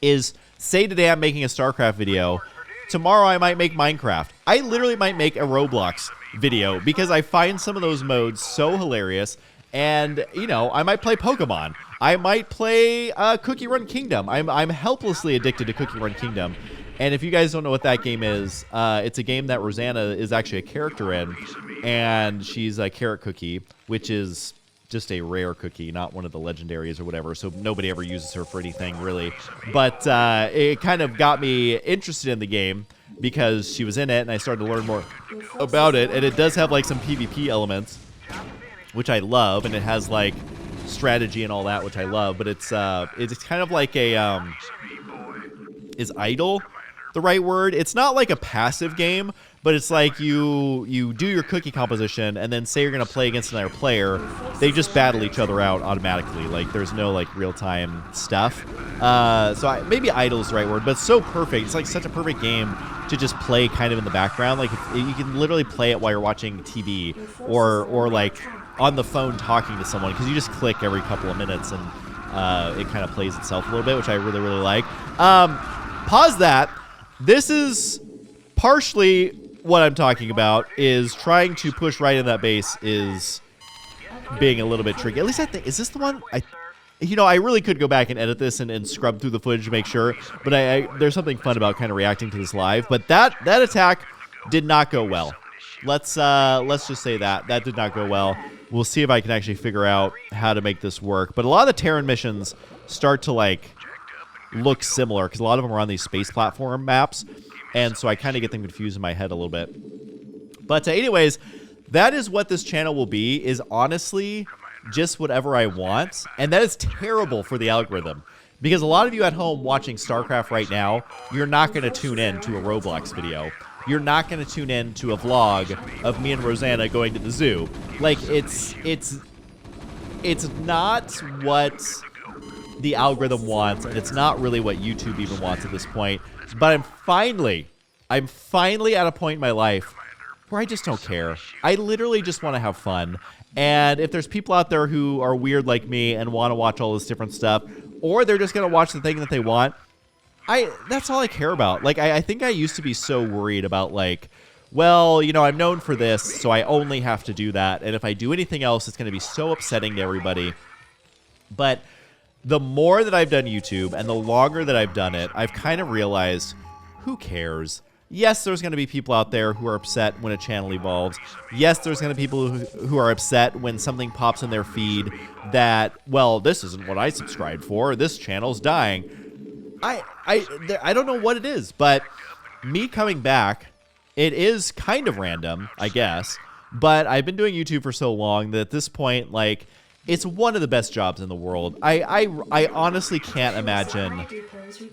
Is, say today I'm making a StarCraft video. Tomorrow I might make Minecraft. I literally might make a Roblox video because I find some of those modes so hilarious. And, you know, I might play Pokemon. I might play Cookie Run Kingdom. I'm helplessly addicted to Cookie Run Kingdom. And if you guys don't know what that game is, it's a game that Rosanna is actually a character in. And she's a carrot cookie, which is just a rare cookie, not one of the legendaries or whatever. So nobody ever uses her for anything, really. But it kind of got me interested in the game because she was in it. And I started to learn more about it. And it does have, like, some PvP elements, which I love. And it has, like, strategy and all that, which I love. But it's kind of like a is idle the right word? It's not like a passive game, but it's like you do your cookie composition, and then say you're gonna play against another player, they just battle each other out automatically. Like there's no like real-time stuff. Maybe idle is the right word, but it's so perfect. It's like such a perfect game to just play kind of in the background. Like you can literally play it while you're watching TV or like on the phone talking to someone, because you just click every couple of minutes and it kind of plays itself a little bit, which I really, really like. Pause that. This is partially what I'm talking about, is trying to push right in that base is being a little bit tricky. At least I think, is this the one? I really could go back and edit this and scrub through the footage to make sure, but there's something fun about kind of reacting to this live. But that attack did not go well. Let's just say that did not go well. We'll see if I can actually figure out how to make this work. But a lot of the Terran missions start to like look similar because a lot of them are on these space platform maps, and so I kind of get them confused in my head a little bit. But anyways, that is what this channel will be, is honestly just whatever I want, and that is terrible for the algorithm, because a lot of you at home watching StarCraft right now, you're not going to tune in to a Roblox video. You're not going to tune in to a vlog of me and Rosanna going to the zoo. Like, it's not what the algorithm wants, and it's not really what YouTube even wants at this point. But I'm finally at a point in my life where I just don't care. I literally just want to have fun. And if there's people out there who are weird like me and want to watch all this different stuff, or they're just going to watch the thing that they want, that's all I care about. Like, I think I used to be so worried about, like, well, you know, I'm known for this, so I only have to do that. And if I do anything else, it's going to be so upsetting to everybody. But the more that I've done YouTube and the longer that I've done it, I've kind of realized, who cares? Yes, there's going to be people out there who are upset when a channel evolves. Yes, there's going to be people who are upset when something pops in their feed that, well, this isn't what I subscribed for. This channel's dying. I don't know what it is, but me coming back, it is kind of random, I guess. But I've been doing YouTube for so long that at this point, like, it's one of the best jobs in the world. I honestly can't imagine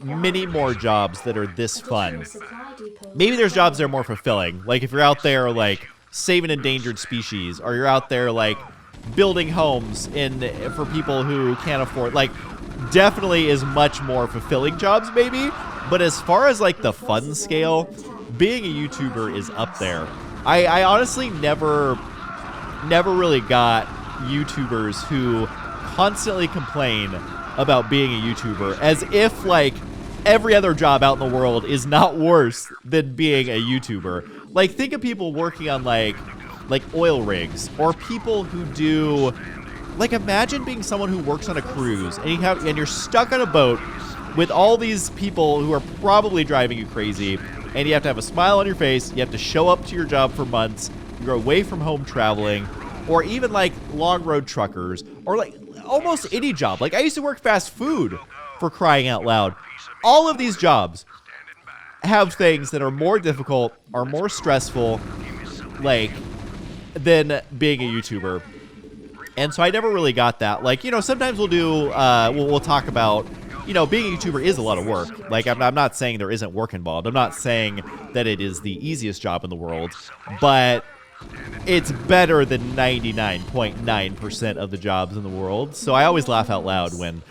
many more jobs that are this fun. Maybe there's jobs that are more fulfilling. Like if you're out there like saving endangered species, or you're out there like building homes for people who can't afford, like definitely is much more fulfilling jobs maybe. But as far as like the fun scale, being a YouTuber is up there. I honestly never really got YouTubers who constantly complain about being a YouTuber, as if like every other job out in the world is not worse than being a YouTuber. Like think of people working on like oil rigs, or people who do, like, imagine being someone who works on a cruise and you're stuck on a boat with all these people who are probably driving you crazy, and you have to have a smile on your face, you have to show up to your job for months, you're away from home traveling. or even like long road truckers, or like almost any job. Like I used to work fast food, for crying out loud. All of these jobs have things that are more difficult, are more stressful, like, than being a YouTuber. And so I never really got that. Like, you know, sometimes we'll do, we'll talk about, you know, being a YouTuber is a lot of work. Like, I'm not saying there isn't work involved. I'm not saying that it is the easiest job in the world, but it's better than 99.9% of the jobs in the world. So I always laugh out loud when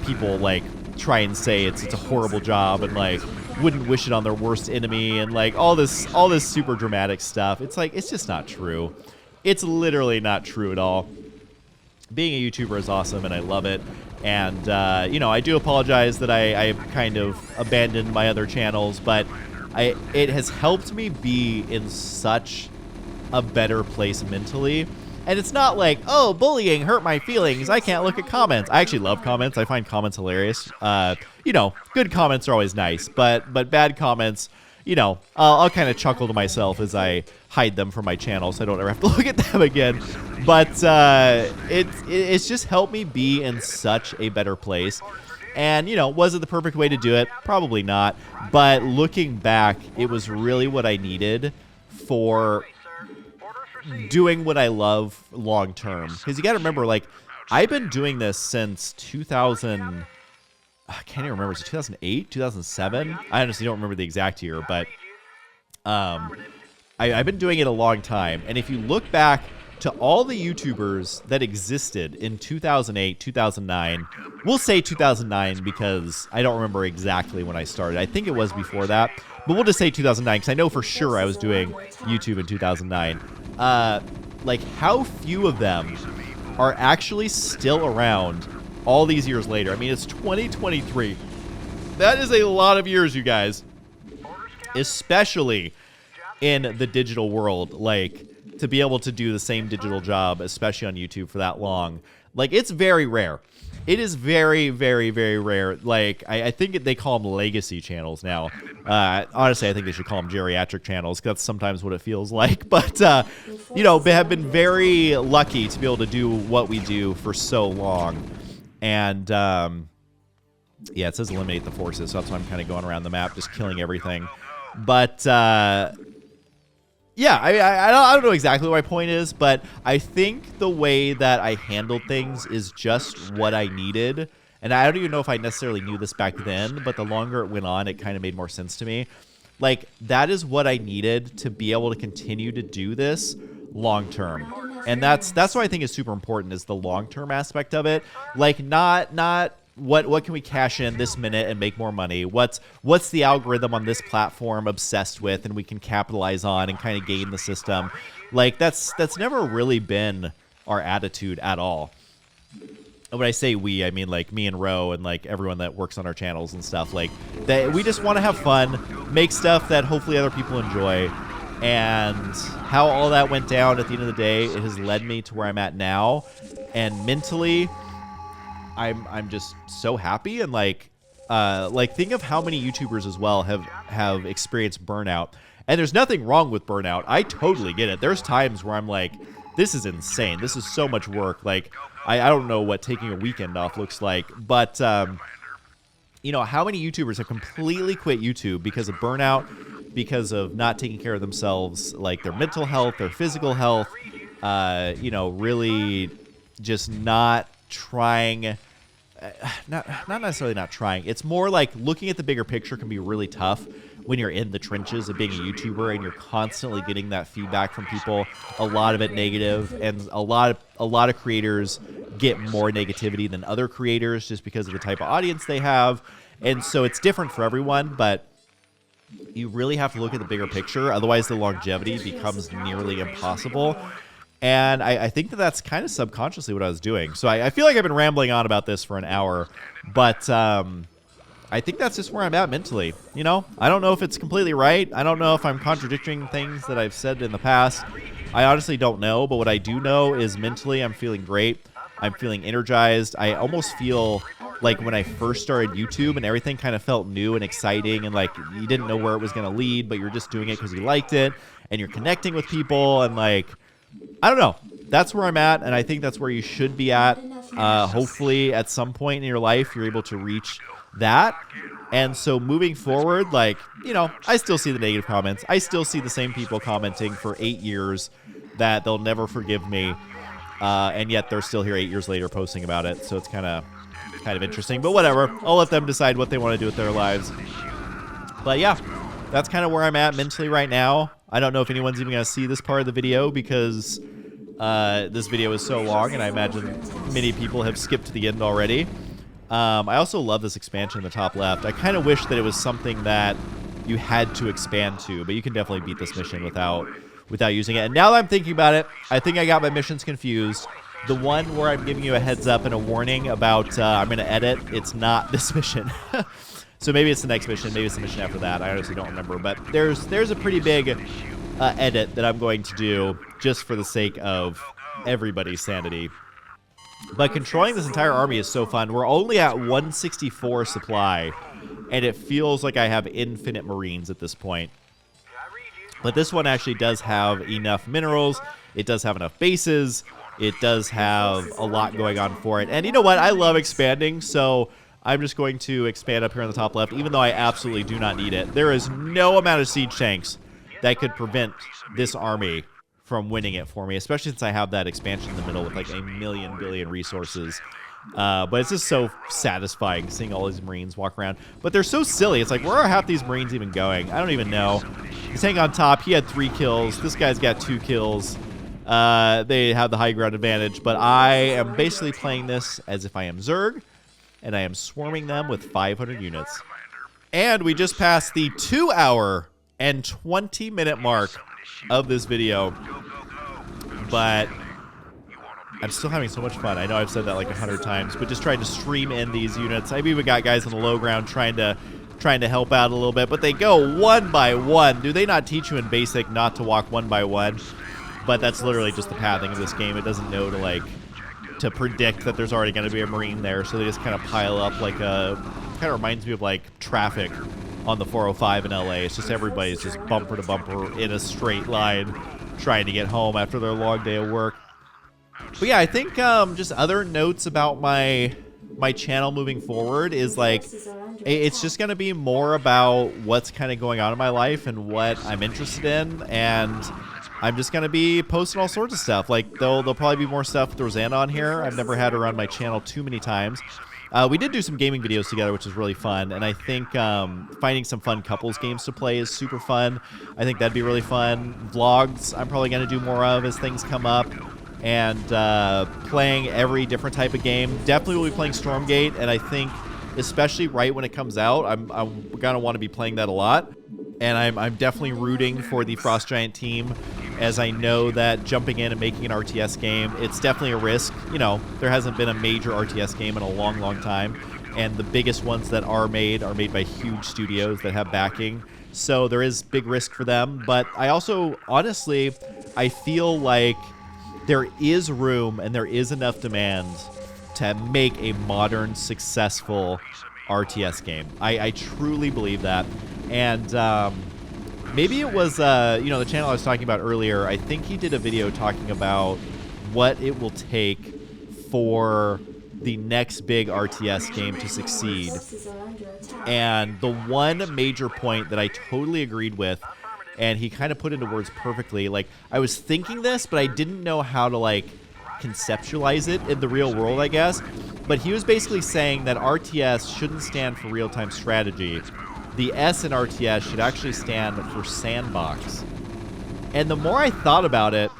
people, like, try and say it's a horrible job and, like, wouldn't wish it on their worst enemy and, like, all this super dramatic stuff. It's like, it's just not true. It's literally not true at all. Being a YouTuber is awesome, and I love it. And, you know, I do apologize that I kind of abandoned my other channels, but it has helped me be in such a better place mentally. And it's not like, oh, bullying hurt my feelings, I can't look at comments. I actually love comments. I find comments hilarious. You know, good comments are always nice, but bad comments, you know, I'll kind of chuckle to myself as I hide them from my channel so I don't ever have to look at them again. But it's just helped me be in such a better place. And, you know, was it the perfect way to do it? Probably not. But looking back, it was really what I needed for doing what I love long term. Because you got to remember, like, I've been doing this since 2000. I can't even remember. Is it 2008, 2007? I honestly don't remember the exact year, but I've been doing it a long time. And if you look back to all the YouTubers that existed in 2008, 2009, we'll say 2009 because I don't remember exactly when I started. I think it was before that, but we'll just say 2009 because I know for sure I was doing YouTube in 2009. Like, how few of them are actually still around all these years later? I mean, it's 2023. That is a lot of years, you guys. Especially in the digital world. Like, to be able to do the same digital job, especially on YouTube, for that long. Like, it's very rare. It is very, very, very rare. Like, I think they call them legacy channels now. Honestly, I think they should call them geriatric channels, because that's sometimes what it feels like. But, you know, have been very lucky to be able to do what we do for so long. And, yeah, it says eliminate the forces, so that's why I'm kind of going around the map, just killing everything. But, yeah, I don't know exactly what my point is, but I think the way that I handled things is just what I needed. And I don't even know if I necessarily knew this back then, but the longer it went on, it kind of made more sense to me. Like, that is what I needed to be able to continue to do this long term. And that's why I think is super important, is the long term aspect of it. Like, not what can we cash in this minute and make more money? What's the algorithm on this platform obsessed with and we can capitalize on and kind of game the system? Like, that's never really been our attitude at all. And when I say we, I mean like me and Ro and like everyone that works on our channels and stuff. Like, that we just want to have fun, make stuff that hopefully other people enjoy. And how all that went down at the end of the day, it has led me to where I'm at now. And mentally, I'm just so happy. And like think of how many YouTubers as well have experienced burnout. And there's nothing wrong with burnout. I totally get it. There's times where I'm like, this is insane. This is so much work. Like, I don't know what taking a weekend off looks like. But, you know, how many YouTubers have completely quit YouTube because of burnout, because of not taking care of themselves, like their mental health, their physical health, you know, really just not trying, not necessarily not trying. It's more like looking at the bigger picture can be really tough when you're in the trenches of being a YouTuber and you're constantly getting that feedback from people, a lot of it negative, and a lot of creators get more negativity than other creators just because of the type of audience they have. And so it's different for everyone, but you really have to look at the bigger picture. Otherwise, the longevity becomes nearly impossible. And I think that's kind of subconsciously what I was doing. So I feel like I've been rambling on about this for an hour, but I think that's just where I'm at mentally. You know, I don't know if it's completely right. I don't know if I'm contradicting things that I've said in the past. I honestly don't know, but what I do know is mentally I'm feeling great. I'm feeling energized. I almost feel like when I first started YouTube and everything kind of felt new and exciting, and like you didn't know where it was going to lead, but you're just doing it because you liked it and you're connecting with people, and like, I don't know. that's where I'm at, and I think that's where you should be at. Hopefully, at some point in your life, you're able to reach that. And so moving forward, like, you know, I still see the negative comments. I still see the same people commenting for 8 years that they'll never forgive me. And yet they're still here 8 years later posting about it. So it's kind of interesting. But whatever. I'll let them decide what they want to do with their lives. But yeah, that's kind of where I'm at mentally right now. I don't know if anyone's even going to see this part of the video because this video is so long, and I imagine many people have skipped to the end already. I also love this expansion in the top left. I kind of wish that it was something that you had to expand to, but you can definitely beat this mission without using it. And now that I'm thinking about it, I think I got my missions confused. The one where I'm giving you a heads up and a warning about I'm going to edit, it's not this mission. So maybe it's the next mission, maybe it's the mission after that. I honestly don't remember, but there's a pretty big edit that I'm going to do just for the sake of everybody's sanity. But controlling this entire army is so fun. We're only at 164 supply, and it feels like I have infinite Marines at this point. But this one actually does have enough minerals. It does have enough bases. It does have a lot going on for it. And you know what? I love expanding, so I'm just going to expand up here on the top left, even though I absolutely do not need it. There is no amount of siege tanks that could prevent this army from winning it for me, especially since I have that expansion in the middle with like a million billion resources. But it's just so satisfying seeing all these Marines walk around. But they're so silly. It's like, where are half these Marines even going? I don't even know. He's hanging on top. He had 3 kills. This guy's got 2 kills. They have the high ground advantage. But I am basically playing this as if I am Zerg, and I am swarming them with 500 units. And we just passed the 2-hour and 20-minute mark of this video. But I'm still having so much fun. I know I've said that like 100 times, but just trying to stream in these units. I've even got guys on the low ground trying to help out a little bit, but they go one by one. Do they not teach you in basic not to walk one by one? But that's literally just the pathing of this game. It doesn't know to predict that there's already going to be a Marine there, so they just kind of pile up like a... Kind of reminds me of like traffic on the 405 in LA. It's just everybody's just bumper to bumper in a straight line trying to get home after their long day of work. But yeah, I think just other notes about my channel moving forward is like it's just going to be more about what's kind of going on in my life and what I'm interested in, and I'm just going to be posting all sorts of stuff. Like there'll probably be more stuff with Rosanna on here. I've never had her on my channel too many times. We did do some gaming videos together, which is really fun, and I think finding some fun couples games to play is super fun. I think that'd be really fun. Vlogs I'm probably going to do more of as things come up, and playing every different type of game. Definitely will be playing Stormgate, and I think especially right when it comes out, I'm going to want to be playing that a lot. And I'm definitely rooting for the Frost Giant team, as I know that jumping in and making an RTS game, it's definitely a risk. You know, there hasn't been a major RTS game in a long, long time, and the biggest ones that are made by huge studios that have backing. So there is big risk for them. But I also, honestly, I feel like there is room and there is enough demand to make a modern, successful RTS game. I truly believe that. And maybe it was, you know, the channel I was talking about earlier, I think he did a video talking about what it will take for the next big RTS game to succeed. And the one major point that I totally agreed with, and he kind of put into words perfectly, like, I was thinking this, but I didn't know how to, like, conceptualize it in the real world, I guess. But he was basically saying that RTS shouldn't stand for real-time strategy. The S in RTS should actually stand for sandbox. And the more I thought about it,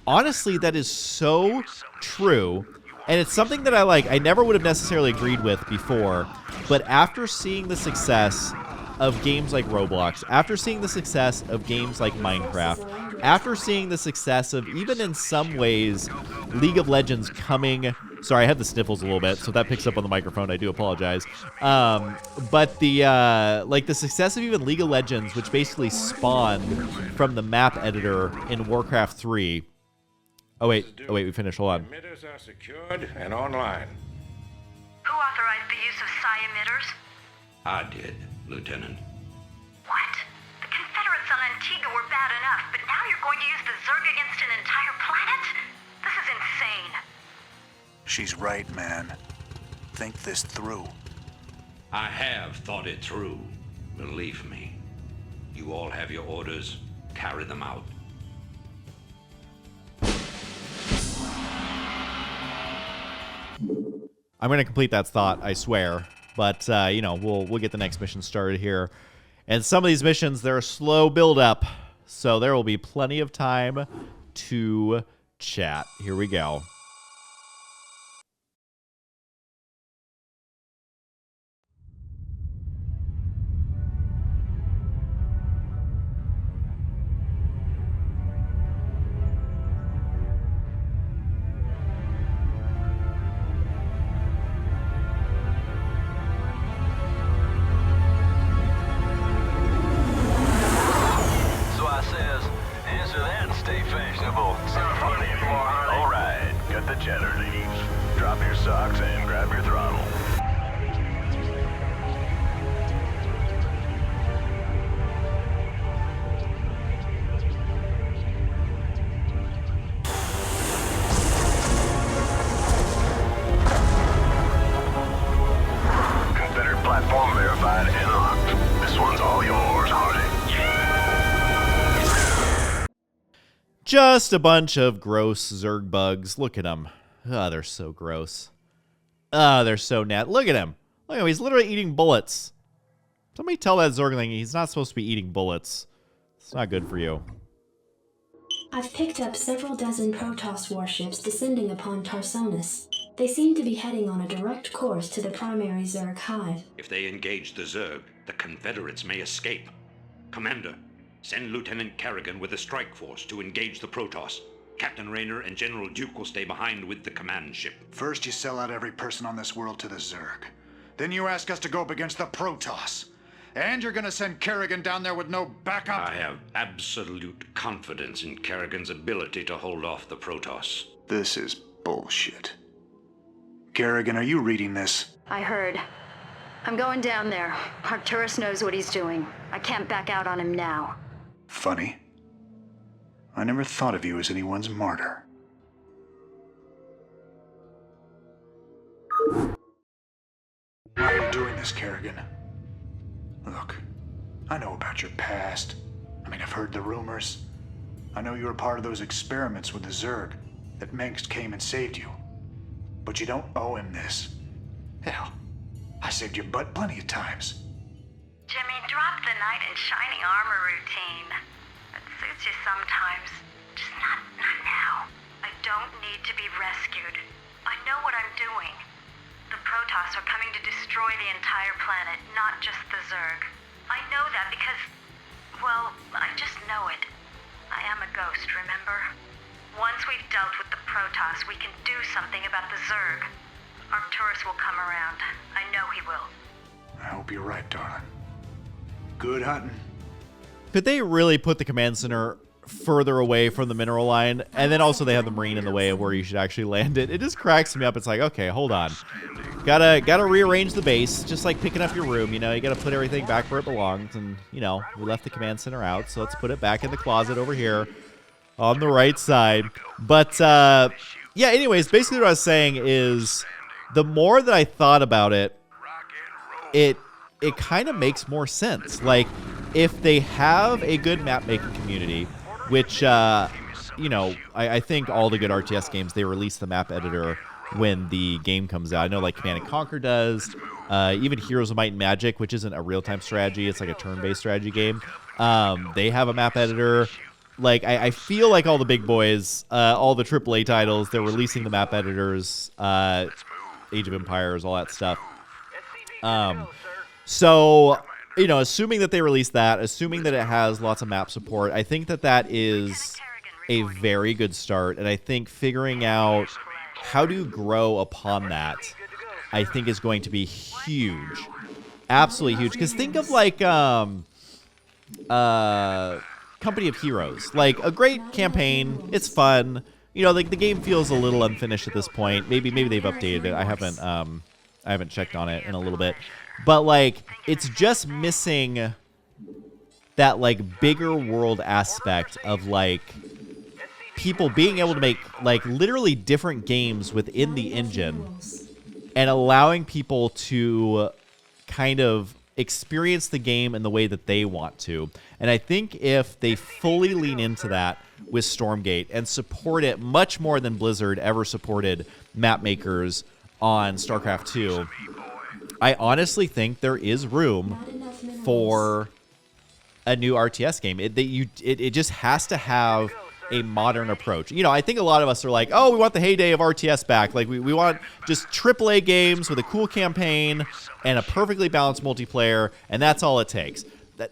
honestly, that is so true. And it's something that I never would have necessarily agreed with before. But after seeing the success of games like Roblox, after seeing the success of games like Minecraft, after seeing the success of, even in some ways, League of Legends coming... Sorry, I had the sniffles a little bit, so that picks up on the microphone. I do apologize. But the success of even League of Legends, which basically spawned from the map editor in Warcraft 3. Oh wait, we finished. Hold on. Emitters are secured and online. Who authorized the use of psi emitters? I did, Lieutenant. What? The Confederates on Antigua were bad enough, but now you're going to use the Zerg against an entire planet? This is is insane. She's right, man. Think this through. I have thought it through. Believe me. You all have your orders. Carry them out. I'm going to complete that thought, I swear. But, you know, we'll get the next mission started here. And some of these missions, they're a slow build-up. So there will be plenty of time to chat. Here we go. Just a bunch of gross Zerg bugs. Look at them. Oh, they're so gross. Oh, they're so net. Look at him. Look at him. He's literally eating bullets. Somebody tell that Zergling he's not supposed to be eating bullets. It's not good for you. I've picked up several dozen Protoss warships descending upon Tarsonis. They seem to be heading on a direct course to the primary Zerg hive. If they engage the Zerg, the Confederates may escape. Commander, send Lieutenant Kerrigan with a strike force to engage the Protoss. Captain Raynor and General Duke will stay behind with the command ship. First you sell out every person on this world to the Zerg. Then you ask us to go up against the Protoss. And you're gonna send Kerrigan down there with no backup? I have absolute confidence in Kerrigan's ability to hold off the Protoss. This is bullshit. Kerrigan, are you reading this? I heard. I'm going down there. Arcturus knows what he's doing. I can't back out on him now. Funny. I never thought of you as anyone's martyr. Why are you doing this, Kerrigan? Look, I know about your past. I mean, I've heard the rumors. I know you were part of those experiments with the Zerg, that Mengsk came and saved you. But you don't owe him this. Hell, I saved your butt plenty of times. Jimmy, drop the knight in shining armor routine. It suits you sometimes. Just not now. I don't need to be rescued. I know what I'm doing. The Protoss are coming to destroy the entire planet, not just the Zerg. I know that because, well, I just know it. I am a ghost, remember? Once we've dealt with the Protoss, we can do something about the Zerg. Arcturus will come around. I know he will. I hope you're right, darling. Good hunting. Could they really put the command center further away from the mineral line? And then also they have the marine in the way of where you should actually land it. It just cracks me up. It's like, okay, hold on. Gotta rearrange the base, just like picking up your room, you know. You gotta put everything back where it belongs. And, you know, we left the command center out, so let's put it back in the closet over here on the right side. But, yeah, anyways, basically what I was saying is the more that I thought about it, it kind of makes more sense. Like, if they have a good map-making community, which, you know, I think all the good RTS games, they release the map editor when the game comes out. I know, like, Command & Conquer does. Even Heroes of Might and Magic, which isn't a real-time strategy. It's like a turn-based strategy game. They have a map editor. Like, I feel like all the big boys, all the AAA titles, they're releasing the map editors, Age of Empires, all that stuff. So, you know, assuming that they release that, assuming that it has lots of map support, I think that that is a very good start. And I think figuring out how to grow upon that, I think is going to be huge. Absolutely huge. Because think of, like, Company of Heroes. Like, a great campaign. It's fun. You know, like, the game feels a little unfinished at this point. Maybe they've updated it. I haven't checked on it in a little bit. But, like, it's just missing that, like, bigger world aspect of, like, people being able to make like literally different games within the engine and allowing people to kind of experience the game in the way that they want to. And I think if they fully lean into that with Stormgate and support it much more than Blizzard ever supported map makers on StarCraft 2, I honestly think there is room for a new RTS game. It just has to have a modern approach. You know, I think a lot of us are like, oh, we want the heyday of RTS back. Like, we want just AAA games with a cool campaign and a perfectly balanced multiplayer, and that's all it takes.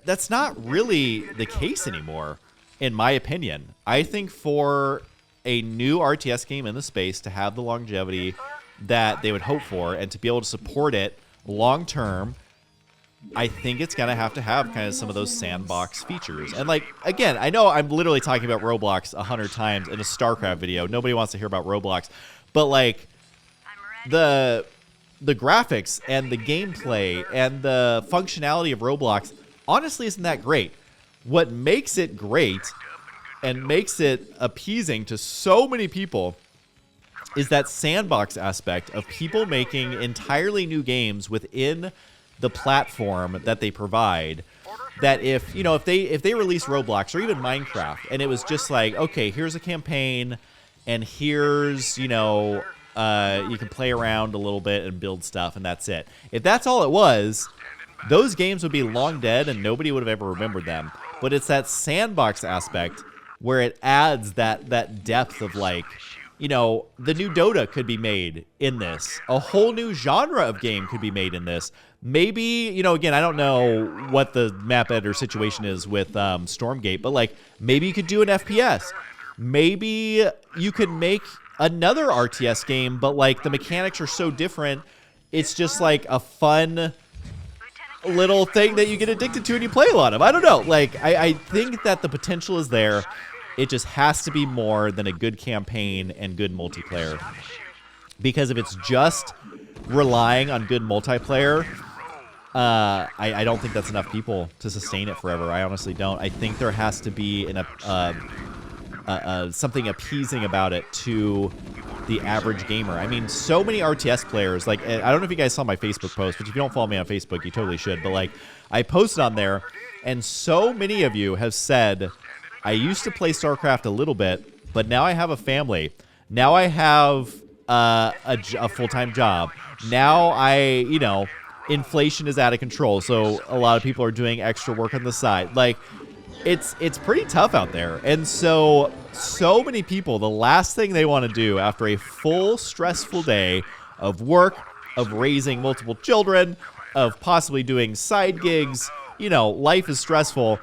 That's not really the case anymore, in my opinion. I think for a new RTS game in the space to have the longevity that they would hope for and to be able to support it long term, I think it's going to have kind of some of those sandbox features. And, like, again, I know I'm literally talking about Roblox 100 times in a StarCraft video. Nobody wants to hear about Roblox. But, like, the graphics and the gameplay and the functionality of Roblox honestly isn't that great. What makes it great and makes it appeasing to so many people is that sandbox aspect of people making entirely new games within the platform that they provide. That if they release Roblox or even Minecraft and it was just like, okay, here's a campaign and here's, you can play around a little bit and build stuff and that's it. If that's all it was, those games would be long dead and nobody would have ever remembered them. But it's that sandbox aspect where it adds that depth of, like, the new Dota could be made in this. A whole new genre of game could be made in this. Maybe, again, I don't know what the map editor situation is with Stormgate, but, like, maybe you could do an FPS. Maybe you could make another RTS game, but, like, the mechanics are so different, it's just, like, a fun little thing that you get addicted to and you play a lot of. I don't know. Like, I think that the potential is there. It just has to be more than a good campaign and good multiplayer. Because if it's just relying on good multiplayer, I don't think that's enough people to sustain it forever. I honestly don't. I think there has to be something appeasing about it to the average gamer. I mean, so many RTS players, like, I don't know if you guys saw my Facebook post, but if you don't follow me on Facebook, you totally should. But, like, I posted on there, and so many of you have said, I used to play StarCraft a little bit, but now I have a family. Now I have a full-time job. Now inflation is out of control, so a lot of people are doing extra work on the side. Like, it's pretty tough out there. And so many people, the last thing they want to do after a full stressful day of work, of raising multiple children, of possibly doing side gigs, life is stressful.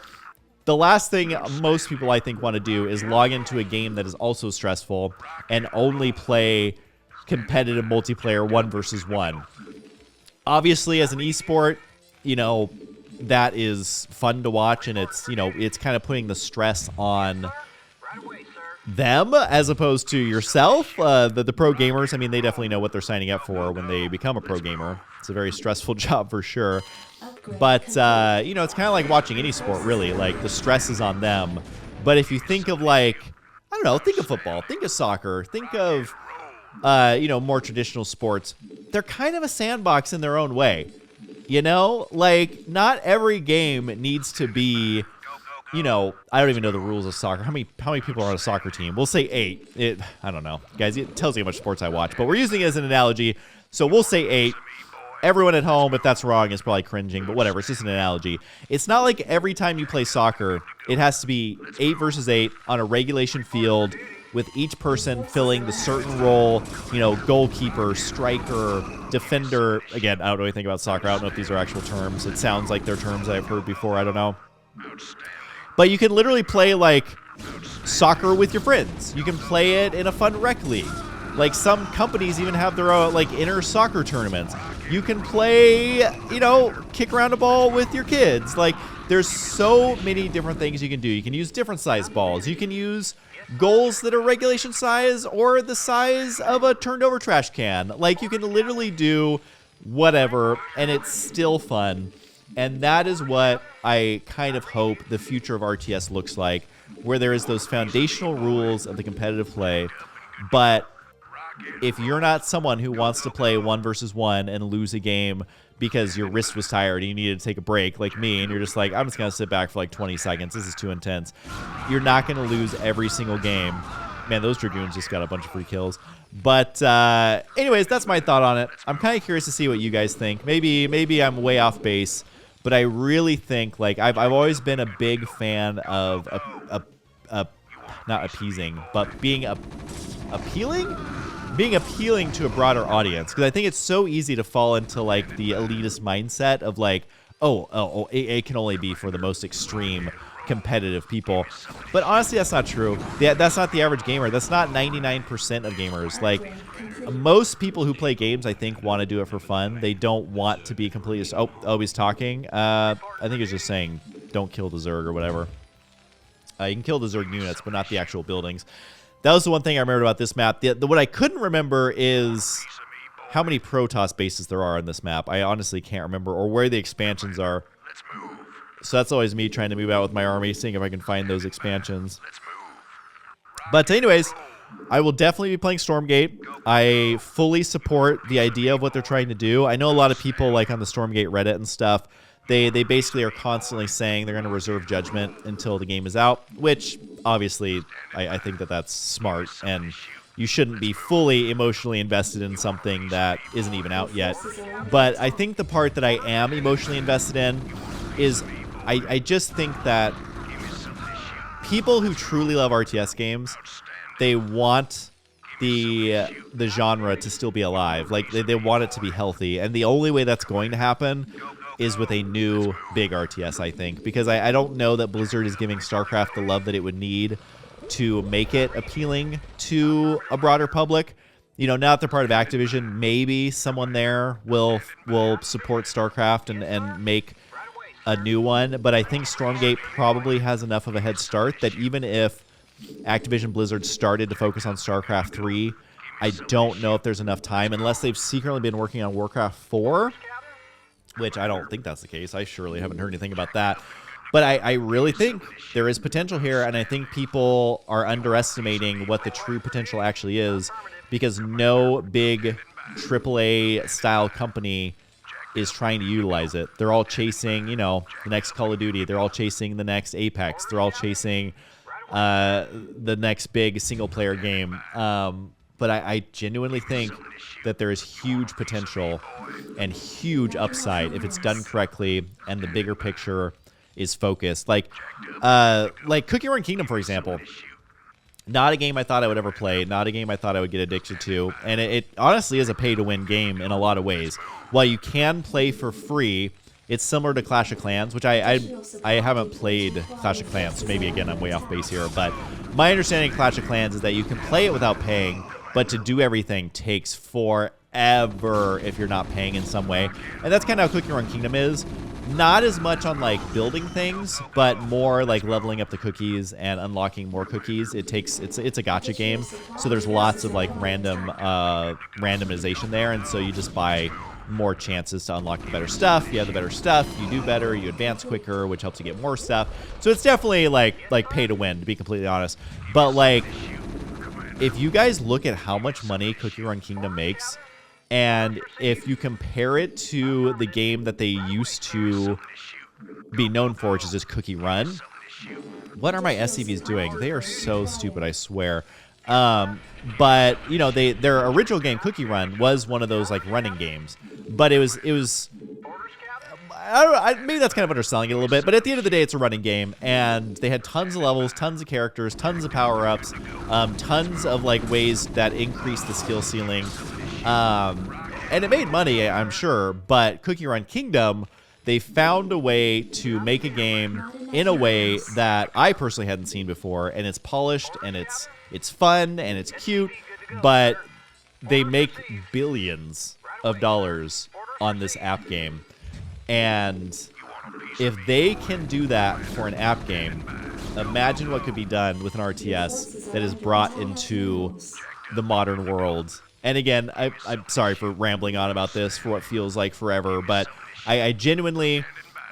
The last thing most people, I think, want to do is log into a game that is also stressful and only play competitive multiplayer 1 versus 1. Obviously, as an esport, that is fun to watch, and it's kind of putting the stress on them as opposed to yourself. The pro gamers, I mean, they definitely know what they're signing up for when they become a pro gamer. It's a very stressful job for sure. But, it's kind of like watching any sport, really. Like, the stress is on them. But if you think of, like, I don't know, think of football, think of soccer, think of, more traditional sports, they're kind of a sandbox in their own way. Like, not every game needs to be, I don't even know the rules of soccer. How many people are on a soccer team? We'll say 8. I don't know. Guys, it tells you how much sports I watch. But we're using it as an analogy, so we'll say 8. Everyone at home, if that's wrong, is probably cringing, but whatever. It's just an analogy. It's not like every time you play soccer, it has to be 8 versus 8 on a regulation field with each person filling the certain role, goalkeeper, striker, defender. Again, I don't know anything about soccer. I don't know if these are actual terms. It sounds like they're terms I've heard before. I don't know. But you can literally play, like, soccer with your friends. You can play it in a fun rec league. Like, some companies even have their own, like, inner soccer tournaments. You can play, kick around a ball with your kids. Like, there's so many different things you can do. You can use different size balls. You can use goals that are regulation size or the size of a turned over trash can. Like, you can literally do whatever, and it's still fun. And that is what I kind of hope the future of RTS looks like, where there is those foundational rules of the competitive play, but if you're not someone who wants to play 1 versus 1 and lose a game because your wrist was tired and you needed to take a break like me, and you're just like, I'm just going to sit back for like 20 seconds, this is too intense, you're not going to lose every single game. Man, those Dragoons just got a bunch of free kills. But anyways, that's my thought on it. I'm kind of curious to see what you guys think. Maybe I'm way off base, but I really think, like, I've always been a big fan of not appeasing, but being appealing to a broader audience, because I think it's so easy to fall into like the elitist mindset of like, it can only be for the most extreme competitive people. But honestly, that's not true. That's not the average gamer. That's not 99% of gamers. Like, most people who play games, I think, want to do it for fun. They don't want to be completely... Oh, he's talking. I think he's just saying, don't kill the Zerg or whatever. You can kill the Zerg units, but not the actual buildings. That was the one thing I remembered about this map. What I couldn't remember is how many Protoss bases there are on this map. I honestly can't remember, or where the expansions are. So that's always me trying to move out with my army, seeing if I can find those expansions. But anyways, I will definitely be playing Stormgate. I fully support the idea of what they're trying to do. I know a lot of people, like on the Stormgate Reddit and stuff, they basically are constantly saying they're going to reserve judgment until the game is out, which obviously I think that that's smart, and you shouldn't be fully emotionally invested in something that isn't even out yet. But I think the part that I am emotionally invested in is I just think that people who truly love RTS games, they want the genre to still be alive. Like, they want it to be healthy. And the only way that's going to happen is with a new big RTS, I think. Because I don't know that Blizzard is giving StarCraft the love that it would need to make it appealing to a broader public. You know, now that they're part of Activision, maybe someone there will support StarCraft and make a new one. But I think Stormgate probably has enough of a head start that even if Activision Blizzard started to focus on StarCraft 3, I don't know if there's enough time, unless they've secretly been working on Warcraft 4, which I don't think that's the case. I surely haven't heard anything about that. But I really think there is potential here, and I think people are underestimating what the true potential actually is, because no big AAA-style company is trying to utilize it. They're all chasing, you know, the next Call of Duty. They're all chasing the next Apex. They're all chasing the next big single-player game. But I genuinely think that there is huge potential and huge upside if it's done correctly and the bigger picture is focused. Like Cookie Run Kingdom, for example. Not a game I thought I would ever play. Not a game I thought I would get addicted to. And it honestly is a pay-to-win game in a lot of ways. While you can play for free, it's similar to Clash of Clans, which I haven't played Clash of Clans. So maybe, again, I'm way off base here. But my understanding of Clash of Clans is that you can play it without paying, but to do everything takes forever if you're not paying in some way. And that's kind of how Cookie Run Kingdom is. Not as much on like building things, but more like leveling up the cookies and unlocking more cookies. It's a gacha game, so there's lots of like randomization there, and so you just buy more chances to unlock the better stuff. You have the better stuff, you do better, you advance quicker, which helps you get more stuff. So it's definitely like pay to win, to be completely honest. But like, if you guys look at how much money Cookie Run Kingdom makes, and if you compare it to the game that they used to be known for, which is just Cookie Run, what are my SCVs doing? They are so stupid, I swear. But you know, their original game, Cookie Run, was one of those like running games. But it was I don't know, maybe that's kind of underselling it a little bit, but at the end of the day, it's a running game, and they had tons of levels, tons of characters, tons of power-ups, tons of like ways that increase the skill ceiling. And it made money, I'm sure, but Cookie Run Kingdom, they found a way to make a game in a way that I personally hadn't seen before, and it's polished, and it's fun, and it's cute, but they make billions of dollars on this app game. And if they can do that for an app game, imagine what could be done with an RTS that is brought into the modern world. And again, I'm sorry for rambling on about this for what feels like forever, but I genuinely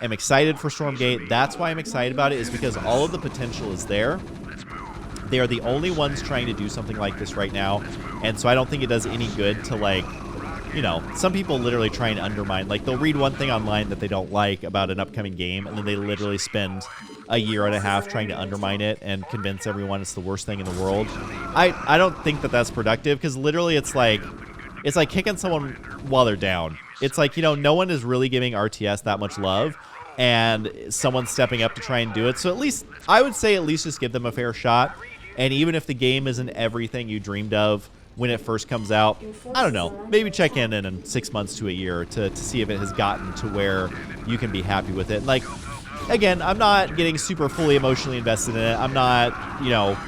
am excited for Stormgate. That's why I'm excited about it, is because all of the potential is there. They are the only ones trying to do something like this right now, and so I don't think it does any good to, like, you know, some people literally try and undermine, like, they'll read one thing online that they don't like about an upcoming game, and then they literally spend a year and a half trying to undermine it and convince everyone it's the worst thing in the world. I don't think that that's productive, because literally it's like kicking someone while they're down. It's like, you know, no one is really giving RTS that much love, and someone's stepping up to try and do it. So at least, I would say at least just give them a fair shot. And even if the game isn't everything you dreamed of when it first comes out, I don't know, maybe check in 6 months to a year to see if it has gotten to where you can be happy with it. Like, again, I'm not getting super fully emotionally invested in it. I'm not, you know,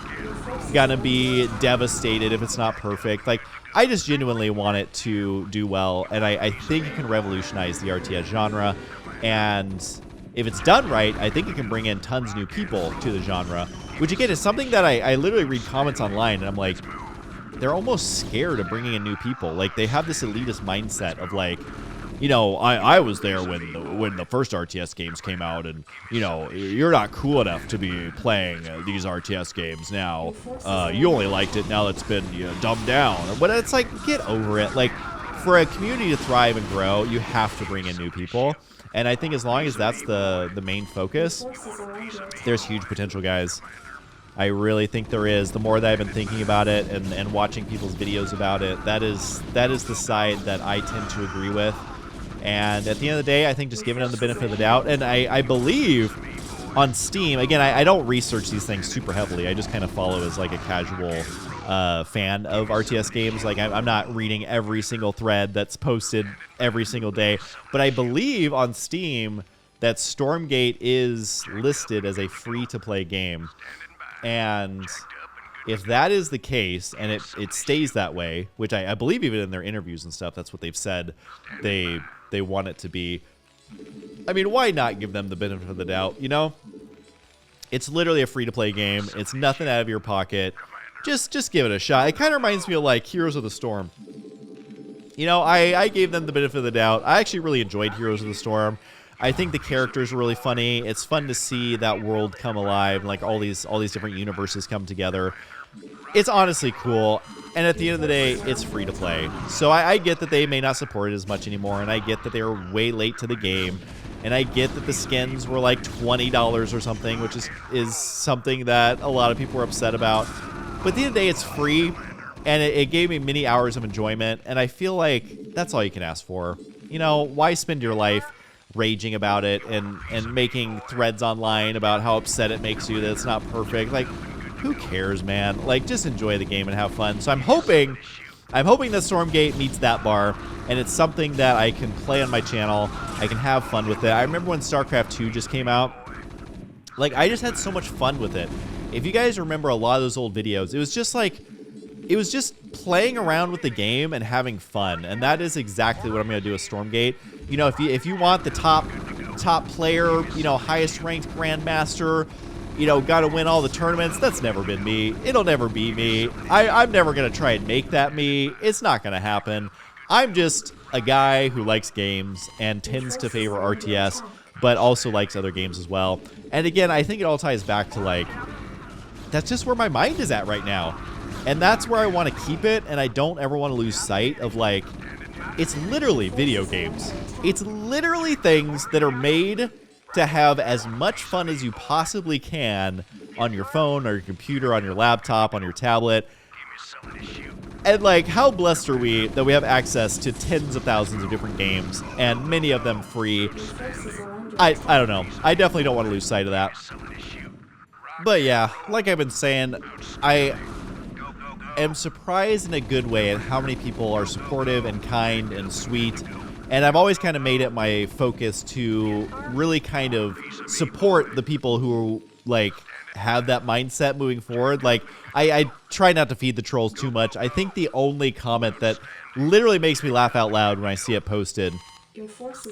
gonna be devastated if it's not perfect. Like, I just genuinely want it to do well, and I think it can revolutionize the RTS genre. And if it's done right, I think it can bring in tons of new people to the genre, which again is something that I literally read comments online, and I'm like, they're almost scared of bringing in new people. Like, they have this elitist mindset of, like, you know, I was there when the first RTS games came out, and, you know, you're not cool enough to be playing these RTS games now. You only liked it now that's been, you know, dumbed down. But it's like, get over it. Like, for a community to thrive and grow, you have to bring in new people. And I think as long as that's the main focus, there's huge potential, guys. I really think there is. The more that I've been thinking about it and watching people's videos about it, that is the side that I tend to agree with. And at the end of the day, I think just giving them the benefit of the doubt. And I believe on Steam, again, I don't research these things super heavily. I just kind of follow as like a casual fan of RTS games. Like, I'm not reading every single thread that's posted every single day. But I believe on Steam that Stormgate is listed as a free-to-play game. And if that is the case, and it stays that way, which I believe even in their interviews and stuff, that's what they've said they want it to be. I mean, why not give them the benefit of the doubt, you know? It's literally a free-to-play game. It's nothing out of your pocket. Just give it a shot. It kind of reminds me of, like, Heroes of the Storm. You know, I gave them the benefit of the doubt. I actually really enjoyed Heroes of the Storm. I think the characters are really funny. It's fun to see that world come alive, like all these different universes come together. It's honestly cool, and at the end of the day, it's free to play. So I get that they may not support it as much anymore, and I get that they were way late to the game, and I get that the skins were like $20 or something, which is something that a lot of people were upset about. But at the end of the day, it's free, and it gave me many hours of enjoyment, and I feel like that's all you can ask for. You know, why spend your life raging about it and making threads online about how upset it makes you that it's not perfect? Like, who cares, man? Like, just enjoy the game and have fun. So I'm hoping that Stormgate meets that bar, and it's something that I can play on my channel. I can have fun with it. I remember when StarCraft 2 just came out. Like, I just had so much fun with it. If you guys remember a lot of those old videos, it was just playing around with the game and having fun, and that is exactly what I'm going to do with Stormgate. You know, if you want the top player, you know, highest ranked grandmaster, you know, got to win all the tournaments, that's never been me. It'll never be me. I'm never going to try and make that me. It's not going to happen. I'm just a guy who likes games and tends to favor RTS, but also likes other games as well. And again, I think it all ties back to, like, that's just where my mind is at right now. And that's where I want to keep it, and I don't ever want to lose sight of, like, it's literally video games. It's literally things that are made to have as much fun as you possibly can on your phone or your computer, on your laptop, on your tablet. And, like, how blessed are we that we have access to tens of thousands of different games, and many of them free. I don't know. I definitely don't want to lose sight of that. But yeah, like I've been saying, I am surprised in a good way at how many people are supportive and kind and sweet. And I've always kind of made it my focus to really kind of support the people who, like, have that mindset moving forward. Like, I try not to feed the trolls too much. I think the only comment that literally makes me laugh out loud when I see it posted,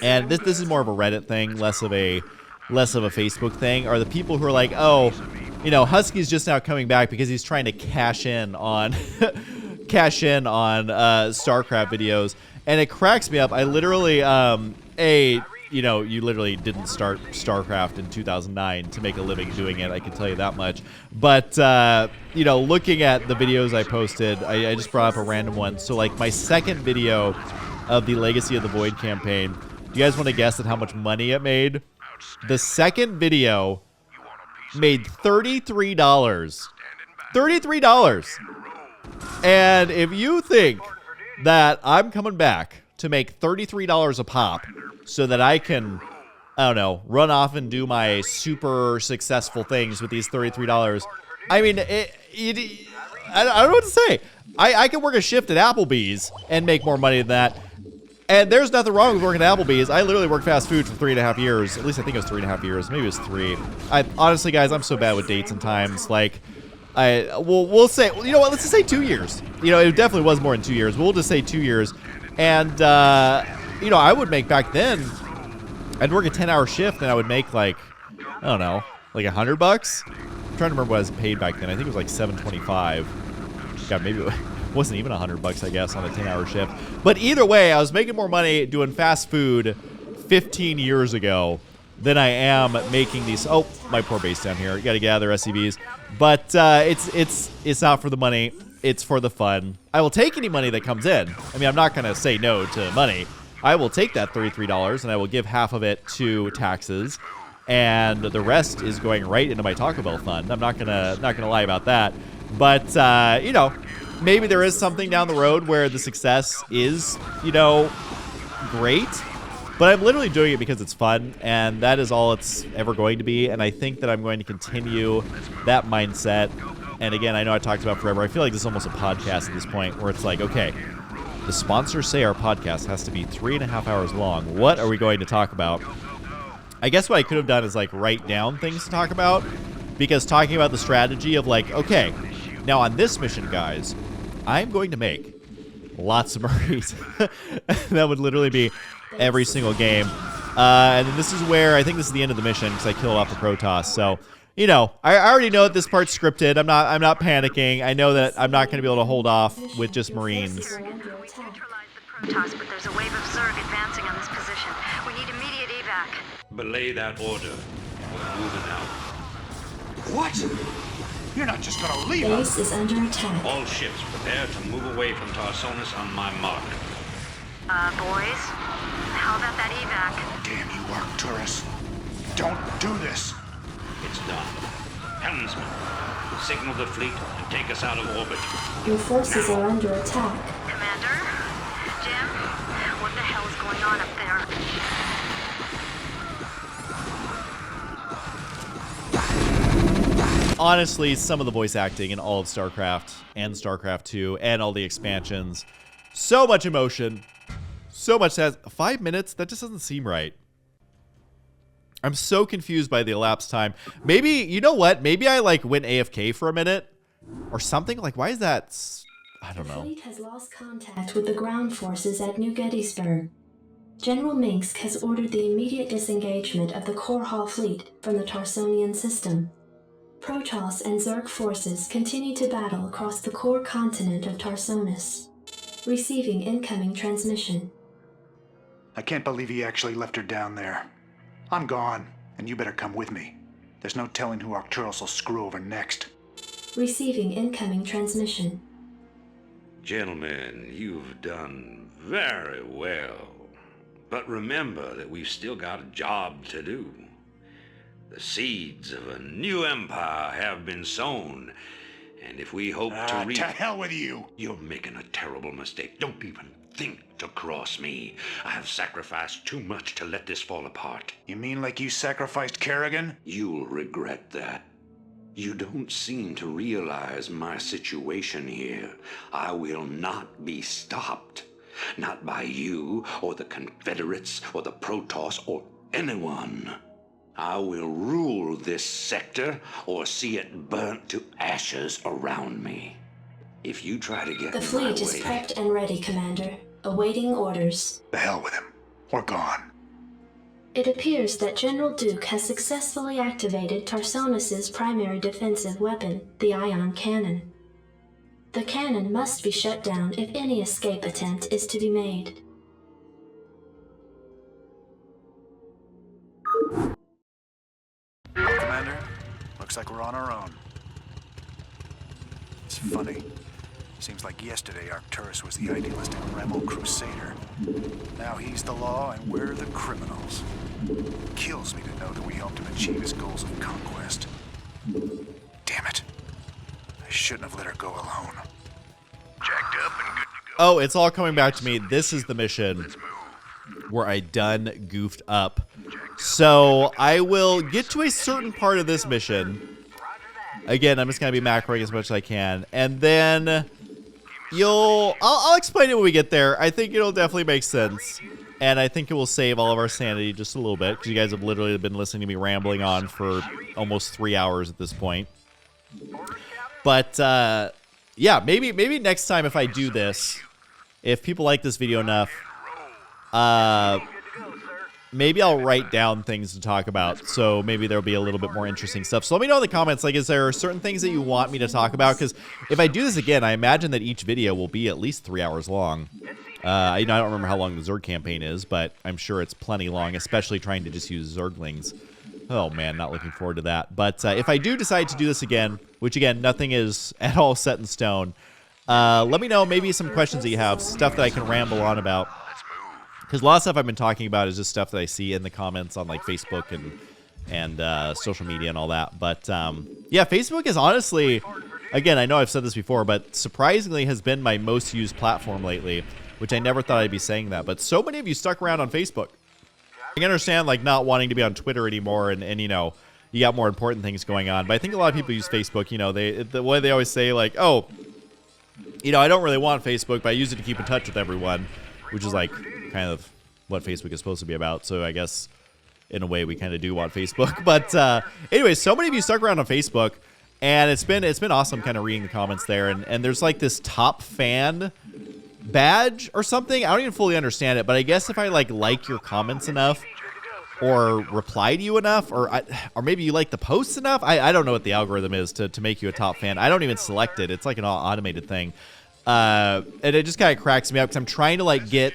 and this is more of a Reddit thing, less of a Facebook thing, are the people who are like, oh, you know, Husky's just now coming back because he's trying to cash in on StarCraft videos. And it cracks me up. I literally, you you know, you literally didn't start StarCraft in 2009 to make a living doing it. I can tell you that much. But, you know, looking at the videos I posted, I just brought up a random one. So, like, my second video of the Legacy of the Void campaign, do you guys want to guess at how much money it made? The second video made $33. $33. And if you think that I'm coming back to make $33 a pop so that I can, I don't know, run off and do my super successful things with these $33, I mean, I don't know what to say. I can work a shift at Applebee's and make more money than that. And there's nothing wrong with working at Applebee's. I literally worked fast food for 3.5 years. At least I think it was 3.5 years. Maybe it was 3. Honestly, guys, I'm so bad with dates and times. Like, we'll say, you know what? Let's just say 2 years. You know, it definitely was more than 2 years. We'll just say 2 years. And, you know, I would make back then, I'd work a 10-hour shift and I would make like, I don't know, like $100. I'm trying to remember what I was paid back then. I think it was like $7.25. God, maybe it wasn't even $100, I guess, on a 10-hour shift. But either way, I was making more money doing fast food 15 years ago than I am making these. Oh, my poor base down here. You got to gather SCVs. But it's not for the money. It's for the fun. I will take any money that comes in. I mean, I'm not going to say no to money. I will take that $33 and I will give half of it to taxes, and the rest is going right into my Taco Bell fund. I'm not gonna lie about that. But you know, maybe there is something down the road where the success is, you know, great. But I'm literally doing it because it's fun, and that is all it's ever going to be. And I think that I'm going to continue that mindset. And again, I know I talked about forever. I feel like this is almost a podcast at this point, where it's like, okay, the sponsors say our podcast has to be 3.5 hours long. What are we going to talk about? I guess what I could have done is like write down things to talk about, because talking about the strategy of like, okay, now on this mission, guys, I'm going to make lots of Marines. That would literally be every single game. And then this is where I think this is the end of the mission, because I killed off the Protoss. So, you know, I already know that this part's scripted. I'm not panicking. I know that I'm not going to be able to hold off with just Marines. We neutralized the Protoss, but there's a wave of Zerg advancing on this position. We need immediate evac. Belay that order. We're moving out. What? You're not just gonna leave Base us. is under attack. All ships prepare to move away from Tarsonis on my mark. Boys, how about that evac? Damn you, Arcturus. Don't do this. It's done. Helmsman, signal the fleet and take us out of orbit. Your forces are under attack. Commander? Jim? What the hell is going on up there? Honestly, some of the voice acting in all of StarCraft and StarCraft 2 and all the expansions, so much emotion, so much has 5 minutes. That just doesn't seem right. I'm so confused by the elapsed time. Maybe, you know what? Maybe I like went AFK for a minute or something. Like, why is that? I don't know. The fleet has lost contact with the ground forces at New Gettysburg. General Minsk has ordered the immediate disengagement of the Korhal fleet from the Tarsonian system. Protoss and Zerg forces continue to battle across the core continent of Tarsonis. Receiving incoming transmission. I can't believe he actually left her down there. I'm gone, and you better come with me. There's no telling who Arcturus will screw over next. Receiving incoming transmission. Gentlemen, you've done very well. But remember that we've still got a job to do. The seeds of a new empire have been sown, and if we hope to reap... To hell with you! You're making a terrible mistake. Don't even think to cross me. I have sacrificed too much to let this fall apart. You mean like you sacrificed Kerrigan? You'll regret that. You don't seem to realize my situation here. I will not be stopped. Not by you, or the Confederates, or the Protoss, or anyone. I will rule this sector, or see it burnt to ashes around me. If you try to get The in my fleet is way... prepped and ready, Commander. Awaiting orders. The hell with him. We're gone. It appears that General Duke has successfully activated Tarsonis' primary defensive weapon, the ion cannon. The cannon must be shut down if any escape attempt is to be made. Commander. Looks like we're on our own. It's funny. Seems like yesterday Arcturus was the idealistic rebel crusader. Now he's the law and we're the criminals. Kills me to know that we helped him achieve his goals of conquest. Damn it. I shouldn't have let her go alone. Jacked up and good to go. Oh, it's all coming back to me. This is the mission where I done goofed up. So I will get to a certain part of this mission. Again, I'm just going to be macroing as much as I can. And then I'll explain it when we get there. I think it'll definitely make sense. And I think it will save all of our sanity just a little bit. Because you guys have literally been listening to me rambling on for almost 3 hours at this point. But, yeah, maybe next time if I do this, if people like this video enough, maybe I'll write down things to talk about. So maybe there'll be a little bit more interesting stuff. So let me know in the comments, like, is there certain things that you want me to talk about? Because if I do this again, I imagine that each video will be at least 3 hours long. I don't remember how long the Zerg campaign is, but I'm sure it's plenty long, especially trying to just use Zerglings. Oh, man, not looking forward to that. But if I do decide to do this again, which, again, nothing is at all set in stone, let me know maybe some questions that you have, stuff that I can ramble on about. Because a lot of stuff I've been talking about is just stuff that I see in the comments on, like, Facebook and social media and all that. But, yeah, Facebook is honestly, again, I know I've said this before, but surprisingly has been my most used platform lately, which I never thought I'd be saying that. But so many of you stuck around on Facebook. I can understand, like, not wanting to be on Twitter anymore and you know, you got more important things going on. But I think a lot of people use Facebook, you know, the way they always say, like, oh, you know, I don't really want Facebook, but I use it to keep in touch with everyone, which is, like, kind of what Facebook is supposed to be about. So I guess in a way we kind of do want Facebook. But anyway, so many of you stuck around on Facebook, and it's been awesome kind of reading the comments there. And there's like this top fan badge or something. I don't even fully understand it, but I guess if I like your comments enough or reply to you enough, or maybe you like the posts enough, I don't know what the algorithm is to make you a top fan. I don't even select it. It's like an automated thing. And it just kind of cracks me up because I'm trying to like get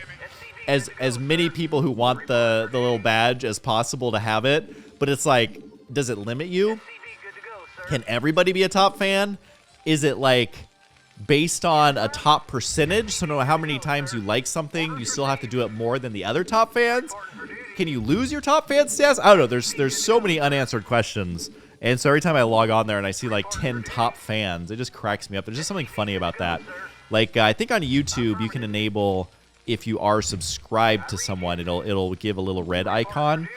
as many people who want the little badge as possible to have it, but it's like, does it limit you? Can everybody be a top fan? Is it like based on a top percentage? So no matter how many times you like something, you still have to do it more than the other top fans? Can you lose your top fan status? I don't know. There's so many unanswered questions. And so every time I log on there and I see like 10 top fans, it just cracks me up. There's just something funny about that. Like I think on YouTube you can enable, if you are subscribed to someone, it'll give a little red icon.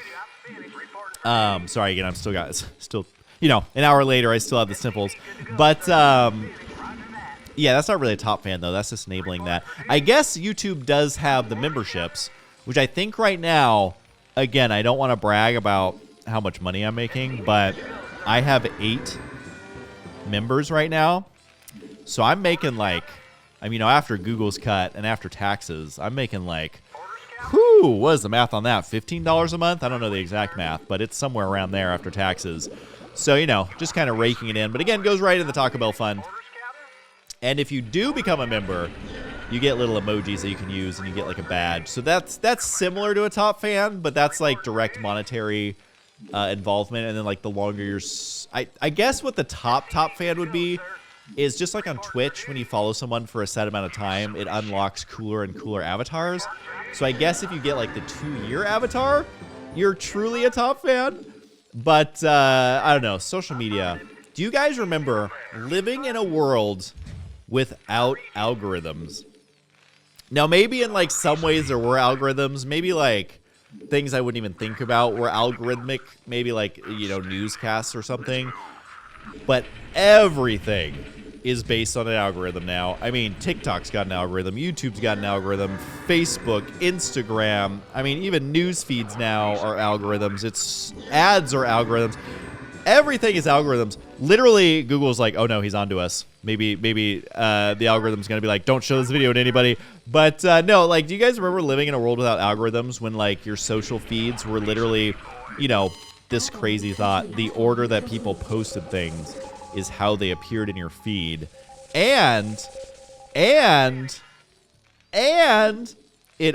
Sorry again, I'm still you know, an hour later I still have the symbols. But yeah, that's not really a top fan though. That's just enabling that. I guess YouTube does have the memberships, which I think right now, again, I don't want to brag about how much money I'm making, but I have 8 members right now. So I'm making like, I mean, you know, after Google's cut and after taxes, I'm making like, whew, what is the math on that? $15 a month? I don't know the exact math, but it's somewhere around there after taxes. So, you know, just kind of raking it in. But again, goes right in the Taco Bell fund. And if you do become a member, you get little emojis that you can use and you get like a badge. So that's similar to a top fan, but that's like direct monetary involvement. And then like the longer you're, I guess what the top fan would be is just like on Twitch, when you follow someone for a set amount of time, it unlocks cooler and cooler avatars. So I guess if you get like the 2-year avatar, you're truly a top fan. But I don't know, social media. Do you guys remember living in a world without algorithms? Now, maybe in like some ways there were algorithms, maybe like things I wouldn't even think about were algorithmic, maybe like, you know, newscasts or something. But everything is based on an algorithm now. I mean, TikTok's got an algorithm, YouTube's got an algorithm, Facebook, Instagram. I mean, even news feeds now are algorithms. It's ads are algorithms. Everything is algorithms. Literally, Google's like, oh no, he's onto us. Maybe the algorithm's gonna be like, don't show this video to anybody. But no, like, do you guys remember living in a world without algorithms when like your social feeds were literally, you know, this crazy thought, the order that people posted things is how they appeared in your feed. And it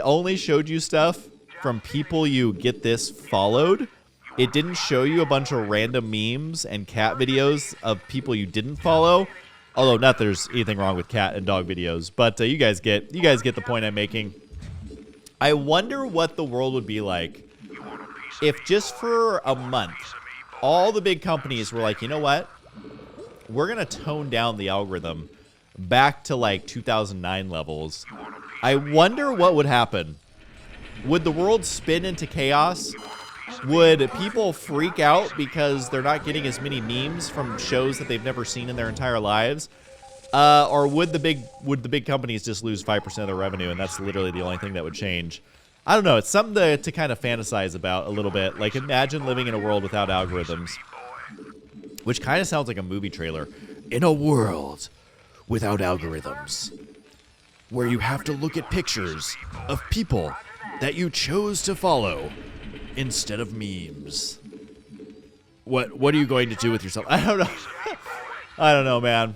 only showed you stuff from people you, get this, followed. it didn't show you a bunch of random memes and cat videos of people you didn't follow. Although not that there's anything wrong with cat and dog videos, but you guys get the point I'm making. I wonder what the world would be like if just for a month, all the big companies were like, you know what? We're going to tone down the algorithm back to like 2009 levels. I wonder what would happen. Would the world spin into chaos? Would people freak out because they're not getting as many memes from shows that they've never seen in their entire lives? Or would the big companies just lose 5% of their revenue, and that's literally the only thing that would change? I don't know. It's something to kind of fantasize about a little bit. Like, imagine living in a world without algorithms, which kind of sounds like a movie trailer. In a world without algorithms, where you have to look at pictures of people that you chose to follow instead of memes. What are you going to do with yourself? I don't know. I don't know, man.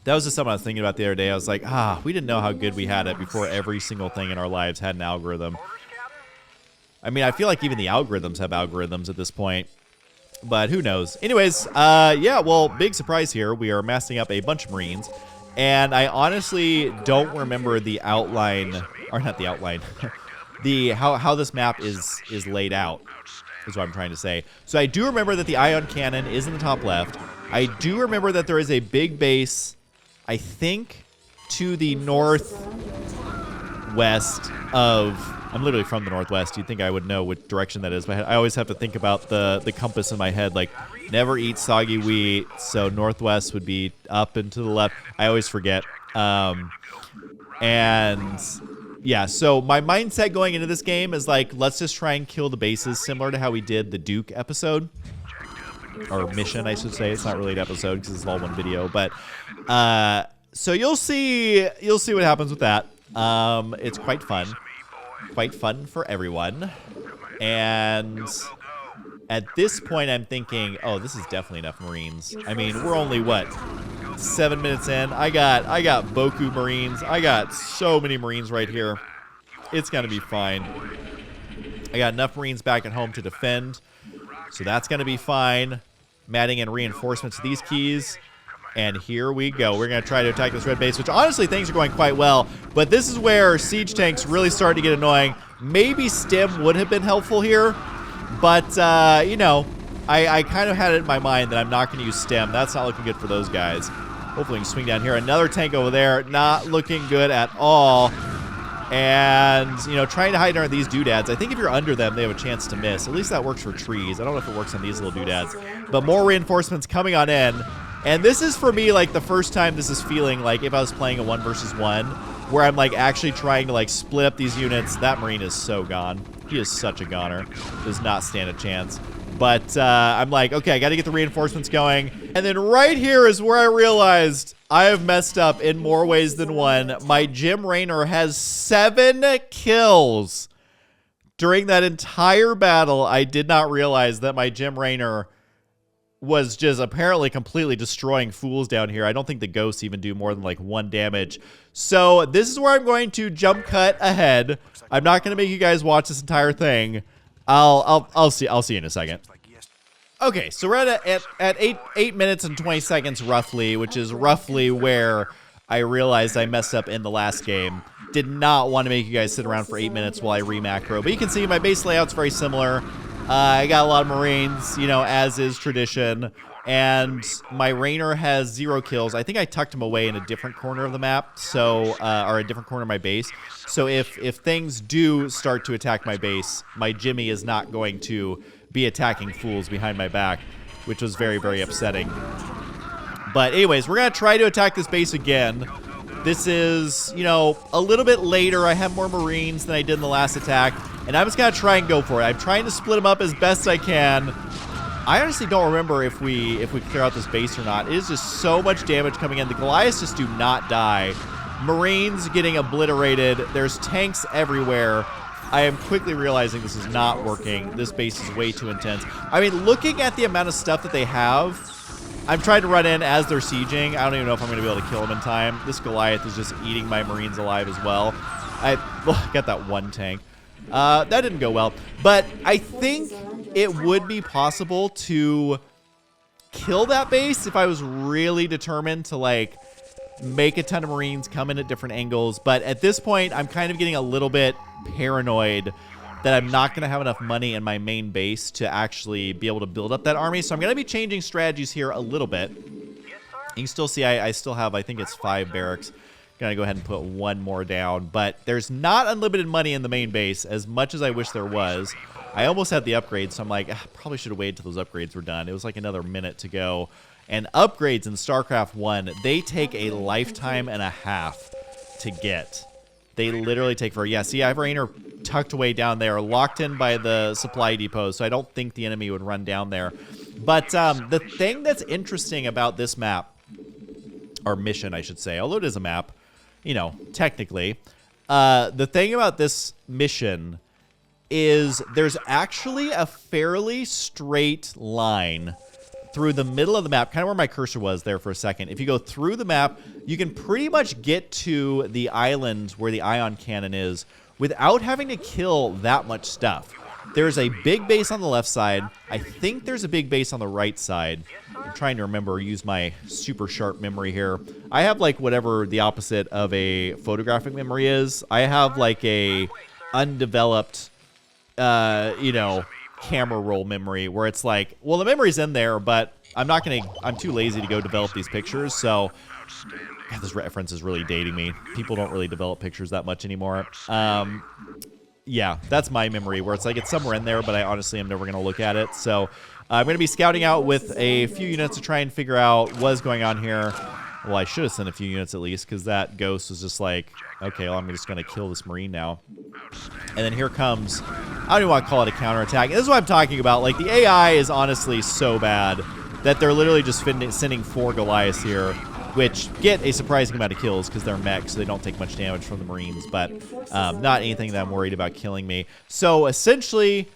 That was just something I was thinking about the other day. I was like, we didn't know how good we had it before every single thing in our lives had an algorithm. I mean, I feel like even the algorithms have algorithms at this point. But who knows? Anyways, yeah, well, big surprise here. We are massing up a bunch of Marines. And I honestly don't remember the outline, or not the outline, how this map is laid out, is what I'm trying to say. So I do remember that the ion cannon is in the top left. I do remember that there is a big base, I think, to the northwest of... I'm literally from the northwest. You'd think I would know which direction that is, but I always have to think about the compass in my head. Like, never eat soggy wheat, so northwest would be up and to the left. I always forget. And yeah, so my mindset going into this game is like, let's just try and kill the bases, similar to how we did the Duke episode. Or mission, I should say. It's not really an episode because it's all one video. But so you'll see what happens with that. It's quite fun. Quite fun for everyone. And at this point, I'm thinking, oh, this is definitely enough Marines. I mean, we're only, what, 7 minutes in? I got Boku Marines. I got so many Marines right here. It's going to be fine. I got enough Marines back at home to defend. So that's going to be fine. I'm adding in reinforcements to these keys. And here we go. We're going to try to attack this red base, which honestly things are going quite well. But this is where siege tanks really start to get annoying. Maybe stim would have been helpful here. But, you know, I kind of had it in my mind that I'm not going to use stim. That's not looking good for those guys. Hopefully we can swing down here. Another tank over there. Not looking good at all. And, you know, trying to hide under these doodads. I think if you're under them, they have a chance to miss. At least that works for trees. I don't know if it works on these little doodads. But more reinforcements coming on in. And this is, for me, like, the first time this is feeling like if I was playing a 1 versus 1, where I'm, like, actually trying to, like, split up these units. That Marine is so gone. He is such a goner. Does not stand a chance. But I'm like, okay, I got to get the reinforcements going. And then right here is where I realized I have messed up in more ways than one. My Jim Raynor has 7 kills. During that entire battle, I did not realize that my Jim Raynor was just apparently completely destroying fools down here. I don't think the ghosts even do more than like 1 damage. So this is where I'm going to jump cut ahead. I'm not going to make you guys watch this entire thing. I'll see you in a second. Okay, so we're at 8 minutes and 20 seconds roughly, which is roughly where I realized I messed up in the last game. Did not want to make you guys sit around for 8 minutes while I re-macro, but you can see my base layout's very similar. I got a lot of Marines, you know, as is tradition, and my Raynor has 0 kills. I think I tucked him away in a different corner of the map, so or a different corner of my base. So if things do start to attack my base, my Jimmy is not going to be attacking fools behind my back, which was very, very upsetting. But anyways, we're going to try to attack this base again. This is, you know, a little bit later. I have more Marines than I did in the last attack, and I'm just going to try and go for it. I'm trying to split them up as best I can. I honestly don't remember if we clear out this base or not. It is just so much damage coming in. The Goliaths just do not die. Marines getting obliterated. There's tanks everywhere. I am quickly realizing this is not working. This base is way too intense. I mean, looking at the amount of stuff that they have, I'm trying to run in as they're sieging. I don't even know if I'm going to be able to kill them in time. This Goliath is just eating my Marines alive as well. I got that 1 tank. That didn't go well. But I think it would be possible to kill that base if I was really determined to like make a ton of Marines come in at different angles. But at this point, I'm kind of getting a little bit paranoid that I'm not going to have enough money in my main base to actually be able to build up that army. So I'm going to be changing strategies here a little bit. You can still see I still have, I think it's 5 barracks. Going to go ahead and put 1 more down. But there's not unlimited money in the main base as much as I wish there was. I almost had the upgrades, so I'm like, probably should have waited till those upgrades were done. It was like another minute to go. And upgrades in StarCraft 1, they take a lifetime and a half to get. They literally take for, yeah, see, I have Rainer tucked away down there, locked in by the supply depot, so I don't think the enemy would run down there. But the thing that's interesting about this map, or mission, I should say, although it is a map, you know, technically, the thing about this mission is there's actually a fairly straight line through the middle of the map, kind of where my cursor was there for a second. If you go through the map, you can pretty much get to the island where the ion cannon is without having to kill that much stuff. There's a big base on the left side. I think there's a big base on the right side. I'm trying to remember, use my super sharp memory here. I have like whatever the opposite of a photographic memory is. I have like a undeveloped, you know, camera roll memory where it's like, well, the memory's in there, but I'm too lazy to go develop these pictures. So God, this reference is really dating me. People don't really develop pictures that much anymore. Yeah, that's my memory where it's like it's somewhere in there, but I honestly am never going to look at it. So I'm going to be scouting out with a few units to try and figure out what's going on here. Well, I should have sent a few units at least, because that ghost was just like, okay, well, I'm just going to kill this Marine now. And then here comes, I don't even want to call it a counterattack. And this is what I'm talking about. Like, the AI is honestly so bad that they're literally just sending 4 Goliaths here, which get a surprising amount of kills because they're mechs, so they don't take much damage from the Marines, but not anything that I'm worried about killing me. So essentially,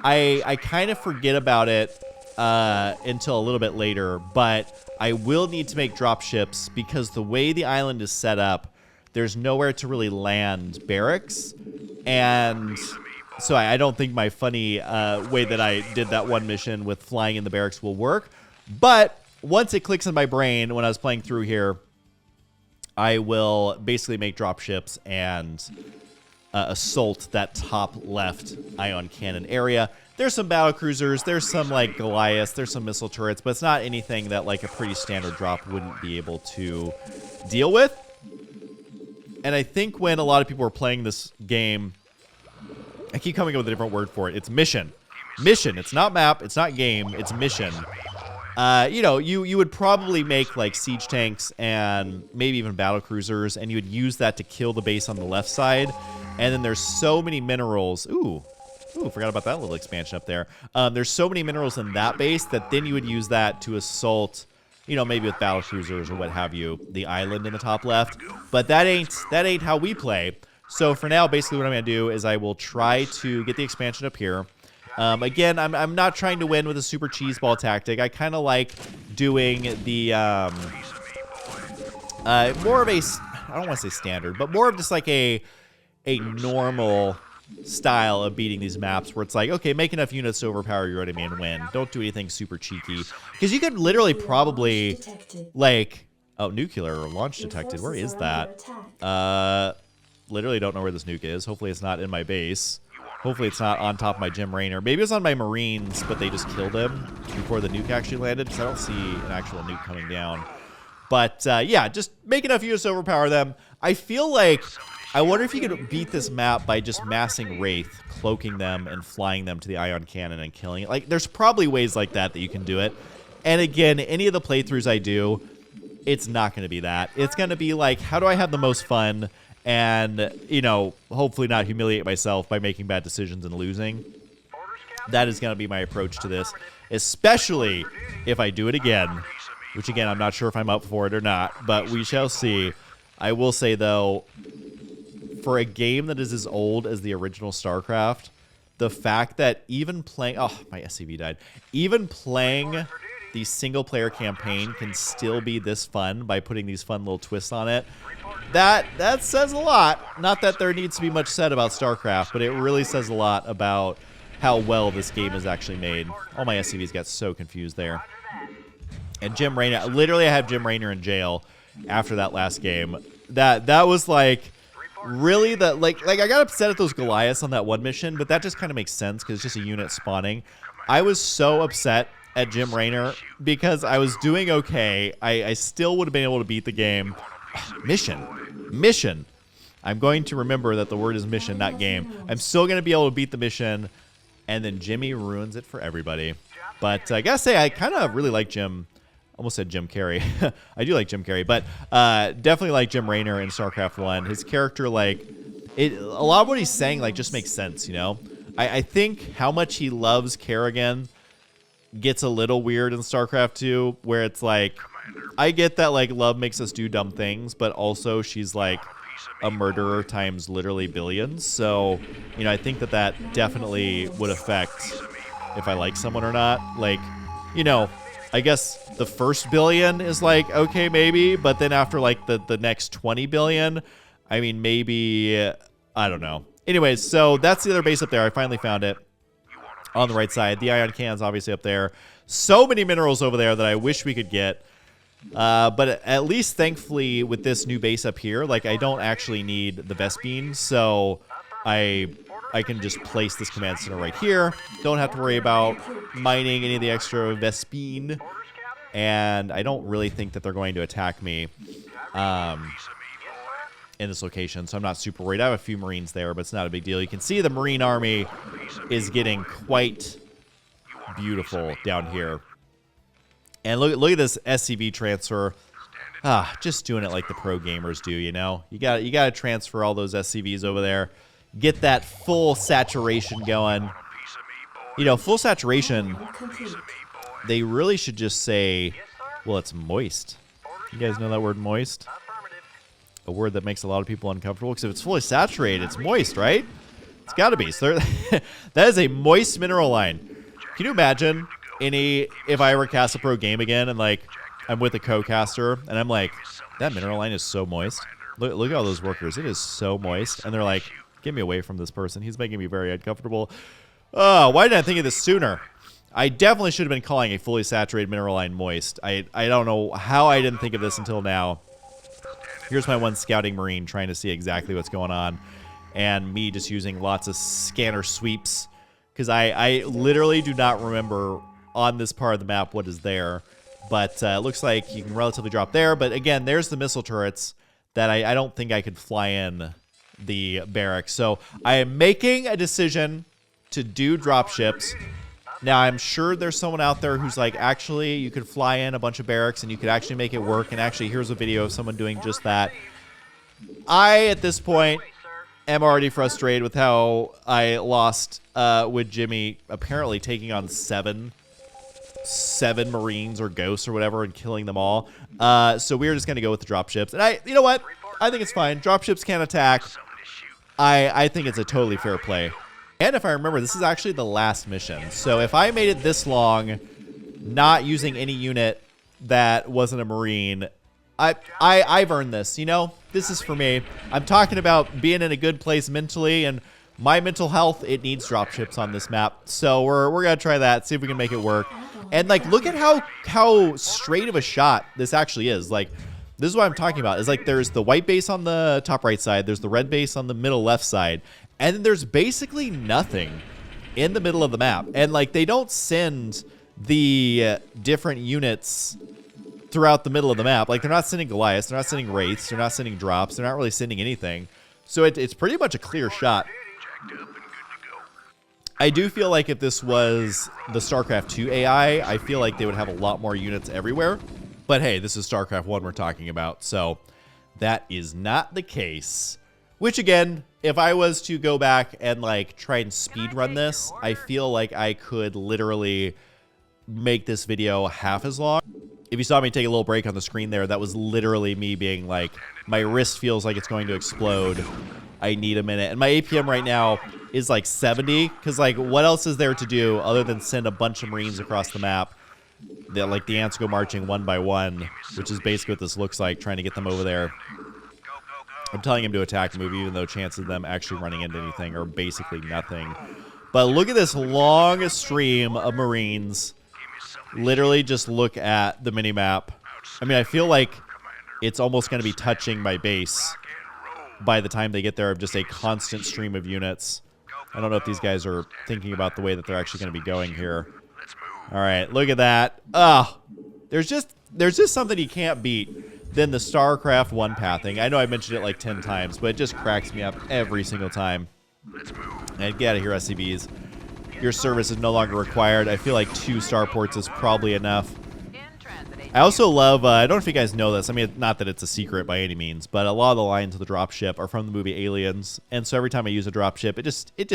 I kind of forget about it until a little bit later, but I will need to make drop ships because the way the island is set up, there's nowhere to really land barracks, and so I don't think my funny way that I did that one mission with flying in the barracks will work. But once it clicks in my brain when I was playing through here, I will basically make drop ships and assault that top left ion cannon area. There's some battle cruisers, there's some like Goliaths, there's some missile turrets, but it's not anything that like a pretty standard drop wouldn't be able to deal with. And I think when a lot of people are playing this game, I keep coming up with a different word for it. It's mission. Mission. It's not map. It's not game. It's mission. You know, you would probably make like siege tanks and maybe even battle cruisers, and you would use that to kill the base on the left side. And then there's so many minerals. Ooh, forgot about that little expansion up there. There's so many minerals in that base that then you would use that to assault, you know, maybe with battle cruisers or what have you, the island in the top left. But that ain't how we play. So for now, basically what I'm going to do is I will try to get the expansion up here. Again, I'm not trying to win with a super cheeseball tactic. I kind of like doing the more of a, I don't want to say standard, but more of just like a normal style of beating these maps where it's like, okay, make enough units to overpower your enemy and win. Don't do anything super cheeky. Because you could literally probably, like, oh, nuclear launch detected. Where is that? Literally don't know where this nuke is. Hopefully it's not in my base. Hopefully it's not on top of my Jim Raynor. Maybe it's on my Marines, but they just killed him before the nuke actually landed, because I don't see an actual nuke coming down. But, yeah, just make enough units to overpower them. I feel like, I wonder if you could beat this map by just massing Wraith, cloaking them, and flying them to the ion cannon and killing it. Like, there's probably ways like that you can do it. And again, any of the playthroughs I do, it's not going to be that. It's going to be like, how do I have the most fun and, you know, hopefully not humiliate myself by making bad decisions and losing. That is going to be my approach to this, especially if I do it again, which again, I'm not sure if I'm up for it or not, but we shall see. I will say, though, for a game that is as old as the original StarCraft, the fact that even playing, oh, my SCV died, even playing the single-player campaign can still be this fun by putting these fun little twists on it, that says a lot. Not that there needs to be much said about StarCraft, but it really says a lot about how well this game is actually made. All my SCVs got so confused there. And Jim Raynor, literally I have Jim Raynor in jail after that last game. That was like really like I got upset at those Goliaths on that one mission, but that just kind of makes sense because it's just a unit spawning. I was so upset at Jim Raynor because I was doing okay. I still would have been able to beat the game. Mission. I'm going to remember that the word is mission, not game. I'm still going to be able to beat the mission, and then Jimmy ruins it for everybody. But I gotta say, I kind of really like Jim. Almost said Jim Carrey. I do like Jim Carrey, but definitely like Jim Raynor in StarCraft 1. His character, like, a lot of what he's saying, like, just makes sense, you know? I think how much he loves Kerrigan gets a little weird in StarCraft 2, where it's like, I get that, like, love makes us do dumb things, but also she's, like, a murderer times literally billions. So, you know, I think that definitely would affect if I like someone or not. Like, you know, I guess the first billion is like, okay, maybe, but then after like the next 20 billion, I mean, maybe, I don't know. Anyways, so that's the other base up there. I finally found it on the right side. The ion cannon's obviously up there. So many minerals over there that I wish we could get. But at least thankfully with this new base up here, like I don't actually need the Vespine, so I can just place this command center right here. Don't have to worry about mining any of the extra Vespine. And I don't really think that they're going to attack me in this location, so I'm not super worried. I have a few Marines there, but it's not a big deal. You can see the Marine army is getting quite beautiful down here. And look at this SCV transfer. Just doing it like the pro gamers do, you know? You got to transfer all those SCVs over there. Get that full saturation going. You know, full saturation, they really should just say, well, it's moist. You guys know that word moist? A word that makes a lot of people uncomfortable, because if it's fully saturated, it's moist, right? It's got to be. So that is a moist mineral line. Can you imagine if I ever cast a pro game again and like I'm with a co-caster and I'm like, that mineral line is so moist. Look at all those workers. It is so moist. And they're like, get me away from this person. He's making me very uncomfortable. Oh, why didn't I think of this sooner? I definitely should have been calling a fully saturated mineral line moist. I don't know how I didn't think of this until now. Here's my one scouting Marine trying to see exactly what's going on. And me just using lots of scanner sweeps. Because I literally do not remember on this part of the map what is there. But it looks like you can relatively drop there. But again, there's the missile turrets that I don't think I could fly in the barracks. So I am making a decision to do dropships. Now, I'm sure there's someone out there who's like, actually, you could fly in a bunch of barracks and you could actually make it work. And actually, here's a video of someone doing just that. I, at this point, am already frustrated with how I lost with Jimmy apparently taking on seven Marines or ghosts or whatever and killing them all. So we're just going to go with the dropships. And you know what? I think it's fine. Dropships can't attack. I think it's a totally fair play. And if I remember, this is actually the last mission. So if I made it this long, not using any unit that wasn't a Marine, I've earned this, you know? This is for me. I'm talking about being in a good place mentally, and my mental health, it needs dropships on this map. So we're going to try that, see if we can make it work. And, like, look at how straight of a shot this actually is. Like, this is what I'm talking about. Is like there's the white base on the top right side. There's the red base on the middle left side. And then there's basically nothing in the middle of the map. And, like, they don't send the different units throughout the middle of the map. Like, they're not sending Goliaths. They're not sending Wraiths. They're not sending drops. They're not really sending anything. So it's pretty much a clear shot. I do feel like if this was the StarCraft 2 AI, I feel like they would have a lot more units everywhere. But hey, this is StarCraft 1 we're talking about, so that is not the case. Which again, if I was to go back and like try and speedrun this, I feel like I could literally make this video half as long. If you saw me take a little break on the screen there, that was literally me being like, my wrist feels like it's going to explode. I need a minute. And my APM right now is like 70, because like what else is there to do other than send a bunch of Marines across the map? Like the ants go marching one by one, which is basically what this looks like, trying to get them over there. I'm telling him to attack move, even though chances of them actually running into anything are basically nothing. But look at this long stream of Marines. Literally just look at the minimap. I mean, I feel like it's almost going to be touching my base by the time they get there of just a constant stream of units. I don't know if these guys are thinking about the way that they're actually going to be going here. All right, look at that. There's just something you can't beat than the StarCraft 1 pathing. I know I mentioned it like 10 times, but it just cracks me up every single time. And get out of here, SCBs. Your service is no longer required. I feel like 2 starports is probably enough. I also love, I don't know if you guys know this. I mean, not that it's a secret by any means, but a lot of the lines of the dropship are from the movie Aliens. And so every time I use a dropship, it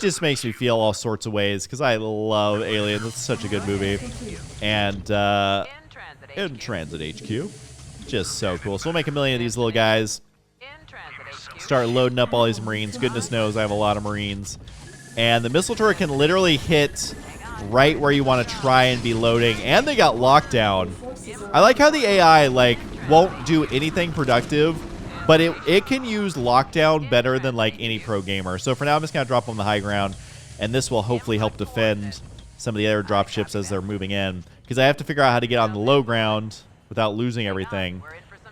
just makes me feel all sorts of ways because I love Aliens. It's such a good movie. And in Transit HQ, just so cool. So we'll make 1 million of these little guys. Start loading up all these Marines. Goodness knows I have a lot of Marines. And the missile turret can literally hit right where you want to try and be loading. And they got lockdown. I like how the AI like won't do anything productive, but it can use lockdown better than like any pro gamer. So for now, I'm just going to drop on the high ground, and this will hopefully help defend some of the other dropships as they're moving in, because I have to figure out how to get on the low ground without losing everything.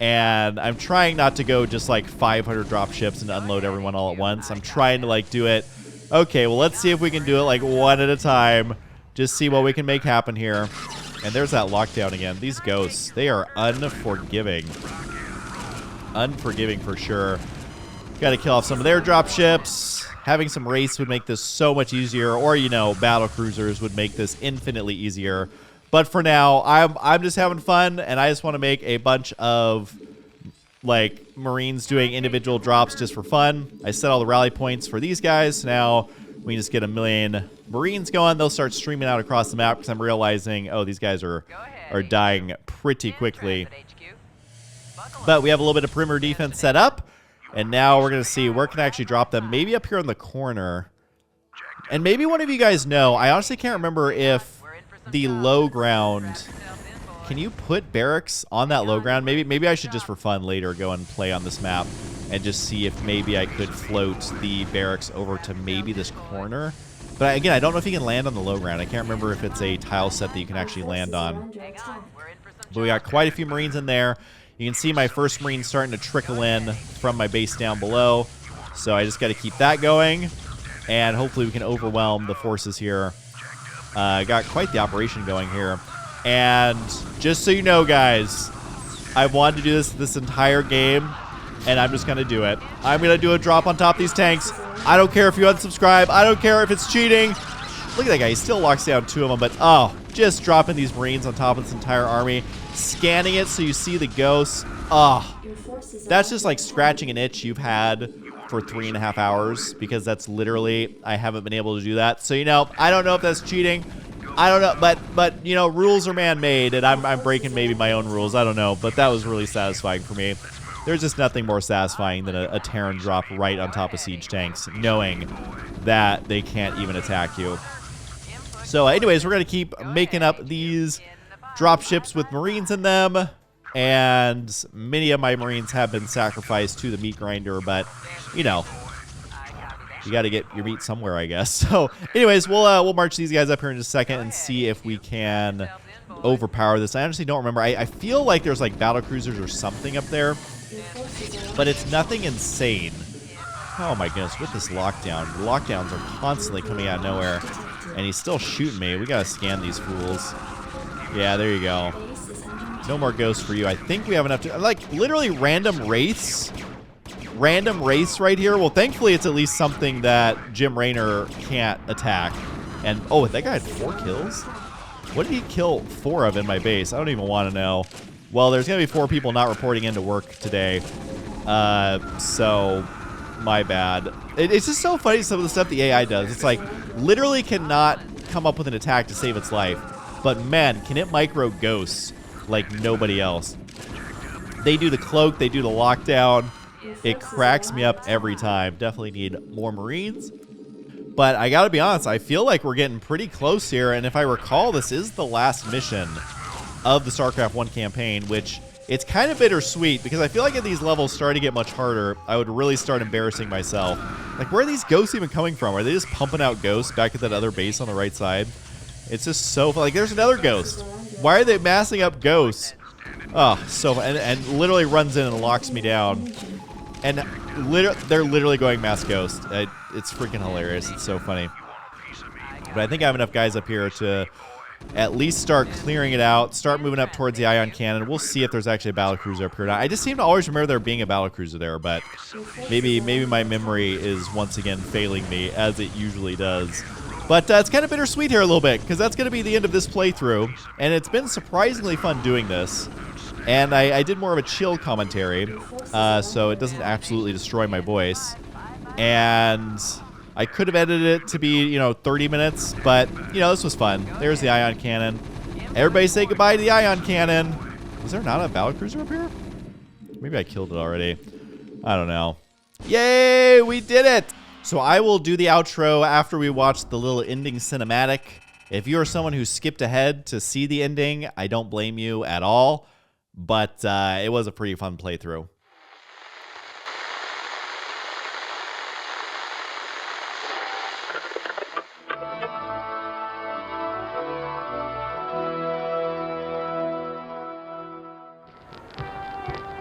And I'm trying not to go just like 500 dropships and unload everyone all at once. I'm trying to like do it. Okay, well, let's see if we can do it like one at a time. Just see what we can make happen here. And there's that lockdown again. These ghosts, they are unforgiving. Unforgiving for sure. Got to kill off some of their dropships. Having some race would make this so much easier. Or, you know, battle cruisers would make this infinitely easier. But for now, I'm just having fun, and I just want to make a bunch of like Marines doing individual drops just for fun. I set all the rally points for these guys. Now we can just get 1 million Marines going. They'll start streaming out across the map because I'm realizing, oh, these guys are dying pretty quickly. But we have a little bit of perimeter defense set up, and now we're going to see where can I actually drop them. Maybe up here in the corner. And maybe one of you guys know, I honestly can't remember if the low ground, can you put barracks on that low ground? Maybe I should just for fun later go and play on this map and just see if maybe I could float the barracks over to maybe this corner. But again, I don't know if you can land on the low ground. I can't remember if it's a tile set that you can actually land on. But we got quite a few Marines in there. You can see my first Marine starting to trickle in from my base down below. So I just got to keep that going. And hopefully we can overwhelm the forces here. Got quite the operation going here. And just so you know, guys, I've wanted to do this entire game, and I'm just going to do it. I'm going to do a drop on top of these tanks. I don't care if you unsubscribe. I don't care if it's cheating. Look at that guy. He still locks down 2 of them, but oh, just dropping these Marines on top of this entire army, scanning it so you see the ghosts. Oh, that's just like scratching an itch you've had for 3.5 hours, because that's literally, I haven't been able to do that. So, you know, I don't know if that's cheating. I don't know, but you know, rules are man-made, and I'm breaking maybe my own rules. I don't know, but that was really satisfying for me. There's just nothing more satisfying than a Terran drop right on top of siege tanks, knowing that they can't even attack you. So, anyways, we're going to keep making up these dropships with Marines in them. And many of my Marines have been sacrificed to the meat grinder, but, you know, you got to get your meat somewhere, I guess. So, anyways, we'll march these guys up here in just a second and see if we can overpower this. I honestly don't remember. I feel like there's like battle cruisers or something up there, but it's nothing insane. Oh my goodness, with this lockdown, the lockdowns are constantly coming out of nowhere, and he's still shooting me. We got to scan these fools. Yeah, there you go. No more ghosts for you. I think we have enough to, like, literally random race right here. Well, thankfully it's at least something that Jim Raynor can't attack. And oh, that guy had 4 kills. What did he kill 4 of in my base? I don't even want to know. Well, there's gonna be 4 people not reporting into work today, so my bad. It's just so funny, some of the stuff the AI does. It's like literally cannot come up with an attack to save its life, but man, can it micro ghosts like nobody else. They do the cloak, they do the lockdown. It cracks me up every time. Definitely need more Marines. But I gotta be honest, I feel like we're getting pretty close here, and if I recall, this is the last mission of the StarCraft 1 campaign, which It's kind of bittersweet because I feel like at these levels starting to get much harder, I would really start embarrassing myself. Like, where are these ghosts even coming from? Are they just pumping out ghosts back at that other base on the right side? It's just so fun. Like, there's another ghost. Why are they massing up ghosts? Oh, so fun. And literally runs in and locks me down. And they're literally going mass ghost. It's freaking hilarious. It's so funny. But I think I have enough guys up here to at least start clearing it out, start moving up towards the ion cannon. We'll see if there's actually a battlecruiser up here or not. I just seem to always remember there being a battlecruiser there, but maybe my memory is once again failing me, as it usually does. But it's kind of bittersweet here a little bit, because that's going to be the end of this playthrough, and it's been surprisingly fun doing this. And I did more of a chill commentary, so it doesn't absolutely destroy my voice. And I could have edited it to be, 30 minutes, but, this was fun. There's the ion cannon. Everybody say goodbye to the ion cannon. Was there not a battlecruiser up here? Maybe I killed it already. I don't know. Yay, we did it! So I will do the outro after we watch the little ending cinematic. If you are someone who skipped ahead to see the ending, I don't blame you at all. But it was a pretty fun playthrough.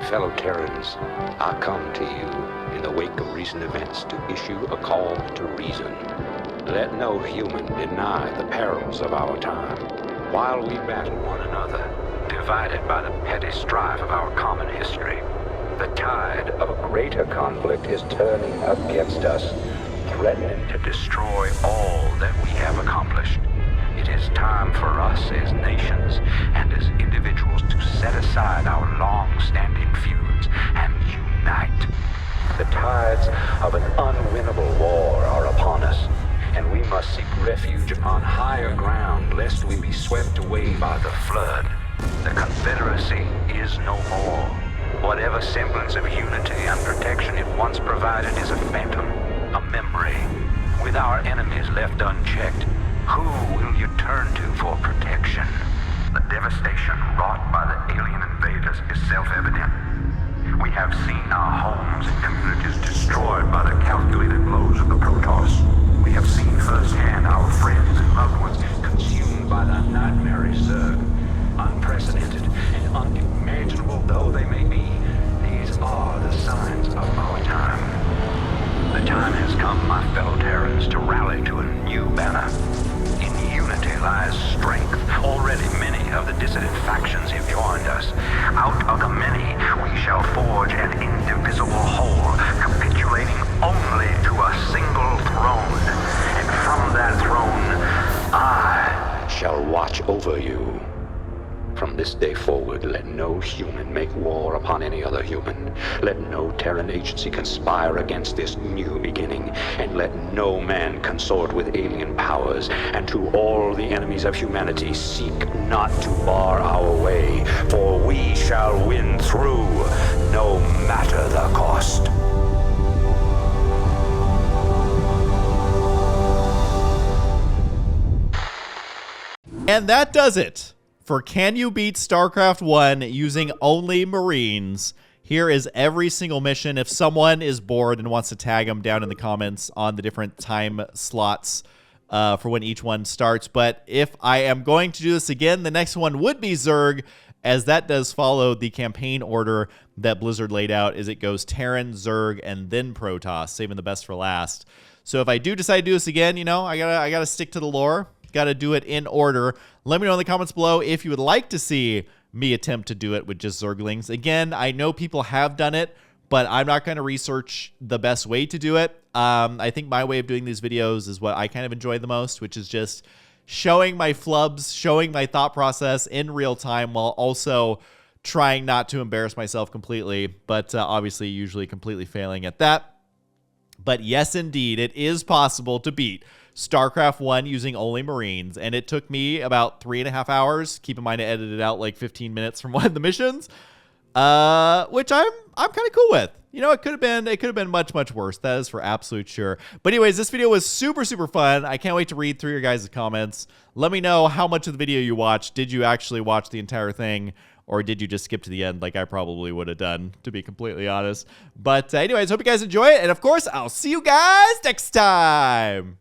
Fellow Terrans, I come to you in the wake of recent events to issue a call to reason. Let no human deny the perils of our time. While we battle one another, divided by the petty strife of our common history, the tide of a greater conflict is turning against us, threatening to destroy all that we have accomplished. It is time for us as nations and as individuals to set aside our long-standing feuds and unite. The tides of an unwinnable war are upon us, and we must seek refuge upon higher ground lest we be swept away by the flood. The Confederacy is no more. Whatever semblance of unity and protection it once provided is a phantom, a memory. With our enemies left unchecked, who will you turn to for protection? The devastation wrought by the alien invaders is self-evident. We have seen our homes and communities destroyed by the calculated blows of the Protoss. We have seen firsthand our friends and loved ones consumed by the nightmarish Zerg. Unprecedented and unimaginable though they may be, these are the signs of our time. The time has come, my fellow Terrans, to rally to a new banner. In unity lies strength. Already many of the dissident factions have joined us. Out of the many, we shall forge an indivisible whole, capitulating only to a single throne. And from that throne, I shall watch over you. From this day forward, let no human make war upon any other human. Let no Terran agency conspire against this new beginning, and let no man consort with alien powers. And to all the enemies of humanity, seek not to bar our way, for we shall win through, no matter the cost. And that does it for Can You Beat StarCraft 1 using only Marines. Here is every single mission. If someone is bored and wants to tag them down in the comments on the different time slots for when each one starts. But if I am going to do this again, the next one would be Zerg, as that does follow the campaign order that Blizzard laid out, as it goes Terran, Zerg, and then Protoss, saving the best for last. So if I do decide to do this again, I gotta stick to the lore. Got to do it in order. Let me know in the comments below if you would like to see me attempt to do it with just Zerglings. Again, I know people have done it, but I'm not going to research the best way to do it. I think my way of doing these videos is what I kind of enjoy the most, which is just showing my flubs, showing my thought process in real time while also trying not to embarrass myself completely, but obviously usually completely failing at that. But yes, indeed, it is possible to beat StarCraft 1 using only Marines, and it took me about 3.5 hours. Keep in mind I edited out like 15 minutes from one of the missions, which I'm kind of cool with. It could have been much worse. That is for absolute sure. But anyways, this video was super fun. I can't wait to read through your guys' comments. Let me know how much of the video you watched. Did you actually watch the entire thing, Or did you just skip to the end like I probably would have done, to be completely honest? But anyways, hope you guys enjoy it. And of course, I'll see you guys next time.